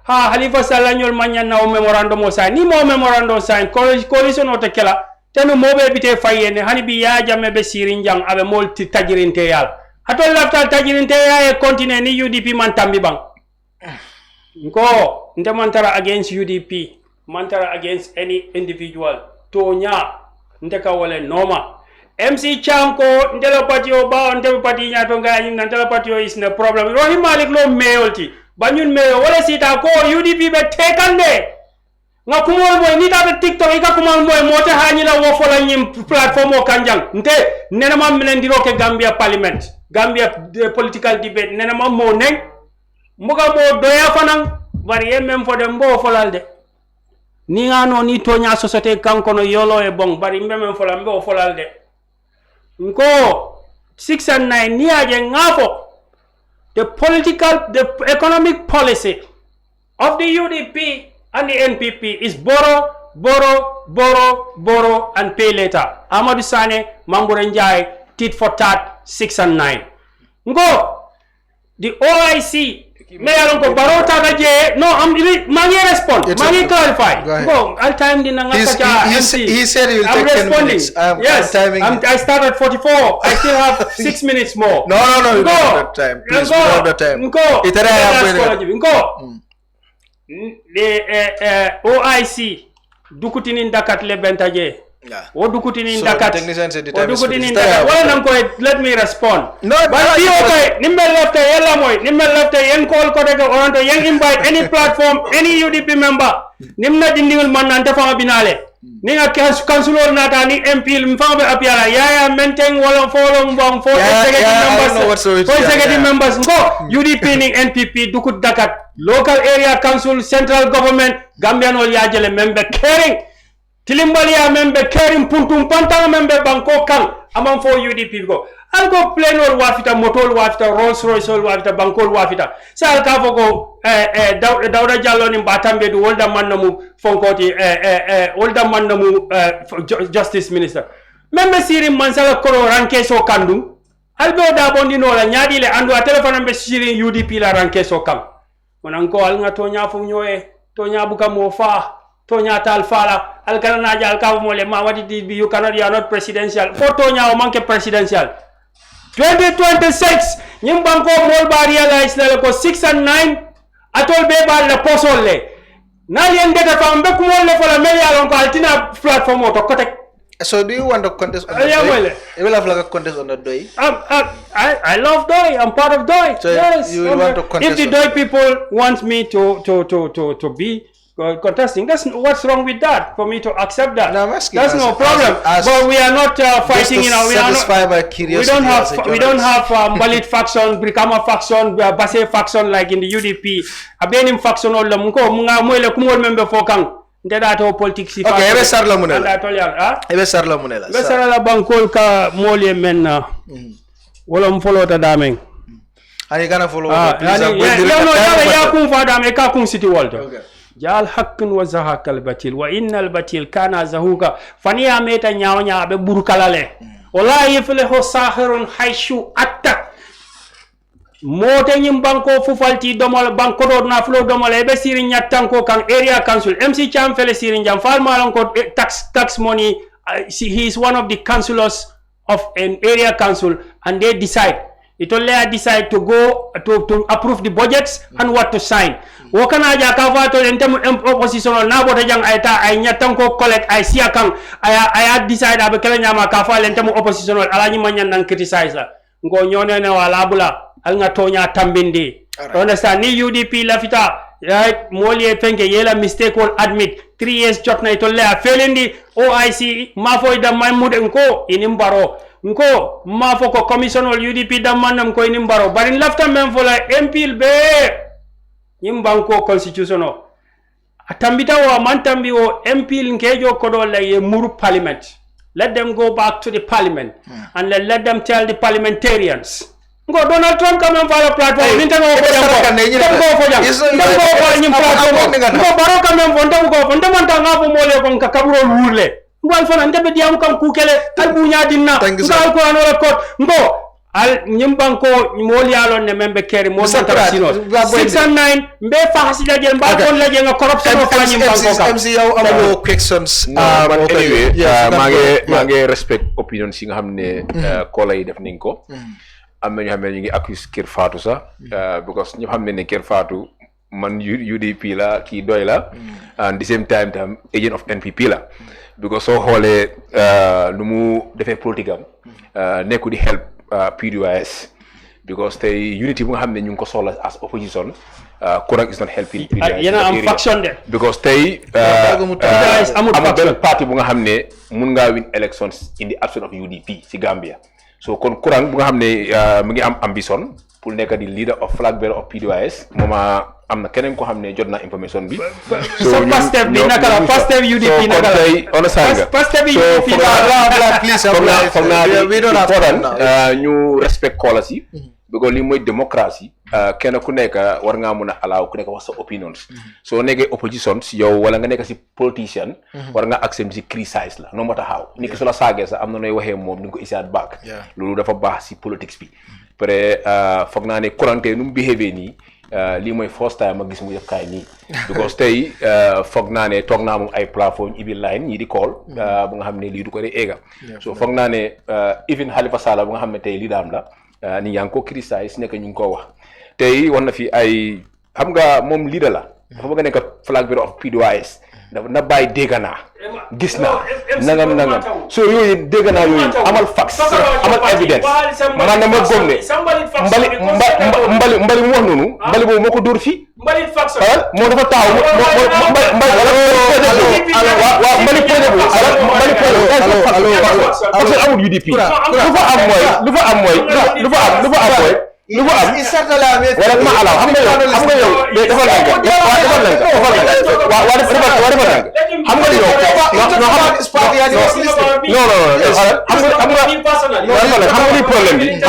ha Halifa Salanyol manyana o memorandum o sign ni mo memorandum sign coalition o tekela tenu mobe bite fayene hani bi ya jamme be sirinjang abe molti tajirinte yal atol lafta tajirinte ya e continue ni UDP man tambi bang ko nde mantara against UDP mantara against any individual tonya ndeka wala noma MC Cham ko ndela patio ba ndela pati nya to ngani ndela patio is no problem rohi malik lo meolti banyun meyo wala sita ko UDP be tekande nga kumol boy ni ta be TikTok ika kumol boy mote hani la wo fola nyim platform o kanjang nte nena mam melendiro ke Gambia parliament Gambia political debate nena mam mo neng muga mo doya fanan bari yemem fo dem bo folalde ni ngano ni tonya societe kankono yolo e bong bari mbemem fola mbo folalde nko 6 and 9 ni aje ngafo the economic policy of the UDP and the NPP is borrow and pay later. Amadou Sane Mamboure Njie tit for tat 6 and 9 ngo the OIC me alon ko barota ga je no am mani respond mani clarify go all time din nga he said he will take 10 minutes yes timing I started 44 I still have 6 minutes more no you don't have time please we don't have the time itara ya the OIC dukutini ndakat le bentaje o dukutini ndakat wala nam ko let me respond no but you okay nimmel lafta yalla moy nimmel lafta yen call ko daga oranto yen invite any platform any UDP member nimna dindingul man nanta fama binale ninga councilor nata ni MP mfama be apiala yaya maintain wala follow mbong for executive members ngo UDP ni NPP dukut dakat local area council central government Gambian ol yajele member caring Tilimbali ya membe kerim puntum pantang membe banko kang amam for UDP go algo plane or wafita motor wafita Rolls Royce or wafita banko wafita sa alka fogo Dawda Jallo ni batambe du wolda mannamu fonkoti wolda mannamu justice minister membe siri mansala koro ranke so kandu albe da bondi no la nyaadi le andu a telephone membe siri UDP la ranke so kam onanko alnga to nya fu nyoe to nya buka mo fa Tonya tal fala alkana najal ka mo le Mamadi you are not presidential Tonya o manke presidential 2026 nyim banko mol ba realize la ko 6 and 9 atol be ba la posol le na yen data fam be ko mol le fala me yalon ko altina platform to kotek. So do you want to contest on the DOI? You will have like a contest on the DOI? I love DOI. I'm part of DOI. So yes. You will want to contest. If the DOI people want me to be contesting. That's what's wrong with that. For me to accept that, that's no problem. But we are not fighting. We don't have Malit faction, Brikama faction, Basse faction like in the UDP. Abenim faction all the munko munga mwele kumol member fokang. Ndeda politics. Okay, ebe sarla munela. Ebe sarla munela. Ebe sarla bankol ka mole men. Wala mfollow ta dameng. Ani kana follow. Ya kun fa dame ka kun city world. Okay. Jal haqqun wa zahaqal batil wa innal batil kana zahuka fani ameta nyawnya be burukalale wallahi fele sahirun haishu atta mote nyim banko fufalti domol banko do na flo domol e be siri nyattanko kan area council MC Cham fele siri njam fal malon ko tax money he is one of the councillors of an area council and they decide it only decide to go to approve the budgets and what to sign. Wakana ja kavato entem opposition na bota jang ayta ay nyatan ko collect ay siakang ay decide abe kala nyama kafa entem opposition ala nyi manyan nan criticize la ngo nyone ne wala bula al nga tonya tambindi. Understand ni UDP lafita right moli fenke yela mistake will admit 3 years jotna to le felendi OIC mafo da maymude nko inimbaro nko mafo ko commission ol UDP da manam ko inimbaro bari lafta men fola MPL be nyimbanko constitutional atambita wa mantambi o MPL nkejo kodo la ye muru parliament. Let them go back to the parliament and let them tell the parliamentarians. Ngo Donald Trump come and follow platform. Ninta ngo ko ngo baro come and fonda manta ngabo mole ko kakaburo wurle. Ngo alfana ndebe diam kam kukele albunya dinna. Ngo ko anora ko ngo al nyimbanko moli alon ne membe keri mo santarasino 6 and 9 mbe fahasida jel mba kon la jenga corruption of nyimbanko ka MC yow amalo questions but anyway mage respect opinion si nga xamne ko lay def ning ko am na ñu xamne ñu ngi accuse Kër Fatou sa because ñu xamne ne Kër Fatou man UDP la ki doy la and the same time tam agent of NPP la because so xolé lu mu defé politique am nekku di help PDOIS because the unity bu nga xamne ñu ko soxla as opposition Kurang is not helping PDOIS yena am faction de because tay amul party bu nga xamne mun nga win elections in the absence of UDP ci Gambia so kon Kurang bu nga xamne mu ngi am ambition pour nekk di leader of flag bearer of PDOIS moma amna keneen ko xamne jotna information bi so first step bi nakala first step UDP nakala first step UDP please we don't have ñu respect policy because li moy democracy kenn ku nekk war nga mëna allow ku nekk wax sa opinions so nekk opposition si yow wala nga nekk si politician war nga accept si criticize la no matter how ni ko la sagé sa amna noy waxé mom ni ko isaat back lolu dafa baax si politics bi pré fogg na né Kurang num behave ni li moy first time ma gis mu def kay ni because tay fogg na né tok na mom ay platform ibi line ñi di call bu nga xamné li du ko ré ega so fogg na né even Halifa Sallah bu nga xamné tay li dam la ni yang ko criticize nek ñu ko wax tay won na fi ay xam nga mom leader la dafa bëgg nek flag bearer of PDOIS dafa na bay dégana gis na nangam so yoy dégana yoy amal facts amal evidence man na ma gomné mbali mo wax nonu mbali bo moko door fi mbali facts mo dafa taw mbali amul UDP lu fa am moy isatala me wala ma ala xam nga yow defal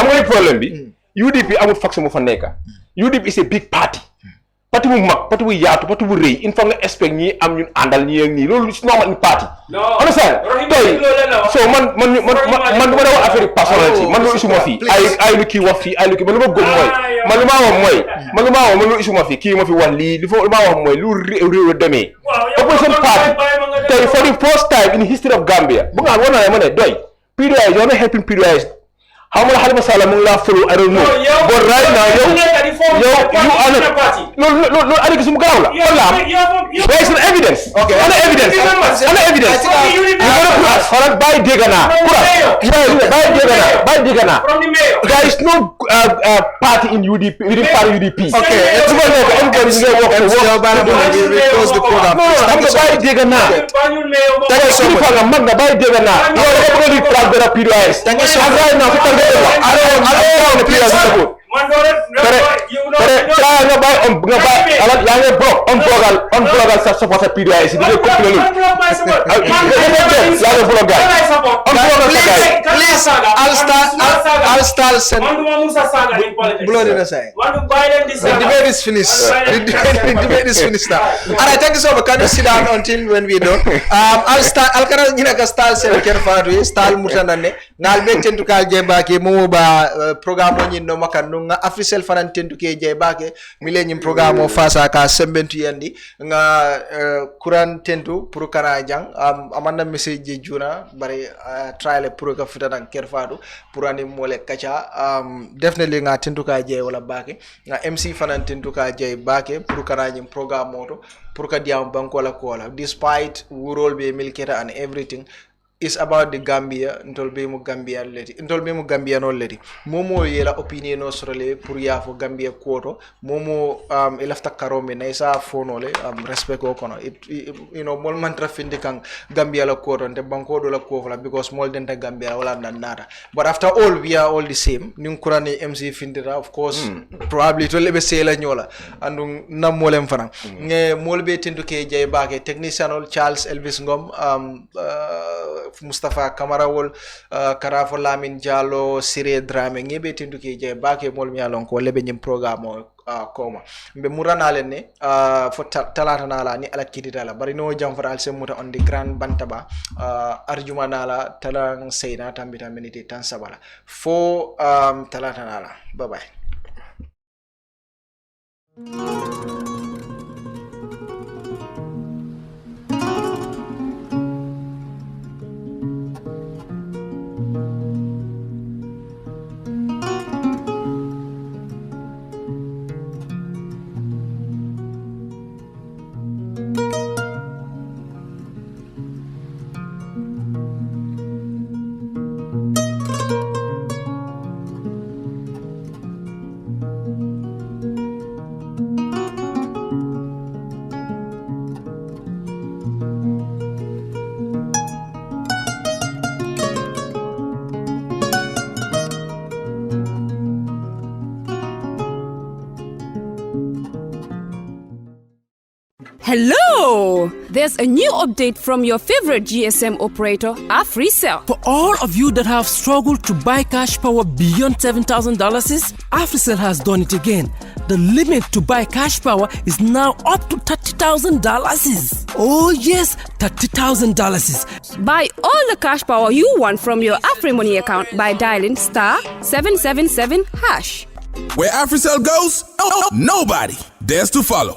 nga problème bi UDP amul faction mo fa nekk UDP is a big party parti bu mag parti bu yaatu parti bu reuy il faut nga expect ñi am ñun andal ñi ak ñi lolu ci normal party on ça toy so man duma wax affaire personnalité man lo isuma fi ay lu ki wax fi ay lu ki man lu ma gom moy man lu ma wax moy man lu isuma fi ki ma fi wax li li ma wax moy lu rew démé opposition party tay for the first time in the history of Gambia bu nga wona ma ne doy PDOIS you are not helping PDOIS How much Halifa Sallah Mungla follow? I don't know. But right now, you are not. No, I think it's Mugala. There is no evidence. Okay. No evidence. No evidence. You're going to buy Degana. Buy Degana. There is no party in UDP, within party UDP. Okay. Everybody's going to work. Close the program. No, I'm going to buy Degana. Thank you so much. Buy Degana. You are going to flag the PDOIS. Thank you so much. Right now, I don't want to play as a good. I'll start sending blood in the side. The debate is finished. The debate is finished now. Alright, thank you so much. Can you sit down until when we're done? I'll start sending Kerfadu, start Mutanane. Nal be tentu kal jeba ke mo ba programme ni no makando nga officiel fanan tentu ke jeba ke millennium programme fasa ka sembentu yandi nga kuran tentu pour kana jang amanda message juna bari trial pour ka futanan Kerfadu pour ani mole Kaacha definitely nga tentu ka je wala bake nga MC fanan tentu ka je bake pour kana ni programme moto pour ka diam bankola kola despite worol be milketa and everything. It's about the Gambia. Ntolbe mu Gambia leti. Ntolbe mu Gambia no leti. Momo yela opinion no sorole pour ya fo Gambia koto. Momo elafta karome na isa fono le respect ko kono. You know mol mantra finde kang Gambia la koto nte banko do la koto because mol denta Gambia wala nada. But after all we are all the same. Nim kurani MC findira of course probably to lebe sela nyola andu na molem fana. Nge molbe tendu ke jay baake technician Charles Elvis Ngom Mustafa Kamara wol Karafo Lamin Diallo Sire Drame ngebe tindu ke je bake mol mi alon ko lebe nyim programme koma mbe muranale ne fo talata nala ni ala kiditala bari no jam faral se muta on the grand bantaba arjuma nala talang seyna tambita minute tan sabala fo talata nala bye bye. Hello! There's a new update from your favorite GSM operator, AfriCell. For all of you that have struggled to buy cash power beyond $7,000, AfriCell has done it again. The limit to buy cash power is now up to $30,000. Oh yes, $30,000. Buy all the cash power you want from your AfriMoney account by dialing *777#. Where AfriCell goes, nobody dares to follow.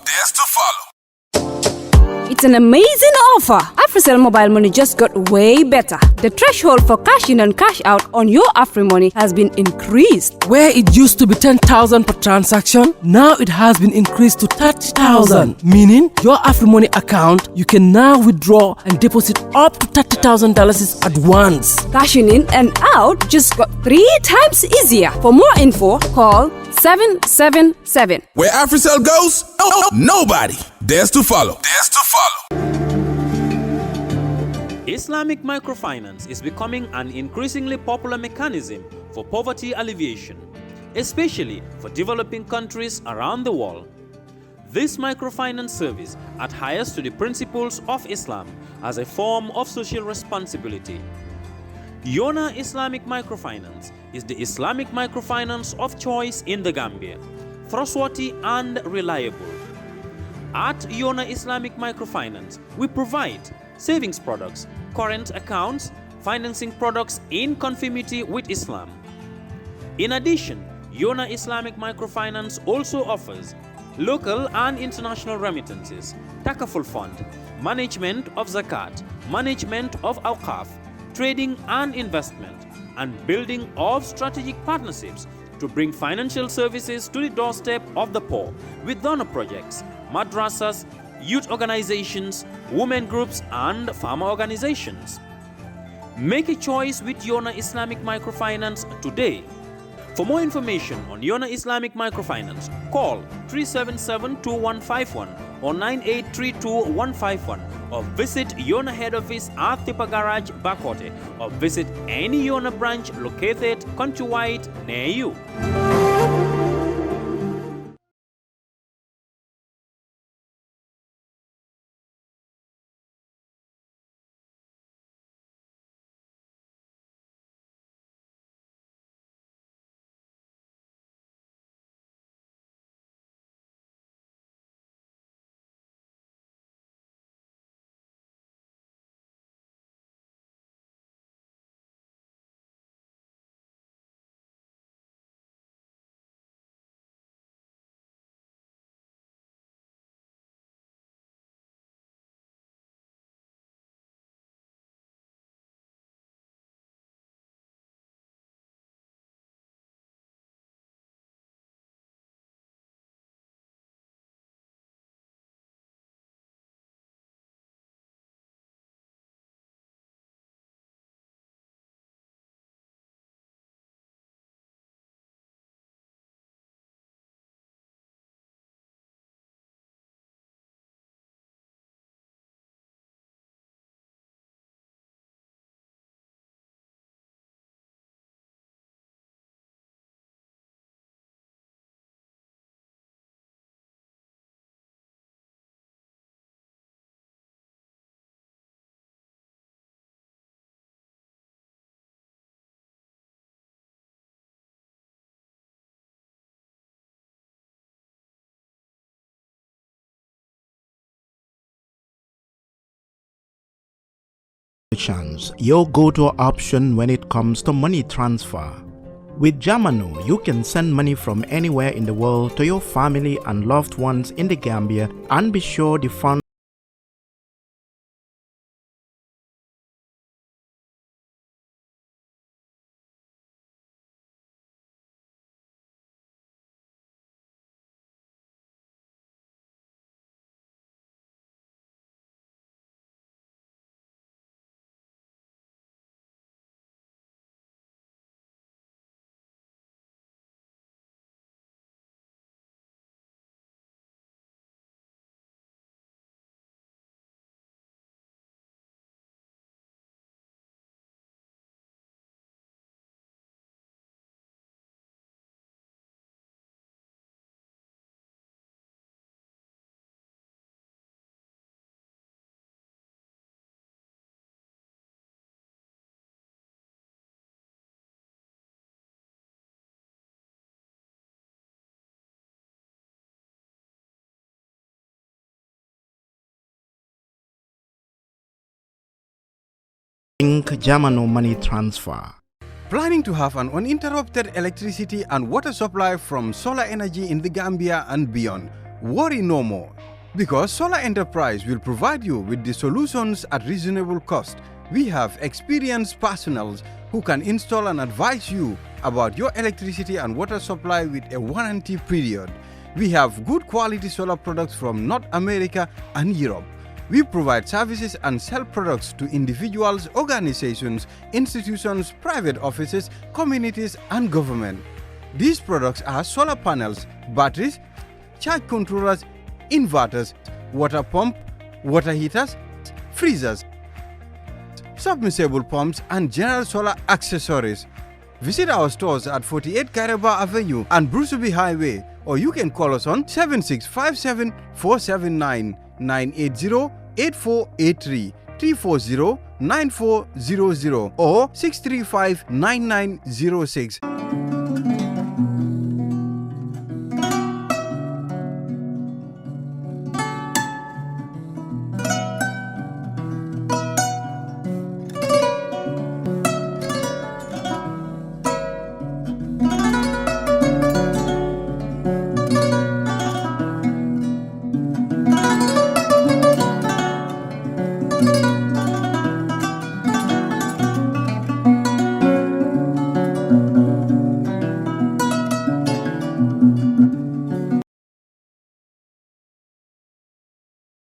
It's an amazing offer. AfriCell mobile money just got way better. The threshold for cash in and cash out on your AfriMoney has been increased. Where it used to be 10,000 per transaction, now it has been increased to 30,000. Meaning, your AfriMoney account, you can now withdraw and deposit up to $30,000 at once. Cashing in and out just got 3 times easier. For more info, call 777. Where AfriCell goes, nobody dares to follow. Islamic microfinance is becoming an increasingly popular mechanism for poverty alleviation, especially for developing countries around the world. This microfinance service adheres to the principles of Islam as a form of social responsibility. Yona Islamic Microfinance is the Islamic microfinance of choice in the Gambia, trustworthy and reliable. At Yona Islamic Microfinance, we provide savings products, current accounts, financing products in conformity with Islam. In addition, Yona Islamic Microfinance also offers local and international remittances, takaful fund, management of zakat, management of awqaf, trading and investment, and building of strategic partnerships to bring financial services to the doorstep of the poor with donor projects, madrasas, youth organizations, women groups, and farmer organizations. Make a choice with Yona Islamic Microfinance today. For more information on Yona Islamic Microfinance, call 377-2151 or 9832-151 or visit Yona head office at Tipa Garage, Bakote, or visit any Yona branch located countrywide near you. Chance, your go-to option when it comes to money transfer. With Jamano, you can send money from anywhere in the world to your family and loved ones in the Gambia, and be sure the funds Jamano money transfer. Planning to have an uninterrupted electricity and water supply from solar energy in the Gambia and beyond? Worry no more, because Solar Enterprise will provide you with the solutions at reasonable cost. We have experienced personnel who can install and advise you about your electricity and water supply with a warranty period. We have good quality solar products from North America and Europe. We provide services and sell products to individuals, organizations, institutions, private offices, communities, and government. These products are solar panels, batteries, charge controllers, inverters, water pump, water heaters, freezers, submersible pumps, and general solar accessories. Visit our stores at 48 Karaba Avenue and Brusubi Highway, or you can call us on 7657 479 980 8483 340 9400 or 635 9906.